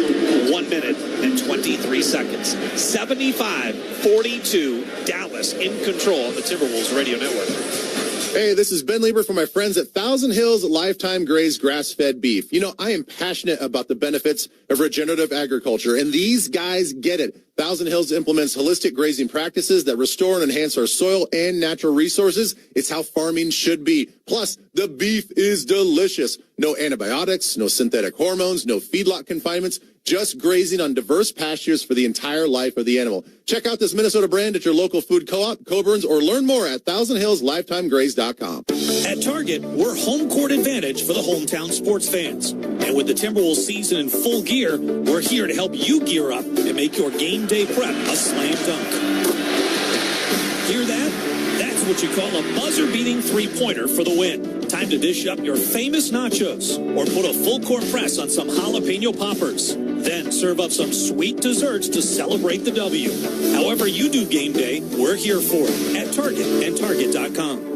1 minute and 23 seconds. 75-42. Dallas in control on the Timberwolves Radio Network. Hey, this is Ben Lieber from my friends at Thousand Hills Lifetime Grazed Grass-Fed Beef. You know, I am passionate about the benefits of regenerative agriculture, and these guys get it. Thousand Hills implements holistic grazing practices that restore and enhance our soil and natural resources. It's how farming should be. Plus, the beef is delicious. No antibiotics, no synthetic hormones, no feedlot confinements, just grazing on diverse pastures for the entire life of the animal. Check out this Minnesota brand at your local food co-op, Coburn's, or learn more at thousandhillslifetimegraze.com. At Target, we're home court advantage for the hometown sports fans. And with the Timberwolves season in full gear, we're here to help you gear up and make your game day prep a slam dunk. Hear that? That's what you call a buzzer-beating three-pointer for the win. Time to dish up your famous nachos or put a full-court press on some jalapeno poppers. Then serve up some sweet desserts to celebrate the W. However you do game day, we're here for it at Target and Target.com.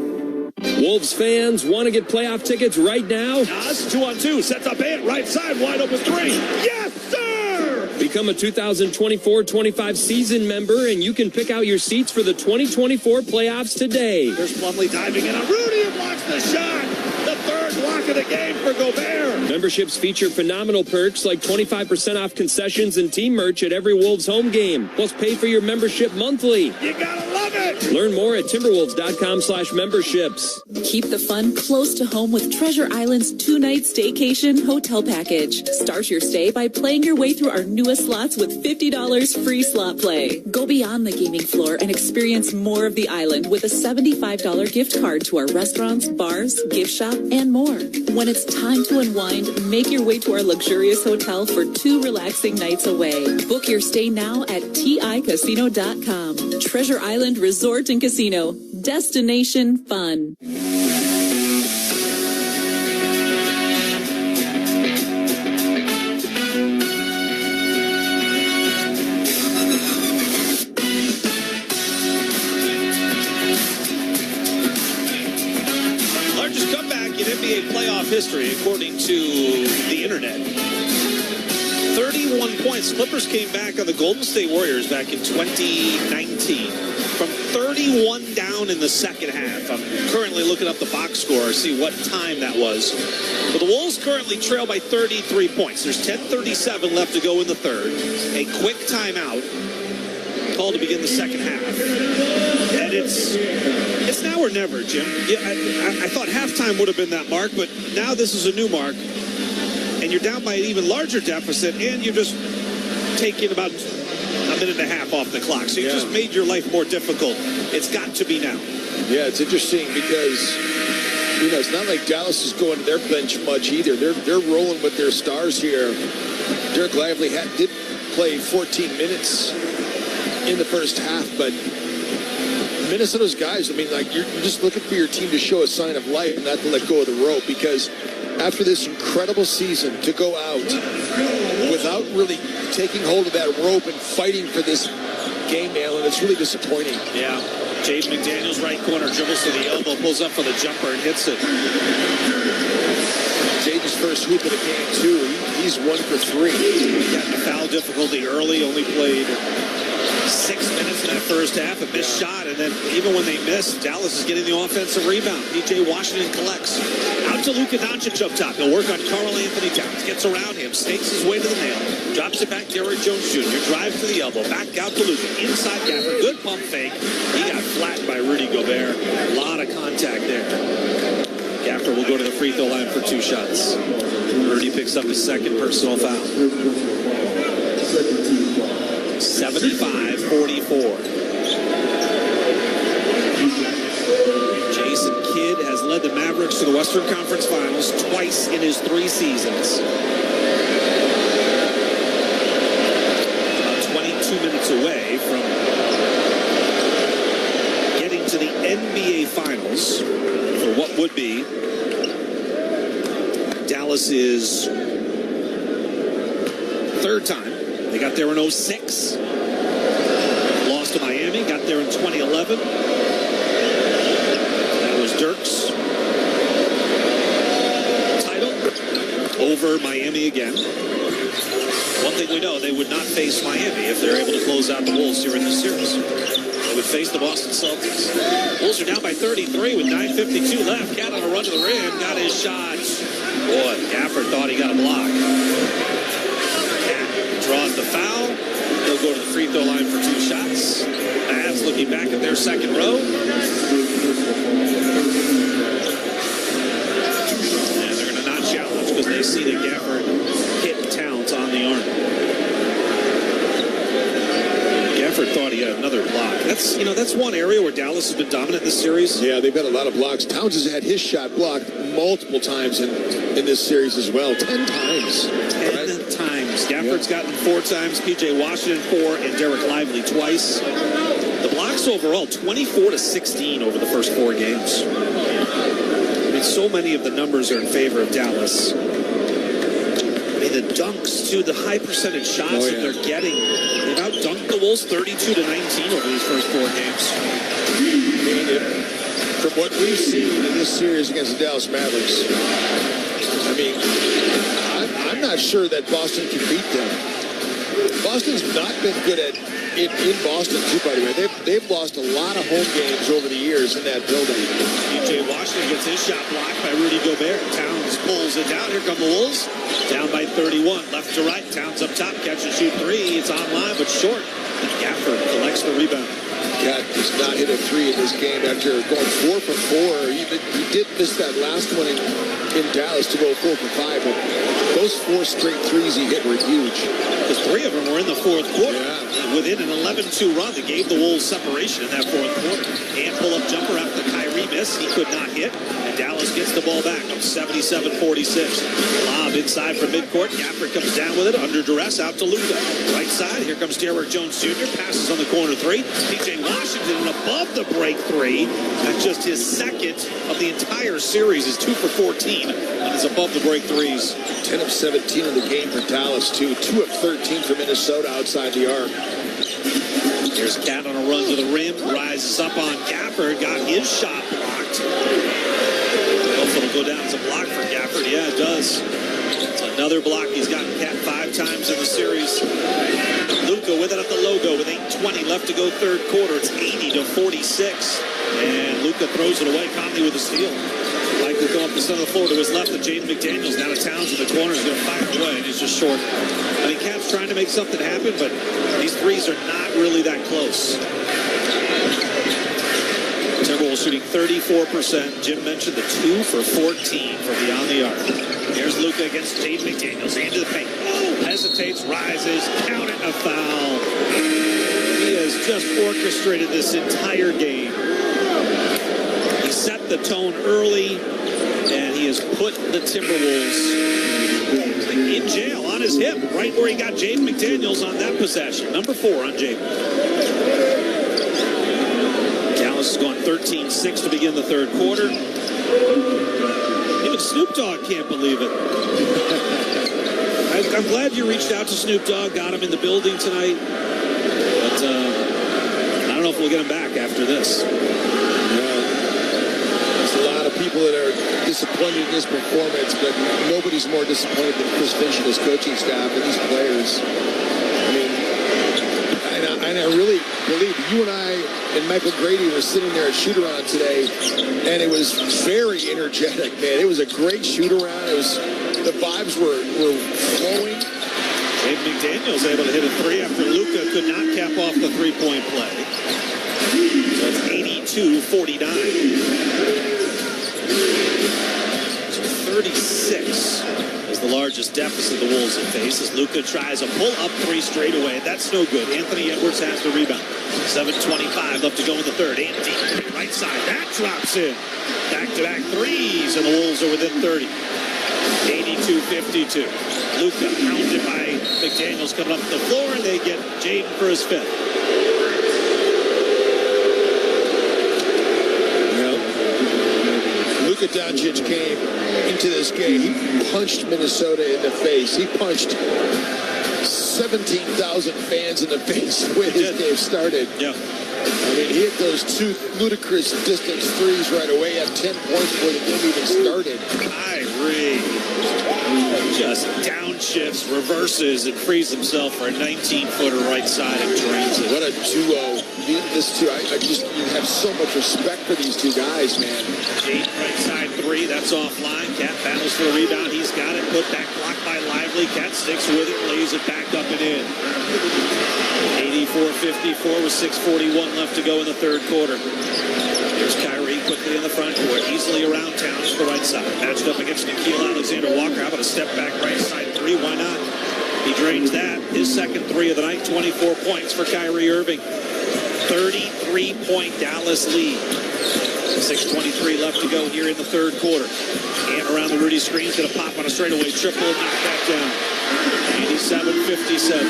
Wolves fans want to get playoff tickets right now? Nas, 2-on-2, sets up Ant, right side, wide open three. Yes, sir! Become a 2024-25 season member, and you can pick out your seats for the 2024 playoffs today. There's Plumlee diving in on Rudy and blocks the shot. The third block of the game for Gobert. Memberships feature phenomenal perks like 25% off concessions and team merch at every Wolves home game. Plus, pay for your membership monthly. You gotta love it! Learn more at timberwolves.com/memberships. Keep the fun close to home with Treasure Island's 2-night staycation hotel package. Start your stay by playing your way through our newest slots with $50 free slot play. Go beyond the gaming floor and experience more of the island with a $75 gift card to our restaurants, bars, gift shop, and more. When it's time to unwind, make your way to our luxurious hotel for 2 relaxing nights away. Book your stay now at TICasino.com. Treasure Island Resort and Casino. Destination fun. Largest comeback in NBA playoff history, according to the internet. 31 points. Clippers came back on the Golden State Warriors back in 2019 from 31 down in the second half. I'm currently looking up the box score to see what time that was. But the Wolves currently trail by 33 points. There's 10:37 left to go in the third. A quick timeout called to begin the second half. And it's now or never, Jim. Yeah, I thought halftime would have been that mark, but now this is a new mark. And you're down by an even larger deficit, and you're just taking about a minute and a half off the clock. So you just made your life more difficult. It's got to be now. Yeah, it's interesting because, you know, it's not like Dallas is going to their bench much either. They're rolling with their stars here. Derek Lively did play 14 minutes in the first half, but Minnesota's guys, I mean, like, you're just looking for your team to show a sign of life and not to let go of the rope, because after this incredible season, to go out without really taking hold of that rope and fighting for this game, Alan, it's really disappointing. Yeah. Jaden McDaniels, right corner, dribbles to the elbow, pulls up for the jumper and hits it. Jaden's first hoop of the game, too. He's 1 for 3. He got in foul difficulty early, only played 6 minutes in that first half, a missed shot, and then even when they missed, Dallas is getting the offensive rebound. P.J. Washington collects. Out to Luka Doncic up top. He'll work on Karl Anthony Towns. Gets around him, stakes his way to the nail. Drops it back to Derrick Jones Jr. Drives to the elbow. Back out to Luka. Inside Gafford. Good pump fake. He got flattened by Rudy Gobert. A lot of contact there. Gafford will go to the free throw line for 2 shots. Rudy picks up his second personal foul. 75-44. Jason Kidd has led the Mavericks to the Western Conference Finals twice in his 3 seasons. About 22 minutes away from getting to the NBA Finals for what would be Dallas's 3rd time. They got there in 06. Lost to Miami. Got there in 2011. That was Dirk's title over Miami again. One thing we know, they would not face Miami if they're able to close out the Wolves here in this series. They would face the Boston Celtics. Bulls are down by 33 with 9:52 left. Cat on a run to the rim. Got his shot. Boy, Gafford thought he got a block. Cat draws the foul. He'll go to the free throw line for 2 shots. Mavs looking back at their second row. And they're going to not challenge because they see that Gafford hit Towns on the arm. Gafford thought he had another block. That's one area where Dallas has been dominant this series. Yeah, they've had a lot of blocks. Towns has had his shot blocked multiple times in this series as well. 10 times. 10 times. Gafford's gotten 4 times, PJ Washington 4, and Derek Lively twice. The blocks overall, 24-16 over the first 4 games. I mean, so many of the numbers are in favor of Dallas. I mean, the dunks, too, the high percentage shots that they're getting. They've outdunked the Wolves 32-19 over these first 4 games. From what we've seen in this series against the Dallas Mavericks, I mean, I'm not sure that Boston can beat them. Boston's not been good at in Boston, too, by the way. They've lost a lot of home games over the years in that building. PJ Washington gets his shot blocked by Rudy Gobert. Towns pulls it down. Here come the Wolves. Down by 31. Left to right. Towns up top. Catch and shoot 3. It's online, but short. Gafford collects the rebound. Cat does not hit a 3 in this game after going 4 for 4. He did miss that last one in Dallas to go 4 for 5, but those 4 straight 3s he hit were huge. Because 3 of them were in the fourth quarter. Yeah. Within an 11-2 run that gave the Wolves separation in that fourth quarter. And pull-up jumper after Kyrie missed. He could not hit. And Dallas gets the ball back up 77-46. Lob inside from midcourt. Gafford comes down with it under duress out to Luka. Right side. Here comes Derrick Jones Jr. Passes on the corner 3. PJ Washington above the break 3. That's just his second of the entire series. Is 2 for 14 on his above the break 3s. 10 of 17 in the game for Dallas, too. 2 of 13 for Minnesota outside the arc. Here's Cat on a run to the rim. Rises up on Gafford. Got his shot blocked. Hopefully it'll go down as a block for Gafford. Yeah, it does. It's another block. He's gotten Cat 5 times in the series. Luka with it at the logo with 8:20 left to go third quarter. It's 80-46. And Luka throws it away. Conley with a steal. Likely go up the center of the floor to his left. And Jaden McDaniels down to Towns in the corner is going to fire away. And he's just short. I mean, Cat's trying to make something happen, but these 3s are not really that close. Timberwolves shooting 34%. Jim mentioned the 2 for 14 from beyond the arc. Here's Luka against Jaden McDaniels. Into the paint. Oh, hesitates, rises, count it, a foul. He has just orchestrated this entire game. He set the tone early, and he has put the Timberwolves in jail on his hip, right where he got Jaden McDaniels on that possession. Number 4 on Jaden. Dallas has gone 13-6 to begin the third quarter. Even Snoop Dogg can't believe it. I'm glad you reached out to Snoop Dogg, got him in the building tonight. But I don't know if we'll get him back after this. There's a lot of people that are disappointed in his performance, but nobody's more disappointed than Chris Finch and his coaching staff and these players. I mean, and I really believe you and I and Michael Grady were sitting there at shoot-around today, and it was very energetic, man. It was a great shoot-around. The vibes were flowing. Jaden McDaniels able to hit a 3 after Luka could not cap off the three-point play. So it's 82-49. 36 is the largest deficit the Wolves have faced as Luka tries a pull-up 3 straight away. That's no good. Anthony Edwards has the rebound. 7:25 left to go in the third. Andy, right side. That drops in. Back-to-back 3s, and the Wolves are within 30. 82-52. Luka pounded by McDaniels coming up the floor, and they get Jaden for his 5th. Luka Doncic came into this game. He punched Minnesota in the face. He punched 17,000 fans in the face when his game started. Yeah. I mean, he hit those 2 ludicrous distance 3s right away. He had 10 points before the game even started. Kyrie just downshifts, reverses, and frees himself for a 19-footer right side and drains it. What a duo. this too. You have so much respect for these two guys, man. Eight, right side three, that's offline. Cat battles for the rebound. He's got it. Put back, blocked by Lively. Cat sticks with it, lays it back up and in. 84-54 with 6:41 left to go in the third quarter. Here's Kyrie quickly in the front court, easily around town to the right side. Matched up against Nickeil Alexander-Walker. How about a step back right side three? Why not? He drains that. His second three of the night, 24 points for Kyrie Irving. 33-point Dallas lead. 6:23 left to go here in the third quarter. And around the Rudy screen's going to pop on a straightaway triple and knock that down. 87-57.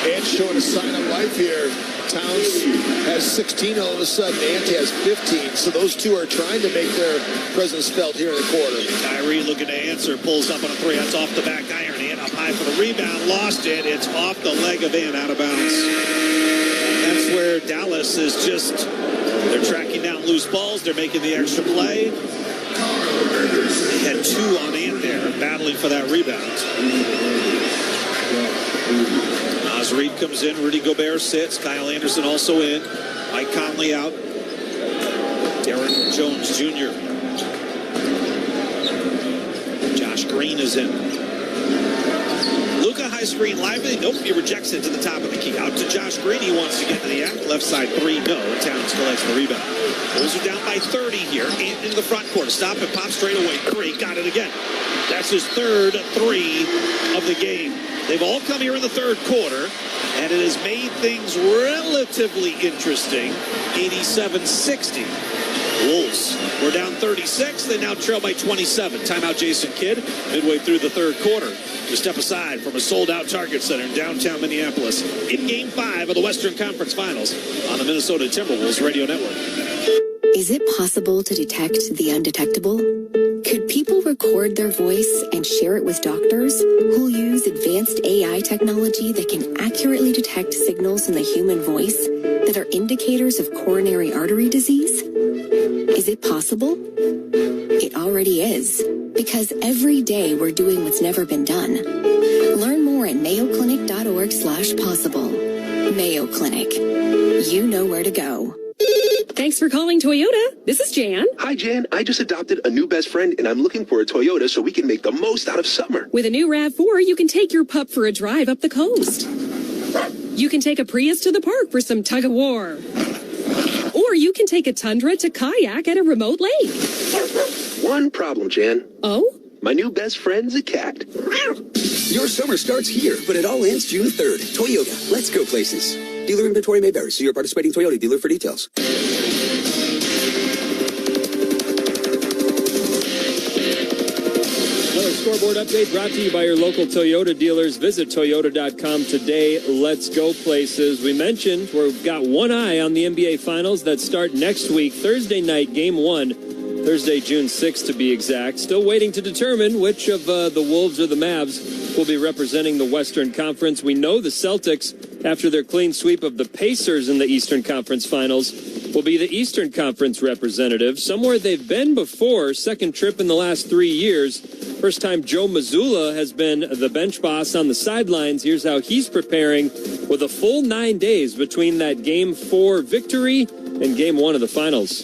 And showing a sign of life here. Towns has 16 all of a sudden. Ant has 15. So those two are trying to make their presence felt here in the quarter. Kyrie looking to answer. Pulls up on a three. That's off the back iron. Ant up high for the rebound. Lost it. It's off the leg of Ant, out of bounds. That's where Dallas is just... They're tracking down loose balls. They're making the extra play. They had two on Ant there, battling for that rebound. Naz Reid comes in. Rudy Gobert sits. Kyle Anderson also in. Mike Conley out. Derrick Jones Jr. Josh Green is in. Luka high screen Lively. Nope, he rejects it to the top of the key. Out to Josh Green. He wants to get to the act. Left side three, no. And Towns collects the rebound. Bulls are down by 30 here. Ant into the front court. Stop and pop straight away. Three. Got it again. That's his third three of the game. They've all come here in the third quarter, and it has made things relatively interesting. 87-60. Wolves were down 36. They now trail by 27. Timeout Jason Kidd, midway through the third quarter. To step aside from a sold-out Target Center in downtown Minneapolis in Game 5 of the Western Conference Finals on the Minnesota Timberwolves Radio Network. Is it possible to detect the undetectable? Could people record their voice and share it with doctors who'll use advanced AI technology that can accurately detect signals in the human voice that are indicators of coronary artery disease? Is it possible? It already is, because every day we're doing what's never been done. Learn more at mayoclinic.org/possible. Mayo Clinic. You know where to go. Thanks for calling Toyota. This is Jan. Hi, Jan. I just adopted a new best friend, and I'm looking for a Toyota so we can make the most out of summer. With a new RAV4, you can take your pup for a drive up the coast. You can take a Prius to the park for some tug-of-war. Or you can take a Tundra to kayak at a remote lake. One problem, Jan. Oh? My new best friend's a cat. Your summer starts here, but it all ends June 3rd. Toyota, let's go places. Dealer inventory may vary. See your participating Toyota dealer for details. Another scoreboard update brought to you by your local Toyota dealers. Visit Toyota.com today. Let's go places. We mentioned we've got one eye on the NBA Finals that start next week, Thursday night, Game 1. Thursday, June 6th to be exact. Still waiting to determine which of the Wolves or the Mavs will be representing the Western Conference. We know the Celtics, after their clean sweep of the Pacers in the Eastern Conference Finals, will be the Eastern Conference representative. Somewhere they've been before, second trip in the last 3 years. First time Joe Mazzulla has been the bench boss on the sidelines. Here's how he's preparing with a full 9 days between that Game 4 victory and Game 1 of the Finals.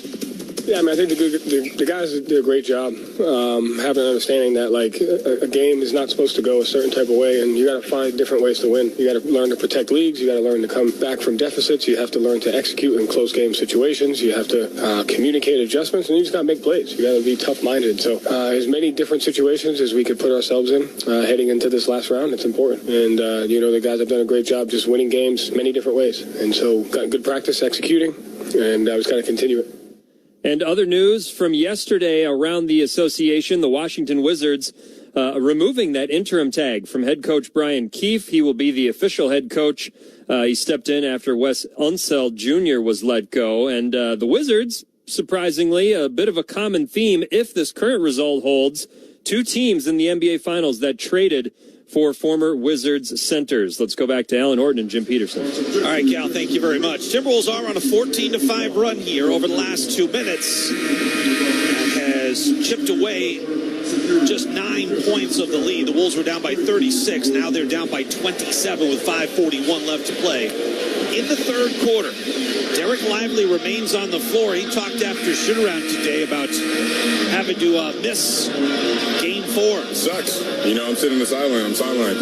Yeah, I mean, I think the guys did a great job having an understanding that, like, a game is not supposed to go a certain type of way, and you got to find different ways to win. You got to learn to protect leads. You got to learn to come back from deficits. You have to learn to execute in close game situations. You have to communicate adjustments, and you just got to make plays. You got to be tough-minded. So as many different situations as we could put ourselves in heading into this last round, it's important. And, the guys have done a great job just winning games many different ways. And so got good practice executing, and I was going to continue it. And other news from yesterday around the association, the Washington Wizards removing that interim tag from head coach Brian Keefe. He will be the official head coach. He stepped in after Wes Unseld Jr. was let go. And the Wizards, surprisingly, a bit of a common theme if this current result holds. Two teams in the NBA Finals that traded for former Wizards centers. Let's go back to Alan Horton and Jim Peterson. All right, Cal, thank you very much. Timberwolves are on a 14-5 run here over the last 2 minutes. And has chipped away just 9 points of the lead. The Wolves were down by 36. Now they're down by 27 with 5:41 left to play In the third quarter, Derek Lively remains on the floor. He talked after shoot-around today about having to miss Game 4. It sucks. You know, I'm sitting on the sideline. I'm sidelined.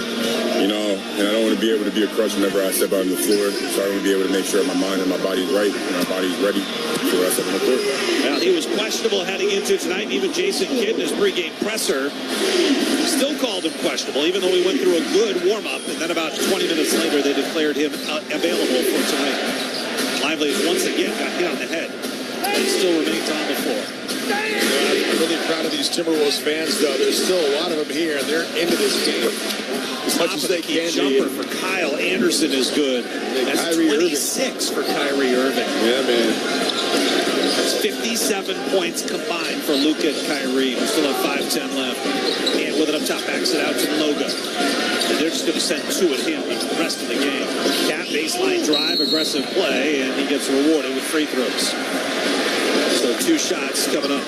You know, and I don't want to be able to be a crutch whenever I step out on the floor. So I want to be able to make sure my mind and my body's right and my body's ready for us on the court. Well, he was questionable heading into tonight. Even Jason Kidd in his pregame presser still called him questionable, even though he went through a good warm-up. And then about 20 minutes later, they declared him available for tonight. Lively once again got hit on the head, but he still remains on the floor. I'm really proud of these Timberwolves fans, though. There's still a lot of them here, and they're into this game as much as they can. Jumper for Kyle Anderson is good. That's Kyrie 26 for Kyrie Irving. Yeah, man. That's 57 points combined for Luka and Kyrie. We still have 5:10 left. And with it up top, backs it out to Logo. And they're just going to send two at him the rest of the game. Cat baseline drive, aggressive play, and he gets rewarded with free throws. So 2 shots coming up.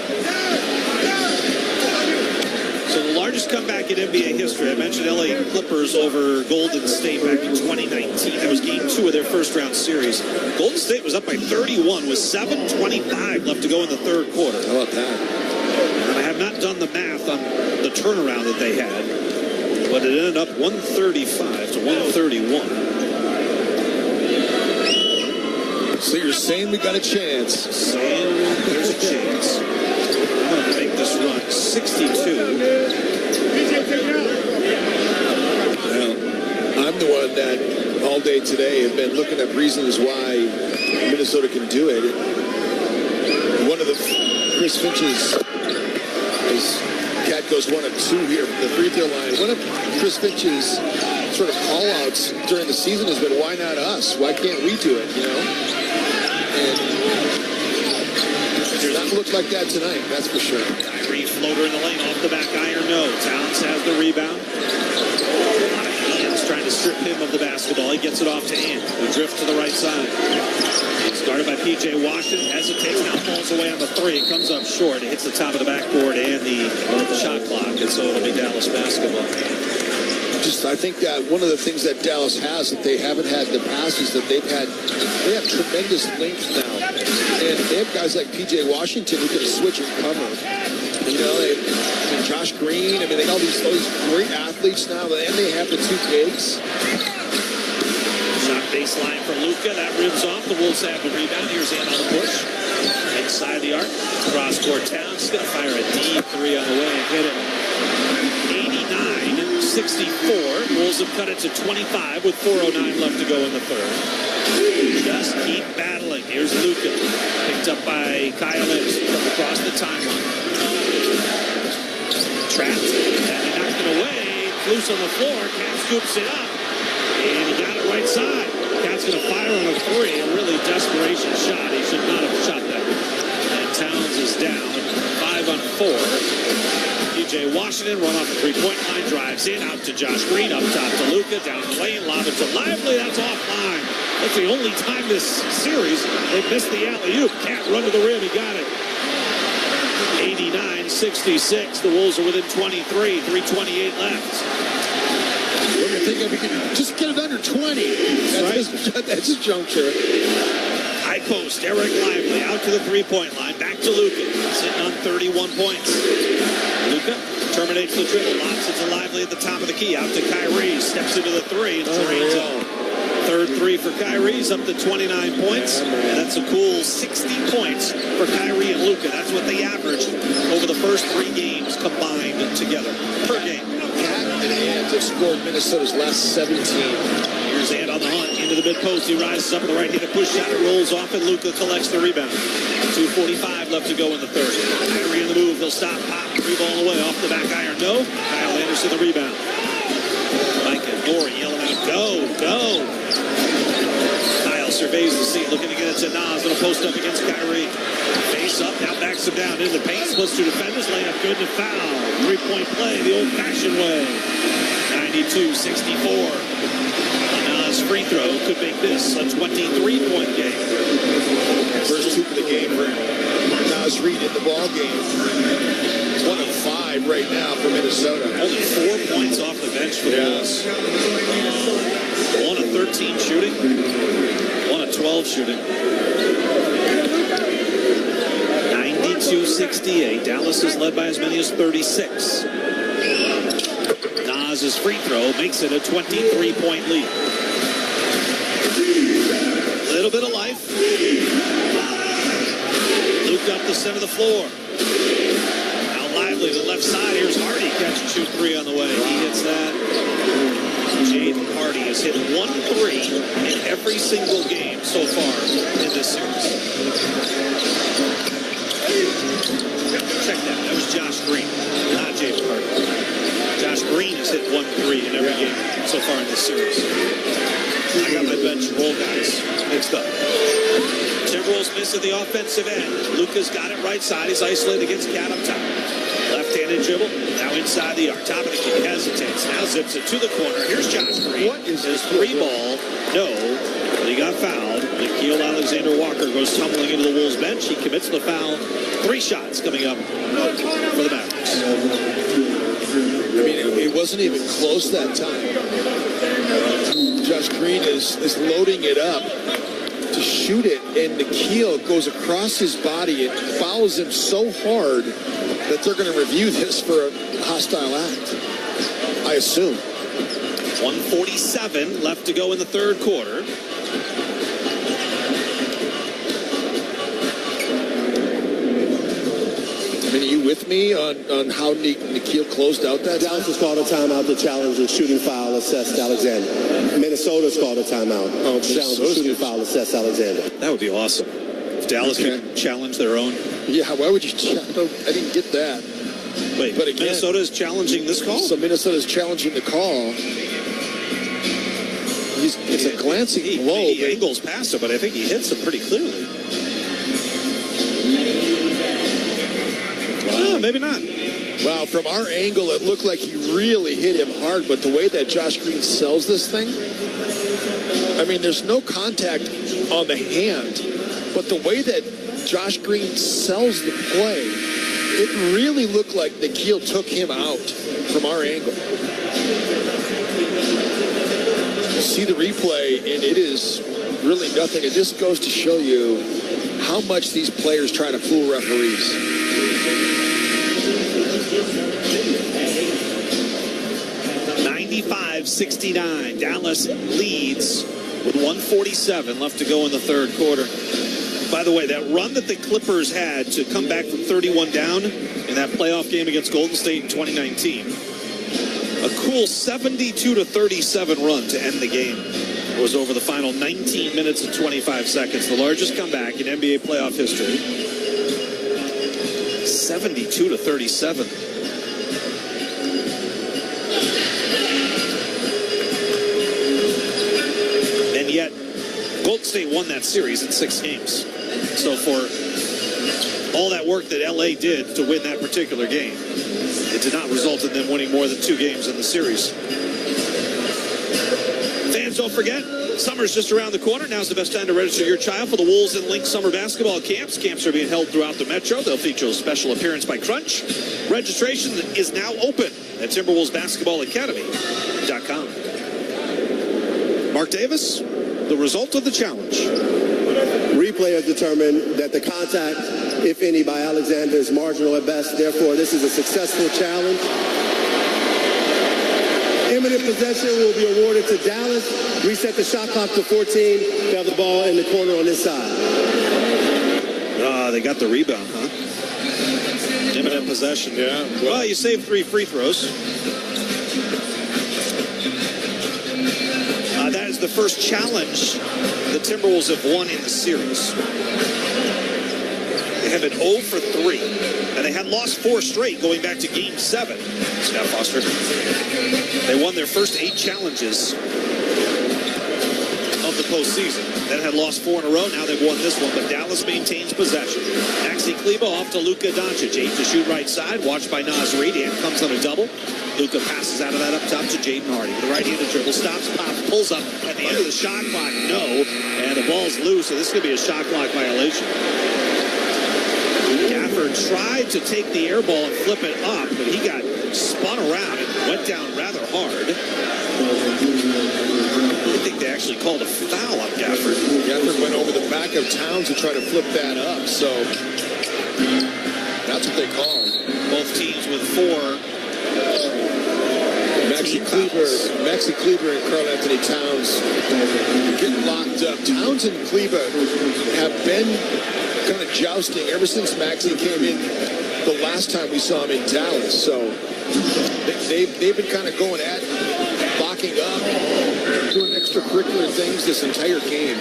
So the largest comeback in NBA history. I mentioned LA Clippers over Golden State back in 2019. That was game 2 of their first round series. Golden State was up by 31 with 7:25 left to go in the third quarter. How about that? And I have not done the math on the turnaround that they had, but it ended up 135 to 131. So you're saying we got a chance? Saying there's a chance. I'm going to make this run 62. Well, I'm the one that all day today have been looking at reasons why Minnesota can do it. One of the Chris Finch's, his cat goes 1 of 2 here from the free throw line. One of Chris Finch's sort of call-outs during the season has been, why not us? Why can't we do it, you know? And it does not look like that tonight, that's for sure. Kyrie floater in the lane, off the back iron, no. Towns has the rebound. A lot of hands trying to strip him of the basketball. He gets it off to Ant, who drifts to the right side. Started by P.J. Washington, hesitates, now falls away on the 3. It comes up short. It hits the top of the backboard and the shot clock, and so it'll be Dallas basketball. I think that one of the things that Dallas has that they haven't had in the past is that they have tremendous length now. And they have guys like P.J. Washington who can switch and cover. You know, and Josh Green, I mean, they got all these great athletes now, and they have the 2 bigs. Shot baseline for Luka. That rims off. The Wolves have the rebound. Here's Ant on the push. Inside the arc. Cross-court Towns. He's going to fire a deep 3 on the way and hit it. 89-64. Wolves have cut it to 25 with 4:09 left to go in the third. Just keep battling. Here's Luka. Picked up by Kyle Anderson from across the timeline. Trapped. And he knocked it away. Loose on the floor. Cat scoops it up. And he got it right side. Cat's going to fire on a 3. A really desperation shot. He should not have shot that. And Towns is down. 5 on 4. P.J. Washington run off the 3-point line. Drives in. Out to Josh Green. Up top to Luka. Down the lane. Lob it to Lively. That's offline. That's the only time this series they missed the alley-oop. Cat run to the rim. He got it. 89-66. The Wolves are within 23. 3:28 left. We're thinking we can just get it under 20. That's a juncture. High post, Eric Lively out to the 3-point line. Back to Luka, sitting on 31 points. Luka terminates the dribble, lobs it to Lively at the top of the key. Out to Kyrie, steps into the 3 and drains it. Third 3 for Kyrie, he's up to 29 points. And that's a cool 60 points for Kyrie and Luka. That's what they averaged over the first 3 games combined together per game. Cat and Ant have scored Minnesota's last 17. Here's Ant on the hunt into the mid-post. He rises up on the right, hit a push shot, it rolls off, and Luka collects the rebound. 2:45 left to go in the third. Kyrie in the move, he'll stop, pop, 3 ball away, off the back iron, no. Kyle Anderson the rebound. Mike and Nori yelling out, go, go. Kyle surveys the scene, looking to get it to Nas, going to post up against Kyrie. Face up, now backs him down into the paint, splits 2 defenders, layup good and a foul. 3-point play, the old-fashioned way. 92-64. Nas free throw could make this a 23-point game. First 2 for the game for Nas Reed in the ball game. 1 of 5 right now for Minnesota. Only 4 points off the bench for the Wolves. 1 of 13 shooting, 1 of 12 shooting. 92-68. Dallas is led by as many as 36. Nas's free throw makes it a 23-point lead. Little bit of life. Luke up the center of the floor. Now Lively to the left side. Here's Hardy. Catch and shoot three on the way. He hits that. Jaden Hardy has hit 1 3 in every single game so far in this series. Check that. That was Josh Green, not Jaden Hardy. Josh Green has hit 1 3 in every game so far in this series. I got my bench roll guys mixed up. Timberwolves miss at the offensive end. Luka's got it right side. He's isolated against Cat up top. Left-handed dribble. Now inside the arc. Top of the key. Hesitates. Now zips it to the corner. Here's Josh Green. What is his free ball? No. But he got fouled. Nikhil Alexander-Walker goes tumbling into the Wolves bench. He commits the foul. 3 shots coming up for the Mavericks. I mean, it wasn't even close that time. Josh Green is loading it up to shoot it, and Nikhil goes across his body and fouls him so hard that they're going to review this for a hostile act, I assume. 1:47 left to go in the third quarter. I mean, are you with me on how Nikhil closed out that? Dallas has called a timeout to challenge a shooting foul assessed Alexander. Minnesota's called a timeout. Challenge a shooting foul assessed Alexander. That would be awesome. If Dallas could challenge their own. Yeah, why would you? I didn't get that. Wait, but again, Minnesota is challenging this call? So Minnesota is challenging the call. It's a glancing blow. He angles past it, but I think he hits him pretty clearly. Well, maybe not. Well, from our angle, it looked like he really hit him hard, but the way that Josh Green sells this thing, I mean, there's no contact on the hand, but the way that Josh Green sells the play, it really looked like Nikhil took him out from our angle. You see the replay, and it is really nothing. It just goes to show you how much these players try to fool referees. 95-69. Dallas leads with 1:47 left to go in the third quarter. By the way, that run that the Clippers had to come back from 31 down in that playoff game against Golden State in 2019, a cool 72-37 run to end the game. It was over the final 19 minutes and 25 seconds, the largest comeback in NBA playoff history. 72-37. And yet, Golden State won that series in 6 games. So for all that work that LA did to win that particular game, it did not result in them winning more than 2 games in the series. Fans, don't forget, summer's just around the corner. Now's the best time to register your child for the Wolves and Link summer basketball camps. Camps are being held throughout the metro. They'll feature a special appearance by Crunch. Registration is now open at TimberwolvesBasketballAcademy.com. Mark Davis, the result of the challenge. Replay has determined that the contact, if any, by Alexander is marginal at best. Therefore, this is a successful challenge. Imminent possession will be awarded to Dallas. Reset the shot clock to 14. They have the ball in the corner on this side. They got the rebound, huh? Imminent possession. Yeah. Well, you saved 3 free throws. That is the first challenge the Timberwolves have won in the series. They have been 0 for 3, and they had lost 4 straight going back to Game 7. Scott Foster. They won their first 8 challenges of the postseason. Then had lost 4 in a row. Now they've won this one, but Dallas maintains possession. Maxi Kleber off to Luka Doncic. 8 to shoot right side, watched by Naz Reid, and comes on a double. Luka passes out of that up top to Jaden Hardy. With a right-handed dribble, stops, pops, pulls up at the end of the shot clock. No, and the ball's loose, so this could be a shot clock violation. Gafford tried to take the air ball and flip it up, but he got spun around and went down rather hard. I think they actually called a foul on Gafford. Gafford went over the back of Towns to try to flip that up, so that's what they call. Both teams with 4. Maxi Kleber and Karl Anthony Towns getting locked up. Towns and Kleber have been kind of jousting ever since Maxi came in the last time we saw him in Dallas. So they've been kind of going at, locking up, doing extracurricular things this entire game.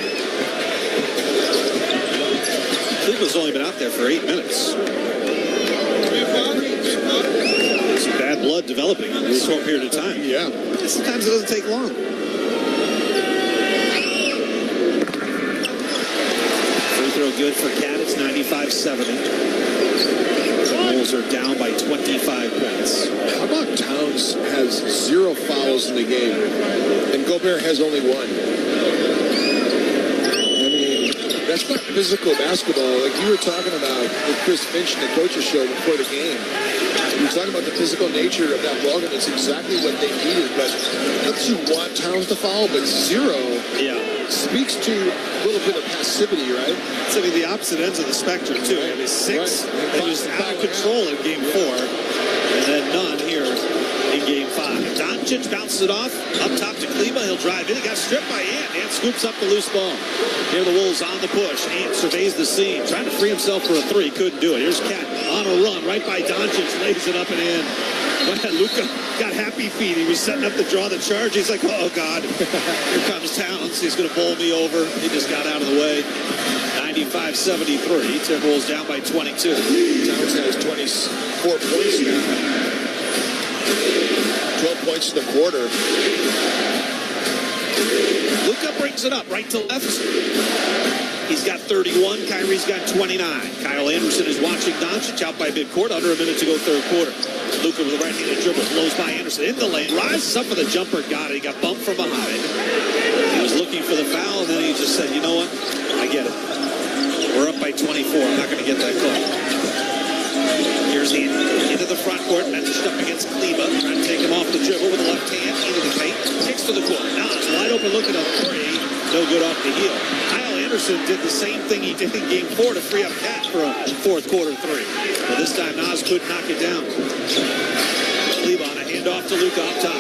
Kleber's only been out there for 8 minutes. Some bad blood developing in this short period of time. Yeah. Sometimes it doesn't take long. Free throw good for Cat. It's 95-70. The Bulls are down by 25 points. How about Towns has 0 fouls in the game, and Gobert has only 1? I mean, that's not physical basketball like you were talking about with Chris Finch in the coach's show before the game. You're talking about the physical nature of that ball, and it's exactly what they needed. But not that you want Towns to foul, but 0 speaks to a little bit of passivity, right? It's like the opposite ends of the spectrum, too. I mean, 6, they was out of control in Game 4, and then none here in Game 5. Doncic bounces it off, up top to Kleber. He'll drive in. He got stripped by Ant. Ant scoops up the loose ball. Here the Wolves on the push. Ant surveys the scene, trying to free himself for a 3. Couldn't do it. Here's Cat on a run, right by Doncic, lays it up and in. Luka got happy feet. He was setting up to draw the charge. He's like, oh, God. Here comes Towns. He's going to bowl me over. He just got out of the way. 95-73. Timberwolves down by 22. Towns has 24 points now. 12 points in the quarter. Luka brings it up right to left. He's got 31. Kyrie's got 29. Kyle Anderson is watching Doncic out by midcourt. Under a minute to go third quarter. Luka with a right-handed dribble. Blows by Anderson in the lane. Rises up for the jumper. Got it. He got bumped from behind. He was looking for the foul, and then he just said, you know what? I get it. We're up by 24. I'm not going to get that call. Here's the into the front court. Matched up against Kleber. Trying to take him off the dribble with the left hand. Into the paint. Kicks to the corner. Nas wide open looking at 3. No good off the heel. Kyle Anderson did the same thing he did in Game 4 to free up Cat for a fourth quarter 3. But this time Nas couldn't knock it down. Kleber on a handoff to Luka up top.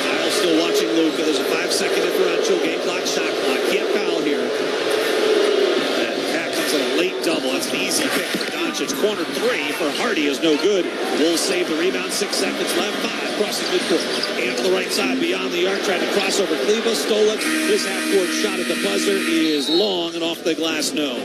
Kyle still watching Luka. There's a 5-second differential. Game clock, shot clock. Can't foul here. And Cat comes on a late double. That's an easy pick for Doncic. Corner 3 for Hardy is no good. Wolves save the rebound. 6 seconds left. 5 crossing midcourt. And to the right side beyond the arc. Tried to cross over Kleber. Stole it. His half-court shot at the buzzer is long and off the glass. No.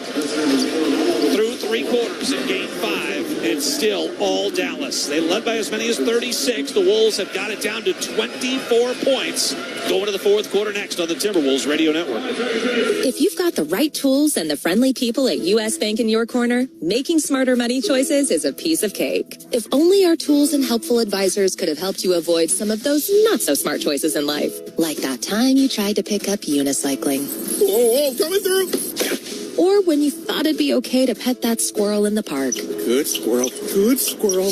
Through 3 quarters in Game 5, it's still all Dallas. They led by as many as 36. The Wolves have got it down to 24 points. Going to the fourth quarter next on the Timberwolves Radio Network. If you've got the right tools and the friendly people at U.S. Bank in your corner, making smarter money choices is a piece of cake. If only our tools and helpful advisors could have helped you avoid some of those not-so-smart choices in life. Like that time you tried to pick up unicycling. Oh, coming through. Or when you thought it'd be okay to pet that squirrel in the park. Good squirrel. Good squirrel.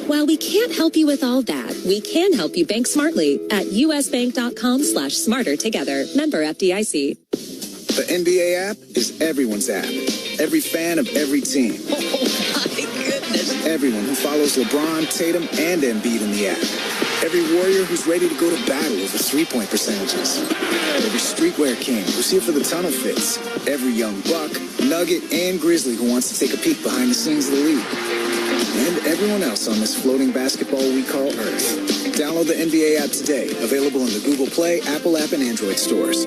While we can't help you with all that, we can help you bank smartly at usbank.com/smartertogether. Member FDIC. The NBA app is everyone's app. Every fan of every team. Oh, my goodness. Everyone who follows LeBron, Tatum, and Embiid in the app. Every warrior who's ready to go to battle over 3-point percentages. Every streetwear king who's here for the tunnel fits. Every young buck, nugget, and grizzly who wants to take a peek behind the scenes of the league. And everyone else on this floating basketball we call Earth. Download the NBA app today. Available in the Google Play, Apple app, and Android stores.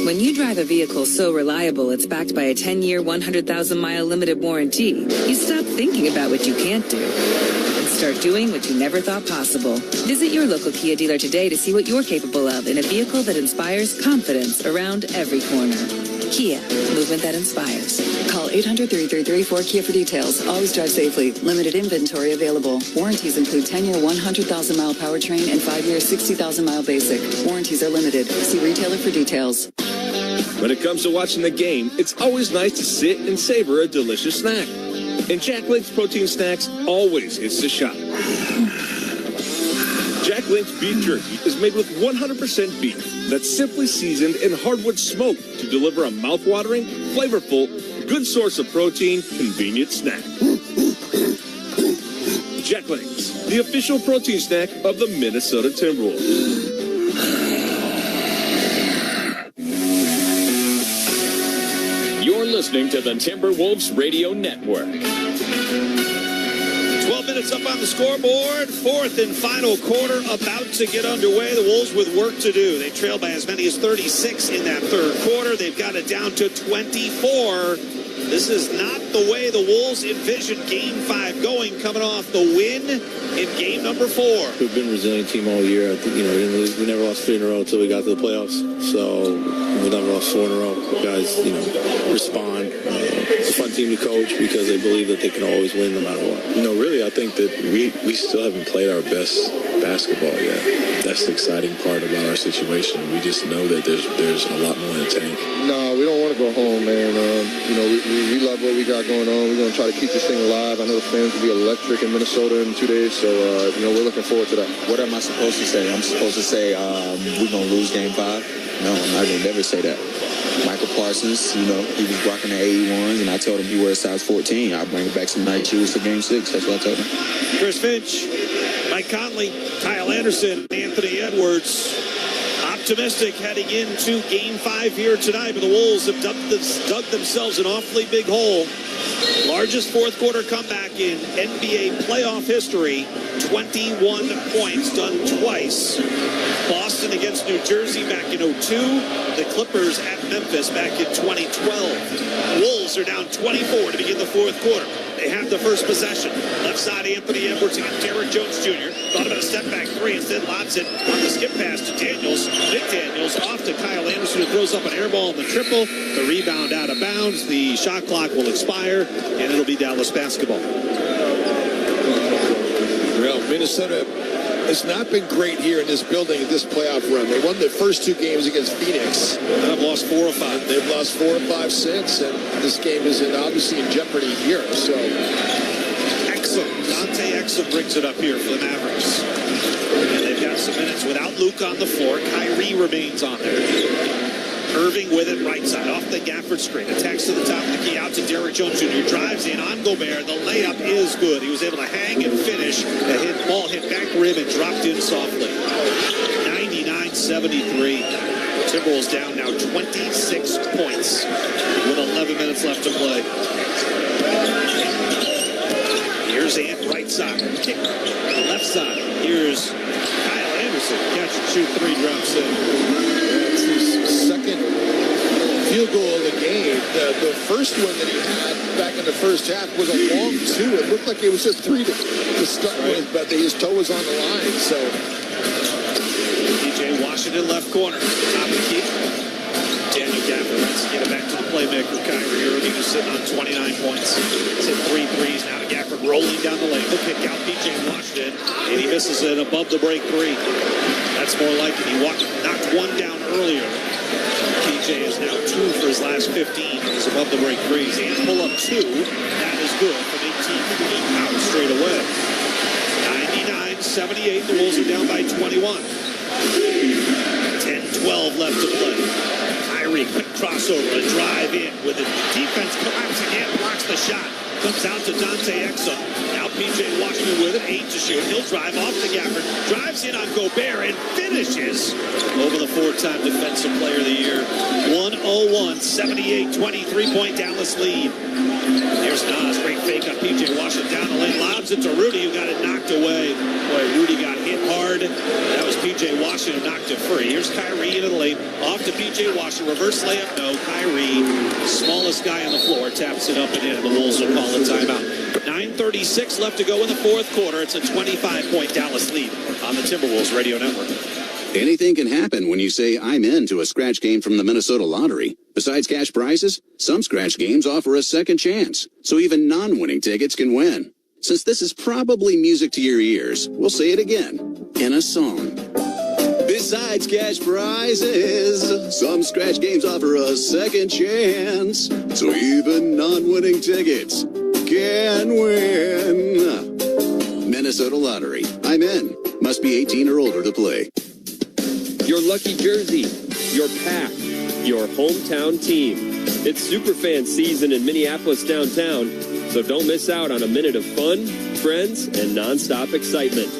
When you drive a vehicle so reliable it's backed by a 10-year, 100,000-mile limited warranty, you stop thinking about what you can't do and start doing what you never thought possible. Visit your local Kia dealer today to see what you're capable of in a vehicle that inspires confidence around every corner. Kia, movement that inspires. Call 800-333-4KIA for details. Always drive safely. Limited inventory available. Warranties include 10-year 100,000-mile powertrain and 5-year 60,000-mile basic. Warranties are limited. See retailer for details. When it comes to watching the game, it's always nice to sit and savor a delicious snack. And Jack Link's protein snacks always hits the shot. Jack Link's beef jerky is made with 100% beef that's simply seasoned and hardwood smoked to deliver a mouth-watering, flavorful, good source of protein, convenient snack. Jack Link's, the official protein snack of the Minnesota Timberwolves. You're listening to the Timberwolves Radio Network. 12 minutes up on the scoreboard. Fourth and final quarter about to get underway. The Wolves with work to do. They trail by as many as 36 in that third quarter. They've got it down to 24. This is not the way the Wolves envisioned Game 5 going, coming off the win in Game number 4. We've been a resilient team all year. I think, we never lost 3 in a row until we got to the playoffs. So we never lost 4 in a row. Guys, respond. It's a fun team to coach because they believe that they can always win no matter what. Really, I think that we still haven't played our best basketball yet. That's the exciting part about our situation. We just know that there's a lot more in the tank. No, we don't want to go home, man. We love what we got going on. We're going to try to keep this thing alive. I know the fans will be electric in Minnesota in 2 days, so we're looking forward to that. What am I supposed to say? I'm supposed to say we're going to lose Game 5? No, I'm not going to never say that. Michael Parsons, he was rocking the 81s, and I told him he wears size 14. I'll bring back some night shoes for Game 6. That's what I told him. Chris Finch, Mike Conley, Kyle Anderson, Anthony Edwards. Optimistic heading into Game 5 here tonight, but the Wolves have dug themselves an awfully big hole. Largest fourth quarter comeback in NBA playoff history. 21 points done twice. Boston against New Jersey back in 2002. The Clippers at Memphis back in 2012. Wolves are down 24 to begin the fourth quarter. They have the first possession. Left side, Anthony Edwards against Derrick Jones Jr. Thought about a step back three. Instead, lobs it on the skip pass to Daniels. Nick Daniels off to Kyle Anderson, who throws up an air ball in the triple. The rebound out of bounds. The shot clock will expire, and it'll be Dallas basketball. Well, Minnesota has not been great here in this building at this playoff run. They won the first 2 games against Phoenix. They've lost 4 or 5. They've lost 4 or 5 since, and this game is obviously in jeopardy here. So, Dante Exum brings it up here for the Mavericks. And they've got some minutes without Luke on the floor. Kyrie remains on there. Irving with it, right side, off the Gafford screen. Attacks to the top of the key, out to Derrick Jones Jr. Drives in on Gobert. The layup is good. He was able to hang and finish. The ball hit back rim and dropped in softly. 99-73. Timberwolves down now 26 points with 11 minutes left to play. Here's Ant, right side. Kick, left side. Here's Kyle Anderson. Catch and shoot 3, drops in. It's his second field goal of the game. The first one that he had back in the first half was a long 2. It looked like it was just 3 to start with, but his toe was on the line. So DJ Washington left corner. Top of the key. Daniel Gafford wants to get it back to the playmaker. Kyrie Irving is sitting on 29 points. It's hit 3 threes. Now to Gafford rolling down the lane. He'll kick out PJ Washington, and he misses an above the break 3. That's more like it. He knocked 1 down earlier. PJ is now 2 for his last 15. He's above the break 3s. And pull up 2. That is good from 18 feet out straight away. 99-78. The Wolves are down by 21. 10-12 left to play. Kyrie, quick crossover, a drive in with the defense collapsing in, blocks the shot. Comes out to Dante Exum. Now PJ Washington with it, 8 to shoot. He'll drive off to Gafford. Drives in on Gobert and finishes over the 4-time Defensive Player of the Year. 101, 78, 23-point Dallas lead. Here's Nas, great fake on PJ Washington down the lane. Lobs it to Rudy, who got it knocked away. Boy, Rudy got hit hard. That was PJ Washington who knocked it free. Here's Kyrie into the lane. Off to PJ Washington. Reverse layup, no. Kyrie, smallest guy on the floor, taps it up and in. The Wolves will call a timeout. 9:36 left to go in the fourth quarter. It's a 25-point Dallas lead on the Timberwolves Radio Network. Anything can happen when you say I'm in to a scratch game from the Minnesota Lottery. Besides cash prizes, some scratch games offer a second chance, so even non-winning tickets can win. Since this is probably music to your ears, we'll say it again, in a song. Besides cash prizes, some scratch games offer a second chance. So even non-winning tickets can win. Minnesota Lottery. I'm in. Must be 18 or older to play. Your lucky jersey, your pack, your hometown team. It's Superfan season in Minneapolis downtown, so don't miss out on a minute of fun, friends, and nonstop excitement.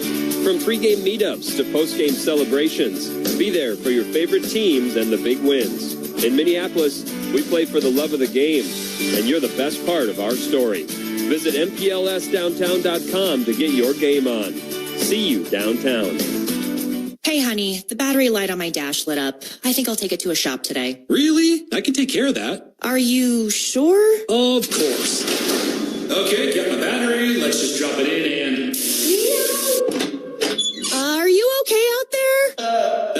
From pregame meetups to postgame celebrations, be there for your favorite teams and the big wins. In Minneapolis, we play for the love of the game, and you're the best part of our story. Visit MPLSdowntown.com to get your game on. See you downtown. Hey, honey, the battery light on my dash lit up. I think I'll take it to a shop today. Really? I can take care of that. Are you sure? Of course. Okay, got my battery. Let's just drop it in and... Are you okay out there?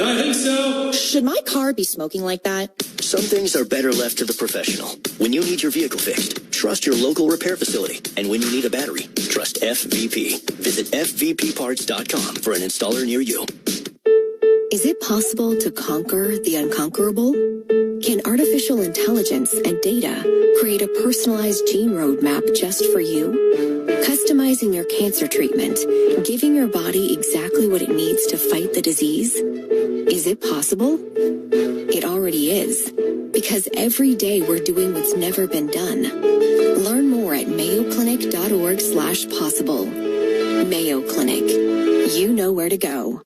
I think so. Should my car be smoking like that? Some things are better left to the professional. When you need your vehicle fixed, trust your local repair facility. And when you need a battery, trust FVP. Visit FVPparts.com for an installer near you. Is it possible to conquer the unconquerable? Can artificial intelligence and data create a personalized gene roadmap just for you? Customizing your cancer treatment, giving your body exactly what it needs to fight the disease? Is it possible? It already is, because every day we're doing what's never been done. Learn more at mayoclinic.org/possible. Mayo Clinic. You know where to go.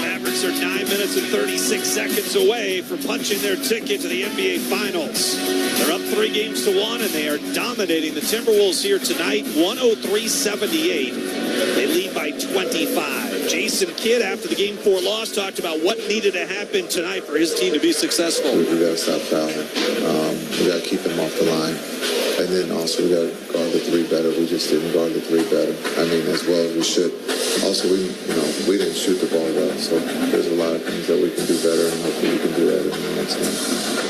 Mavericks are 9 minutes and 36 seconds away from punching their ticket to the NBA Finals. They're up 3-1, and they are dominating the Timberwolves here tonight, 103-78. They lead by 25. Jason Kidd, after the Game 4 loss, talked about what needed to happen tonight for his team to be successful. We got to stop fouling. We got to keep them off the line. And then also we got to guard the three better. We just didn't guard the three better. I mean, as well as we should. Also, we didn't shoot the ball well. So there's a lot of things that we can do better, and hopefully we can do that in the next game.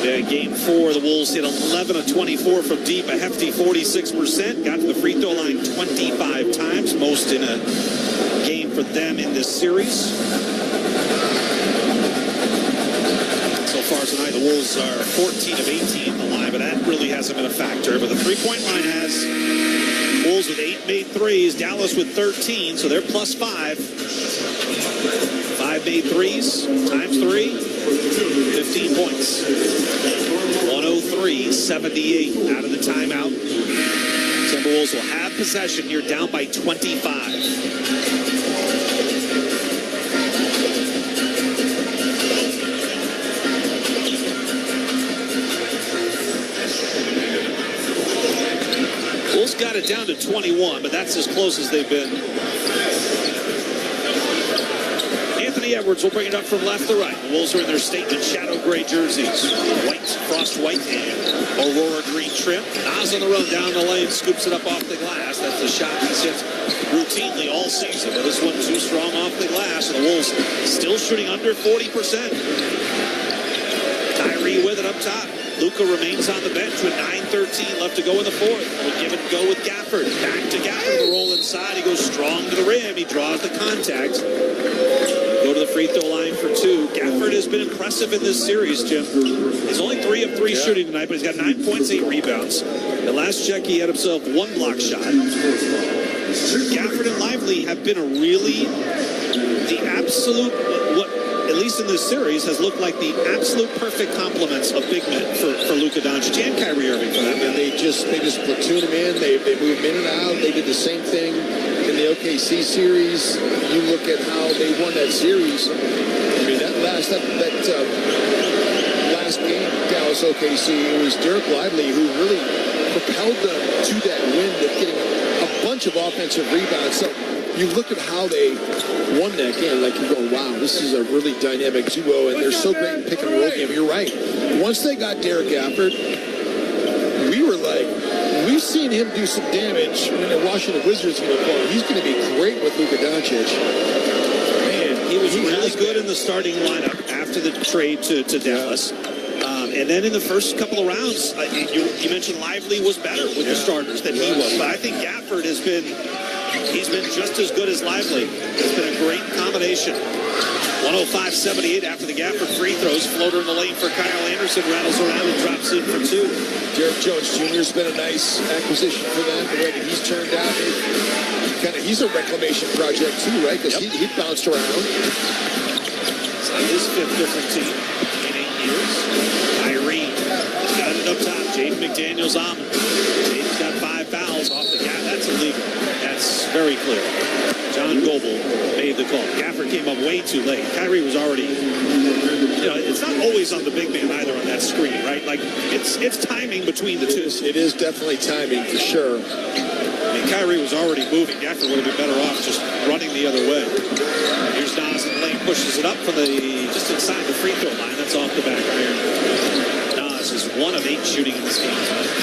Yeah, Game 4, the Wolves hit 11 of 24 from deep, a hefty 46%. Got to the free throw line 25 times, most in a game for them in this series. So far tonight, the Wolves are 14 of 18 in the line, but that really hasn't been a factor. But the three-point line has. Wolves with 8 made threes, Dallas with 13, so they're plus 5. 5 made threes, times 3, 15 points. 103-78 out of the timeout. Timberwolves will have possession here, down by 25. Wolves got it down to 21, but that's as close as they've been. Anthony Edwards will bring it up from left to right. The Wolves are in their statement shadow gray jerseys. White, frost white, and Aurora green trim. Nas on the run down the lane, scoops it up off the glass. That's a shot he's hit routinely all season, but this one too strong off the glass. And the Wolves still shooting under 40%. Tyree with it up top. Luka remains on the bench with 9:13 left to go in the fourth. We'll give it a go with Gafford. Back to Gafford. The roll inside. He goes strong to the rim. He draws the contact. Go to the free throw line for 2. Gafford has been impressive in this series, Jim. He's only 3 of 3 shooting tonight, but he's got 9 points, 8 rebounds. At last check, he had himself 1 block shot. Gafford and Lively have been the absolute, what at least in this series, has looked like the absolute perfect complements of big men for Luka Doncic and Kyrie Irving for that. And they just platoon him in. They move him in and out. They did the same thing in the OKC series. You look at how they won that series. I mean, that last game, Dallas OKC, it was Derek Lively who really propelled them to that win, of getting a bunch of offensive rebounds. So you look at how they won that game, like you're going, wow, this is a really dynamic duo, and they're so great in pick and roll game. You're right. Once they got Derek Gafford, we were like, we've seen him do some damage in the Washington Wizards uniform. He's going to be great with Luka Doncic. Man, he was was really good in the starting lineup after the trade to Dallas. And then in the first couple of rounds, you mentioned Lively was better with the starters than he was. But I think Gafford he's been just as good as Lively. It's been a great combination. 105-78 after the Gafford free throws. Floater in the lane for Kyle Anderson. Rattles around and drops in for two. Derek Jones Jr. has been a nice acquisition for them. The way that he's turned out, he's a reclamation project too, right? Because he bounced around. It's like his fifth different team in 8 years. Kyrie got it up top. Jaden McDaniels on him. Jaden's got 5 fouls off the gap. That's illegal. That's very clear. John Goebel made the call. Gafford came up way too late. Kyrie was already, it's not always on the big man either on that screen, right? Like, it's timing between the two. It is definitely timing for sure. I mean, Kyrie was already moving. Gafford would have been better off just running the other way. Here's Nas in the lane, pushes it up from just inside the free throw line. That's off the back iron. Nas is 1 of 8 shooting in this game tonight.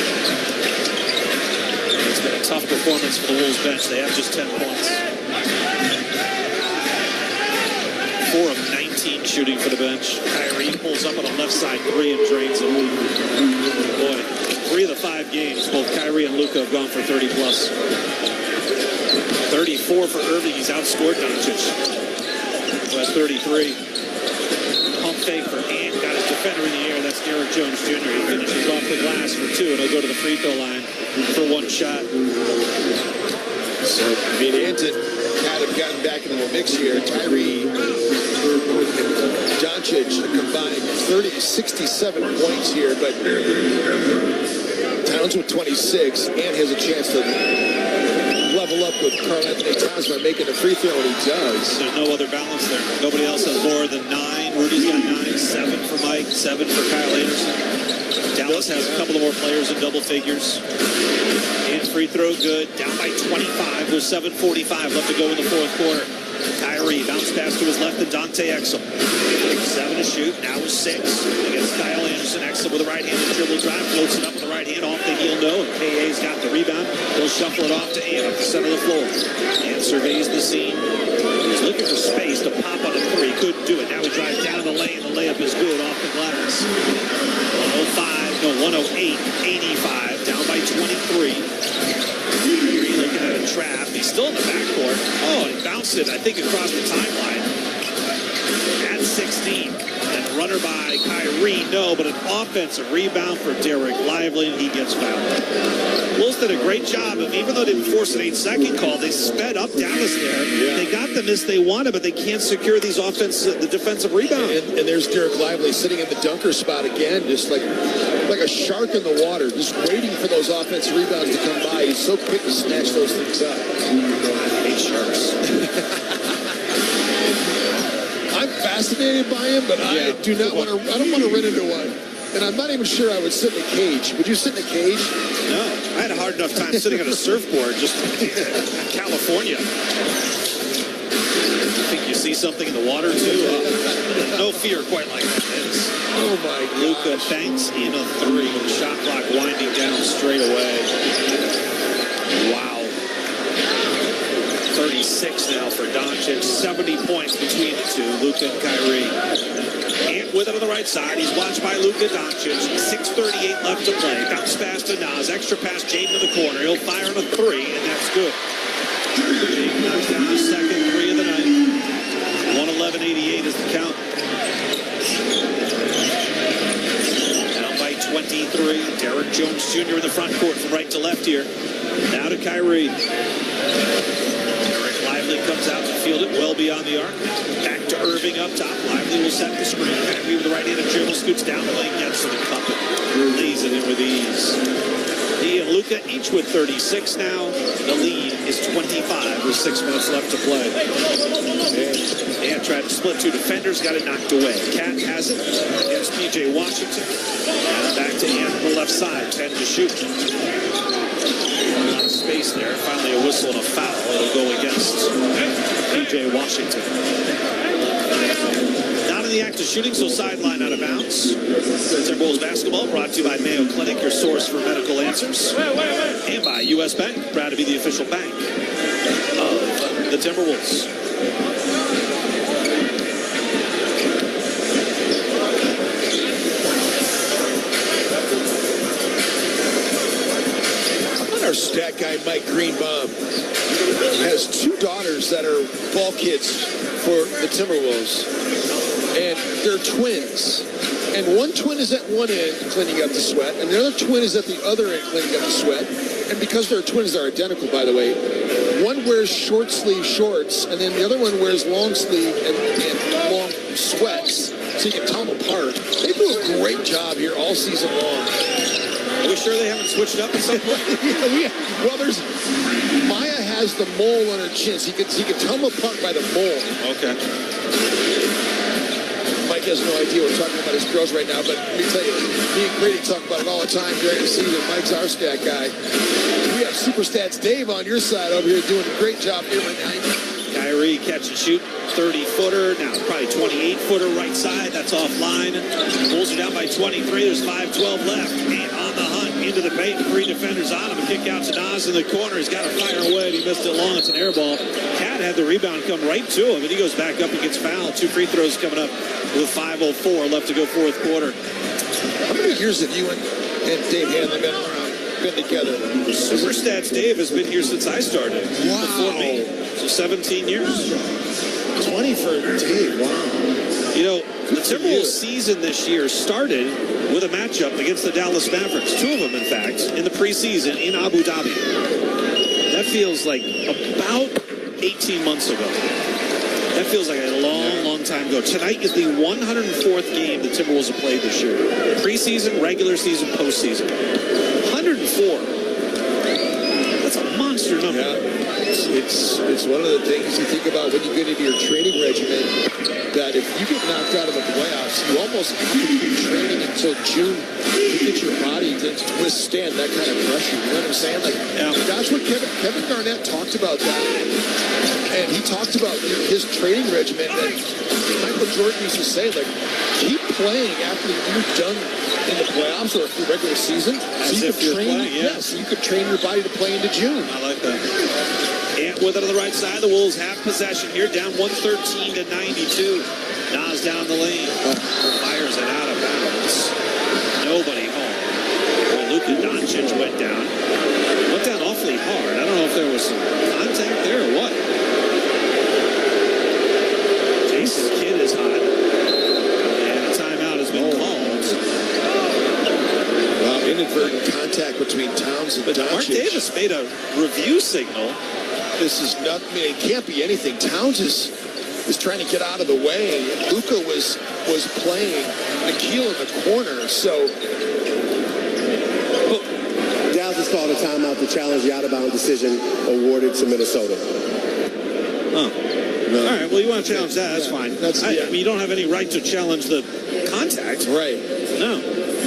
It's been a tough performance for the Wolves bench. They have just 10 points. 4 of 19 shooting for the bench. Kyrie pulls up on a left side 3 and drains it. Boy, 3 of the 5 games, both Kyrie and Luka have gone for 30-plus. 34 for Irving. He's outscored Doncic. Who has 33. Pump fake for Ant. Got his defender in the air. That's Derek Jones Jr. He finishes off the glass for 2, and he'll go to the free throw line for 1 shot. So, Ant had him gotten back into the mix here. Kyrie and Doncic combined 67 points here, but Towns with 26 and has a chance to level up with Karl Anthony Towns by making a free throw, and he does. There's no other balance there. Nobody else has more than 9. Rudy's got 9, 7 for Mike, 7 for Kyle Anderson. Dallas has a couple of more players in double figures. And free throw good. Down by 25 with 7:45 left to go in the fourth quarter. Kyrie bounce pass to his left to Dante Exum. 7 to shoot. Now is 6 against Kyle Anderson. Exum with a right-handed dribble drive. Floats it up with the right hand off the heel no. And KA's got the rebound. He'll shuffle it off to Ant up the center of the floor. Ant surveys the scene. He's looking for space to pop on a 3. Couldn't do it. Now he drives down the lane. The layup is good off the glass. 108-85. Down by 23. Looking at a trap. He's still in the backcourt. Oh, and he bounced it, I think, across the timeline. At 16. And runner by Kyrie, no, but an offensive rebound for Derek Lively, and he gets fouled. Wolves did a great job, and even though they didn't force an 8-second call, they sped up Dallas there. Yeah. They got the miss they wanted, but they can't secure these the defensive rebound. And there's Derek Lively sitting in the dunker spot again, just like a shark in the water, just waiting for those offensive rebounds to come by. He's so quick to snatch those things up. I hate sharks. I'm fascinated by him, but I don't want to run into one. And I'm not even sure I would sit in a cage. Would you sit in a cage? No. I had a hard enough time sitting on a surfboard just in California. I think you see something in the water, too. No fear quite like that. Oh, my God. Luka banks in a 3 with the shot clock winding down straight away. Wow. 36 now for Doncic. 70 points between the two, Luka and Kyrie. Ant with it on the right side. He's watched by Luka Doncic. 6:38 left to play. Bounce pass to Nas. Extra pass Jaden in the corner. He'll fire on a 3, and that's good. Jaden knocks down his second 3 of the night. 111-88 is the count. Down by 23. Derek Jones Jr. in the front court from right to left here. Now to Kyrie. Lively comes out to field it well beyond the arc. Back to Irving up top. Lively will set the screen. Kyrie with the right-handed dribble, scoots down the lane, gets to the cup, and lays it in with ease. He and Luka each with 36 now. The lead is 25 with 6 minutes left to play. And tried to split 2 defenders, got it knocked away. Cat has it against P.J. Washington. And back to Ant on the left side, 10 to shoot. A lot of space there. Finally a whistle and a foul. It'll go against P.J. Washington. Not in the act of shooting, so sideline out of bounds. Timberwolves basketball brought to you by Mayo Clinic, your source for medical answers. And by U.S. Bank, proud to be the official bank of the Timberwolves. Our stat guy, Mike Greenbaum, has 2 daughters that are ball kids for the Timberwolves. And they're twins. And one twin is at one end cleaning up the sweat, and the other twin is at the other end cleaning up the sweat. And because they're twins, they're identical, by the way. One wears short sleeve shorts, and then the other one wears long sleeve and long sweats, so you can tell them apart. They do a great job here all season long. Are we sure they haven't switched up at some point? Well, Maya has the mole on her chin, so you can tell them apart by the mole. Okay. Mike has no idea we're talking about his girls right now, but let me tell you, me and Grady talk about it all the time during the season. Mike's our stat guy. We have Super Stats Dave on your side over here doing a great job every night. Kyrie catch and shoot, 30-footer, now probably 28-footer right side, that's offline. Bulls are down by 23, there's 5:12 left. And on the hunt, into the paint, 3 defenders on him. A kick out to Nas in the corner, he's got to fire away, he missed it long, it's an air ball. Cat had the rebound come right to him, and he goes back up and gets fouled. 2 free throws coming up with 5:04 left to go fourth quarter. How many years have you and Dave Hanley been together? Super Stats Dave has been here since I started. Wow. Before me. So 17 years. 20 for Dave, wow. You know, the Timberwolves season this year started with a matchup against the Dallas Mavericks. 2 of them, in fact, in the preseason in Abu Dhabi. That feels like about 18 months ago. That feels like a long, long time ago. Tonight is the 104th game the Timberwolves have played this year. Preseason, regular season, postseason. 104. That's a monster number. Yeah. It's one of the things you think about when you get into your training regimen, that if you get knocked out of the playoffs, you almost have to be training until June to get your body to withstand that kind of pressure. You know what I'm saying? Like, that's what Kevin Garnett talked about that. And he talked about his training regimen that Michael Jordan used to say, like, keep playing after you're done in the playoffs or the regular season. As so you if could you're train, playing, yeah. so you could train your body to play into June. I like that. And with it on the right side, the Wolves have possession here, down 113 to 92. Nas down the lane. Fires it out of bounds. Nobody home. Well, Luka Doncic went down. Went down awfully hard. I don't know if there was some contact there or what. Jason Kidd is hot. And a timeout has been called. Wow, inadvertent contact between Towns and Doncic. Mark Davis made a review signal. This is not, I mean, it can't be anything. Towns is trying to get out of the way. Luka was playing Nikhil in the corner, so. Dallas has called a timeout to challenge the out-of-bounds decision awarded to Minnesota. Oh. No. All right, well, you want to challenge that, that's fine. I mean, you don't have any right to challenge the contact. Right. No.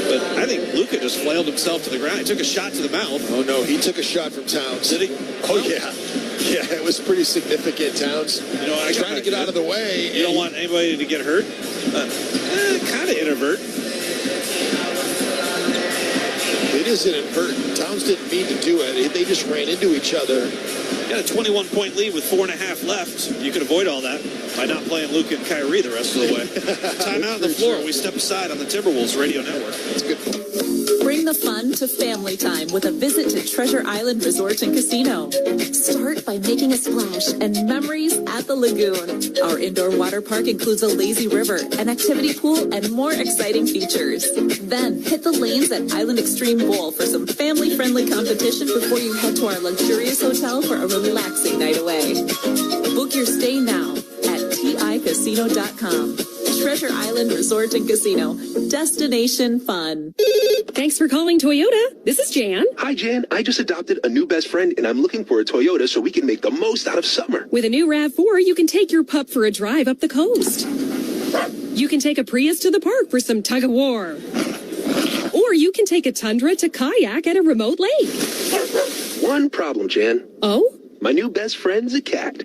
But I think Luka just flailed himself to the ground. He took a shot to the mouth. Oh, no, he took a shot from Towns. Did he? Oh, yeah. Yeah, it was pretty significant, Towns. You know, trying to get out of the way. You don't want anybody to get hurt? Kind of introvert. It is inadvertent. Towns didn't mean to do it. They just ran into each other. Got a 21-point lead with 4.5 left. You could avoid all that by not playing Luka and Kyrie the rest of the way. Timeout on the floor. We step aside on the Timberwolves Radio Network. That's good. Bring the fun to family time with a visit to Treasure Island Resort and Casino. Start by making a splash and memories at the lagoon. Our indoor water park includes a lazy river, an activity pool, and more exciting features. Then hit the lanes at Island Extreme Bowl for some family-friendly competition before you head to our luxurious hotel for a relaxing night away. Book your stay now at ticasino.com. Treasure Island Resort and Casino. Destination fun. Thanks for calling Toyota. This is Jan. Hi, Jan. I just adopted a new best friend, and I'm looking for a Toyota so we can make the most out of summer. With a new RAV4, you can take your pup for a drive up the coast. You can take a Prius to the park for some tug-of-war. Or you can take a Tundra to kayak at a remote lake. One problem, Jan. Oh? My new best friend's a cat.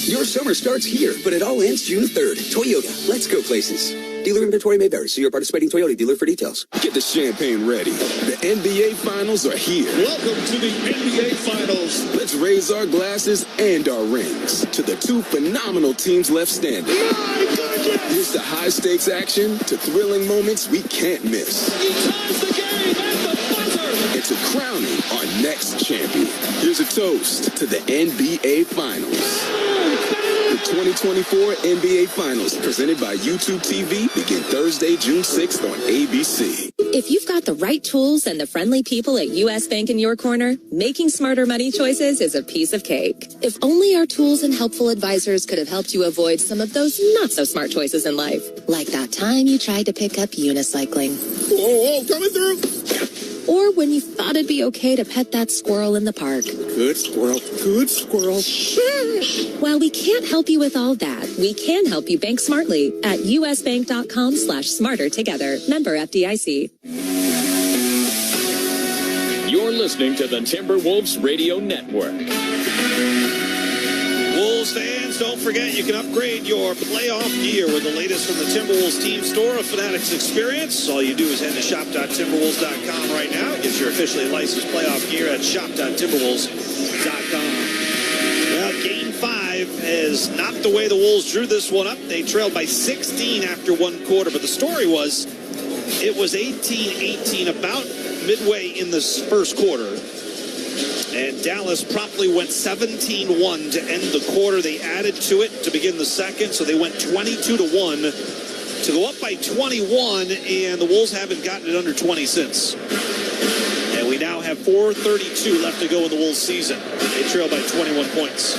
Your summer starts here, but it all ends June 3rd. Toyota, let's go places. Dealer inventory may vary. See your participating Toyota dealer for details. Get the champagne ready. The NBA Finals are here. Welcome to the NBA Finals. Let's raise our glasses and our rings to the 2 phenomenal teams left standing. My goodness! Here's the high-stakes action to thrilling moments we can't miss. He ties the game at the buzzer. It's to crowning our next champion. Here's a toast to the NBA Finals. The 2024 NBA Finals, presented by YouTube TV, begin Thursday, June 6th on ABC. If you've got the right tools and the friendly people at U.S. Bank in your corner, making smarter money choices is a piece of cake. If only our tools and helpful advisors could have helped you avoid some of those not-so-smart choices in life. Like that time you tried to pick up unicycling. Whoa, coming through. Or when you thought it'd be okay to pet that squirrel in the park. Good squirrel. Good squirrel. While we can't help you with all that, we can help you bank smartly at usbank.com/smarter together. Member FDIC. You're listening to the Timberwolves Radio Network. Wolves fans, don't forget you can upgrade your playoff gear with the latest from the Timberwolves team store, a Fanatics experience. All you do is head to shop.timberwolves.com right now. Get your officially licensed playoff gear at shop.timberwolves.com. Well, Game 5 is not the way the Wolves drew this one up. They trailed by 16 after one quarter, but the story was it was 18-18 about midway in this first quarter. And Dallas promptly went 17-1 to end the quarter. They added to it to begin the second, so they went 22-1 to go up by 21, and the Wolves haven't gotten it under 20 since. And we now have 4:32 left to go in the Wolves season. They trail by 21 points.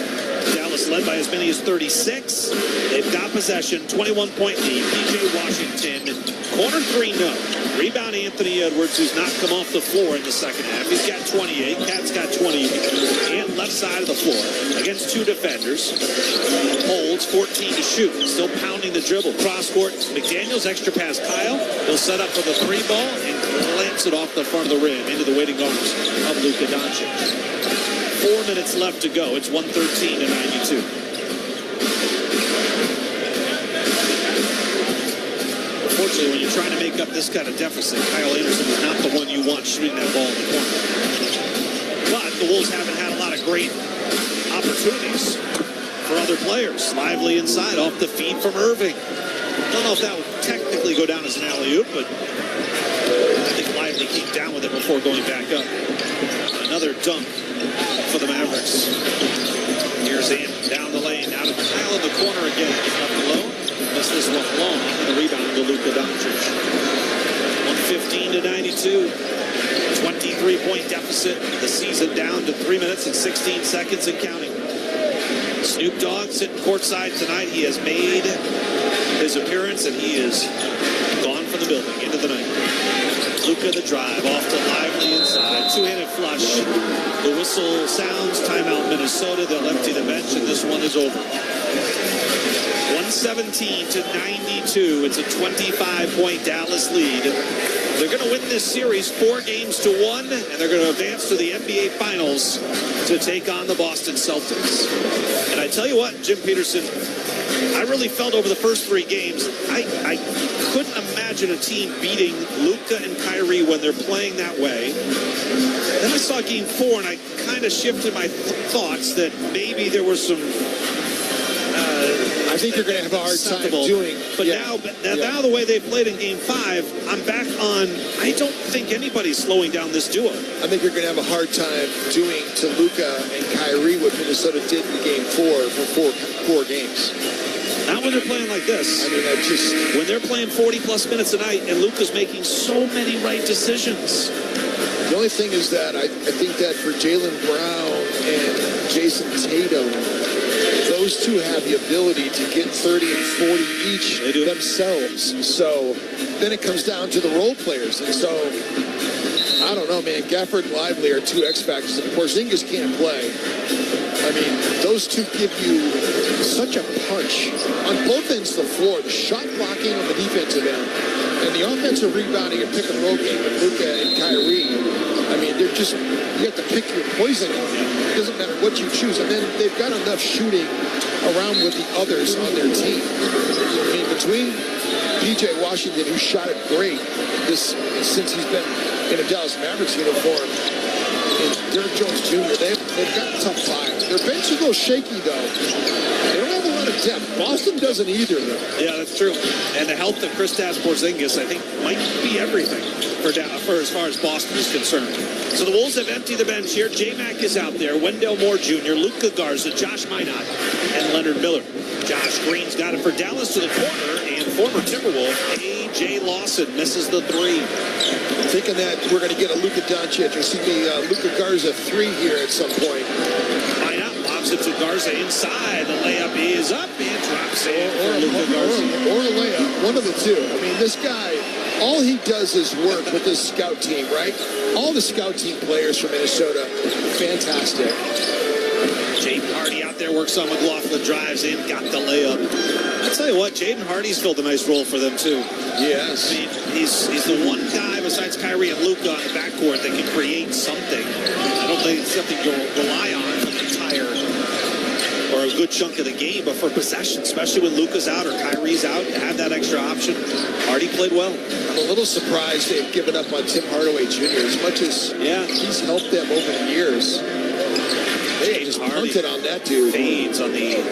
Dallas led by as many as 36. They've got possession, 21-point lead. P.J. Washington, corner three, no. Rebound Anthony Edwards, who's not come off the floor in the second half. He's got 28. Cat's got 20. And left side of the floor against two defenders. Holds 14 to shoot. Still pounding the dribble. Cross court. McDaniels, extra pass. Kyle. He'll set up for the three ball and clamps it off the front of the rim into the waiting arms of Luka Doncic. 4 minutes left to go. It's 113-92. Unfortunately, when you're trying to make up this kind of deficit, Kyle Anderson is not the one you want shooting that ball in the corner. But the Wolves haven't had a lot of great opportunities for other players. Lively inside off the feed from Irving. I don't know if that would technically go down as an alley-oop, but I think Lively came down with it before going back up. Another dunk for the Mavericks. Here's Ant down the lane, out of Kyle in the corner again. He's left alone. Missed this one long. And the rebound to Luka Doncic. 115-92. 23-point deficit. The season down to 3 minutes and 16 seconds and counting. Snoop Dogg sitting courtside tonight. He has made his appearance and he is gone from the building into the night. Luka the drive off to Lively inside. Two-handed flush. The whistle sounds. Timeout Minnesota. They'll empty the bench and this one is over. 117-92. It's a 25-point Dallas lead. They're going to win this series 4-1, and they're going to advance to the NBA Finals to take on the Boston Celtics. And I tell you what, Jim Peterson, I really felt over the first three games, I couldn't imagine a team beating Luka and Kyrie when they're playing that way. Then I saw Game 4, and I kind of shifted my thoughts that maybe there was some... I think you're going to have a hard time doing. But now the way they played in Game 5, I'm back on. I don't think anybody's slowing down this duo. I think you're going to have a hard time doing to Luka and Kyrie what Minnesota did in Game 4 for four games. Not when they're playing like this. I mean, when they're playing 40-plus minutes a night and Luka's making so many right decisions. The only thing is that I think that for Jaylen Brown and Jason Tatum, those two have the ability to get 30 and 40 each themselves. So then it comes down to the role players. And so, I don't know, man. Gafford and Lively are two X factors. And Porzingis can't play. I mean, those two give you such a punch on both ends of the floor. The shot blocking on the defensive end and the offensive rebounding and pick and roll game with Luka and Kyrie. I mean, they're just, you have to pick your poison on them. It doesn't matter what you choose. And then they've got enough shooting around with the others on their team. I mean, between P.J. Washington, who shot it great since he's been in a Dallas Mavericks uniform, and Derrick Jones Jr., they've got tough five. Their bench is a little shaky, though. They don't have a lot of of depth. Boston doesn't either, though. Yeah, that's true. And the health of Kristaps Porzingis, I think, might be everything for as far as Boston is concerned. So the Wolves have emptied the bench here. J-Mac is out there. Wendell Moore Jr., Luka Garza, Josh Minot, and Leonard Miller. Josh Green's got it for Dallas to the corner, and former Timberwolf A.J. Lawson misses the three. Thinking that we're going to get a Luka Doncic or Luka Garza 3 here at some point. Minot lobs it to Garza inside. The layup is up and drops in for Luka Garza. Or a layup. One of the two. I mean, this guy, all he does is work with this scout team, right? All the scout team players from Minnesota, fantastic. Jaden Hardy out there works on McLaughlin, drives in, got the layup. I'll tell you what, Jaden Hardy's filled a nice role for them too. Yes. I mean, he's the one guy besides Kyrie and Luka on the backcourt that can create something. I don't think it's something you'll rely on for the entire or a good chunk of the game, but for possession, especially when Luka's out or Kyrie's out, to have that extra option. Hardy played well. I'm a little surprised they've given up on Tim Hardaway Jr. as much as he's helped them over the years. They just punted on that dude. Fades on the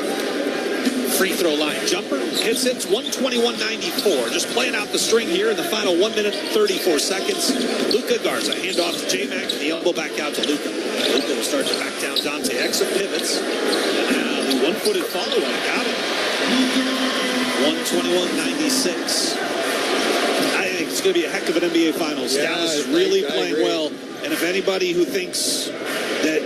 free throw line. Jumper hits it. 121.94. Just playing out the string here in the final 1 minute 34 seconds. Luka Garza handoff to J-Mac. The elbow back out to Luka. Luka will start to back down Dante Exum pivots. And now the one-footed follow-up. Got it. 121.96. I think it's going to be a heck of an NBA Finals. Yeah, Dallas is really playing well. And if anybody who thinks that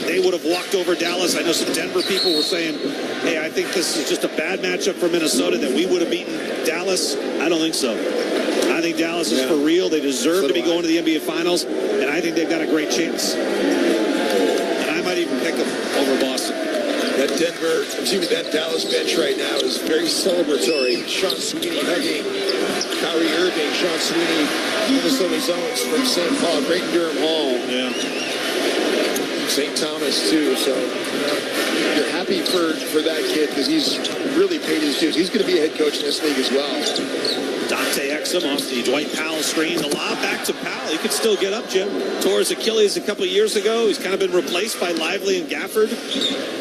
they would have walked over Dallas, I know some Denver people were saying, hey, I think this is just a bad matchup for Minnesota, that we would have beaten Dallas. I don't think so. I think Dallas is for real. They deserve to be going to the NBA Finals, and I think they've got a great chance. And I might even pick them over Boston. That Dallas bench right now is very celebratory. Sean Sweeney hugging Kyrie Irving, Sean Sweeney, Minnesota Zones from St. Paul, Great Durham Hall. Yeah. St. Thomas, too. So you're happy for that kid because he's really paid his dues. He's going to be a head coach in this league as well. Dante Exum off the Dwight Powell screen. The lob back to Powell. He could still get up, Jim. Tore his Achilles a couple of years ago. He's kind of been replaced by Lively and Gafford.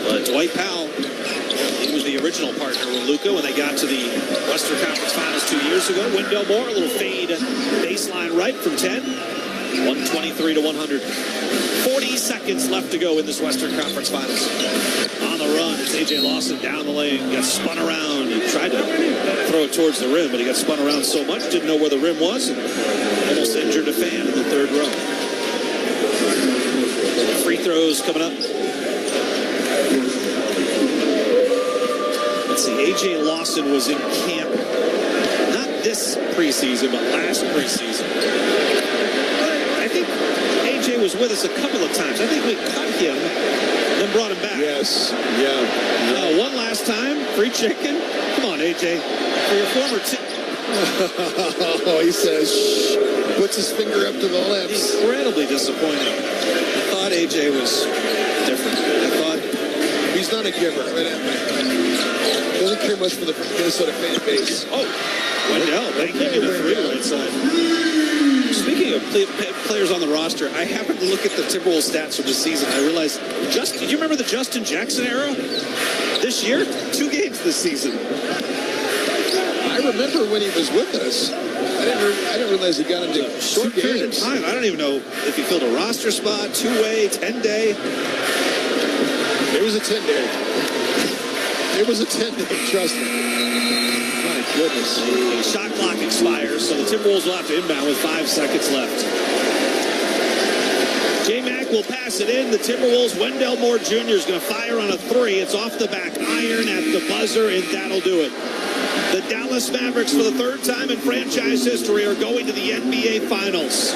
But Dwight Powell, he was the original partner with Luka when they got to the Western Conference Finals 2 years ago. Wendell Moore, a little fade baseline right from 10. 123 to 100. 40 seconds left to go in this Western Conference Finals. On the run, it's A.J. Lawson down the lane. Got spun around. He tried to throw it towards the rim, but he got spun around so much, didn't know where the rim was, and almost injured a fan in the third row. Free throws coming up. Let's see, A.J. Lawson was in camp, not this preseason, but last preseason. I think A.J. was with us a couple of times. I think we cut him, then brought him back. Yes, yeah. One last time, free chicken. Come on, A.J., for your former team. Oh, he says, shh, puts his finger up to the lips. Incredibly disappointing. I thought A.J. was different. I thought he's not a giver. Doesn't care much for the Minnesota fan base. Oh, Wendell, they give you the three right side. Speaking of players on the roster, I happened to look at the Timberwolves stats from this season. I realized, did you remember the Justin Jackson era? This year, 2 games this season. I remember when he was with us. I didn't realize he got into short period of time. I don't even know if he filled a roster spot, 2-way, 10-day. It was a 10-day. It was a 10-day, trust me. My goodness. Shot clock expires, so the Timberwolves will have to inbound with 5 seconds left. J-Mac will pass it in. The Timberwolves, Wendell Moore Jr. is going to fire on a 3. It's off the back iron at the buzzer, and that'll do it. The Dallas Mavericks, for the 3rd time in franchise history, are going to the NBA Finals.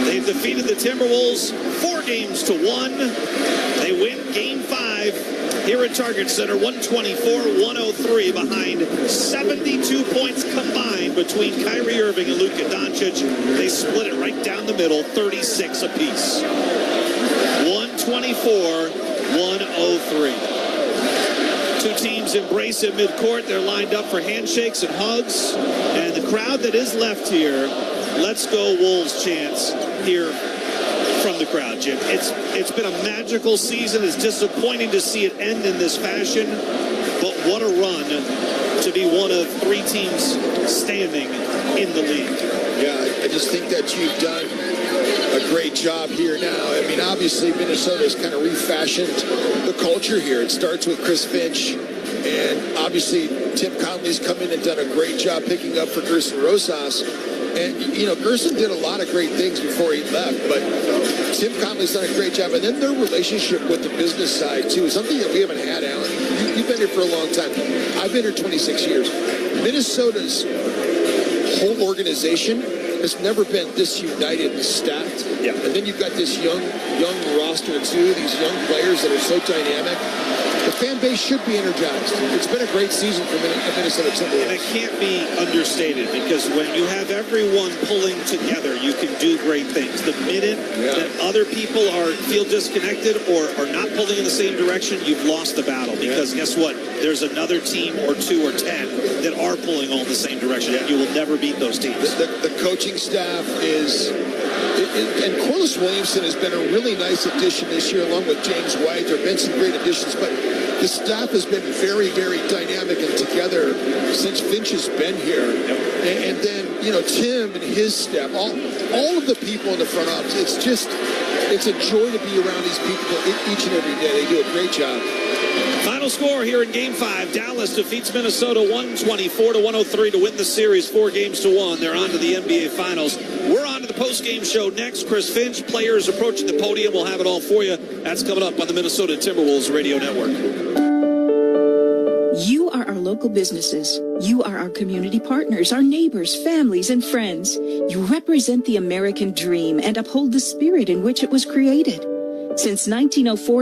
They've defeated the Timberwolves 4-1. They win Game 5 here at Target Center, 124-103, behind 72 points combined between Kyrie Irving and Luka Doncic. They split it right down the middle, 36 apiece. 124-103. 2 teams embrace at midcourt. They're lined up for handshakes and hugs. And the crowd that is left here, let's go Wolves chants here from the crowd, Jim. It's been a magical season. It's disappointing to see it end in this fashion. But what a run to be one of 3 teams standing in the league. Yeah, I just think that you've done a great job here now. I mean, obviously, Minnesota's kind of refashioned the culture here. It starts with Chris Finch, and obviously, Tim Conley's come in and done a great job picking up for Gerson Rosas. And, you know, Gerson did a lot of great things before he left, but Tim Conley's done a great job. And then their relationship with the business side, too, is something that we haven't had, Alan. You've been here for a long time. I've been here 26 years. Minnesota's whole organization has never been this united and stacked. Yeah. And then you've got this young roster, too, these young players that are so dynamic. The fan base should be energized. It's been a great season for Minnesota Timberwolves. And it can't be understated, because when you have everyone pulling together, you can do great things. The minute that other people feel disconnected or are not pulling in the same direction, you've lost the battle. Because guess what? There's another team or 2 or 10 that are pulling all in the same direction. And you will never beat those teams. The coaching staff is... And Corliss Williamson has been a really nice addition this year, along with James White. There have been some great additions, but the staff has been very, very dynamic and together since Finch has been here. And then, you know, Tim and his staff, all of the people in the front office, it's a joy to be around these people each and every day. They do a great job. Final score here in Game 5. Dallas defeats Minnesota 124-103 to win the series 4-1. They're on to the NBA Finals. We're on to the post-game show next. Chris Finch, players approaching the podium. We'll have it all for you. That's coming up on the Minnesota Timberwolves Radio Network. You are our local businesses. You are our community partners, our neighbors, families, and friends. You represent the American dream and uphold the spirit in which it was created. Since 1904,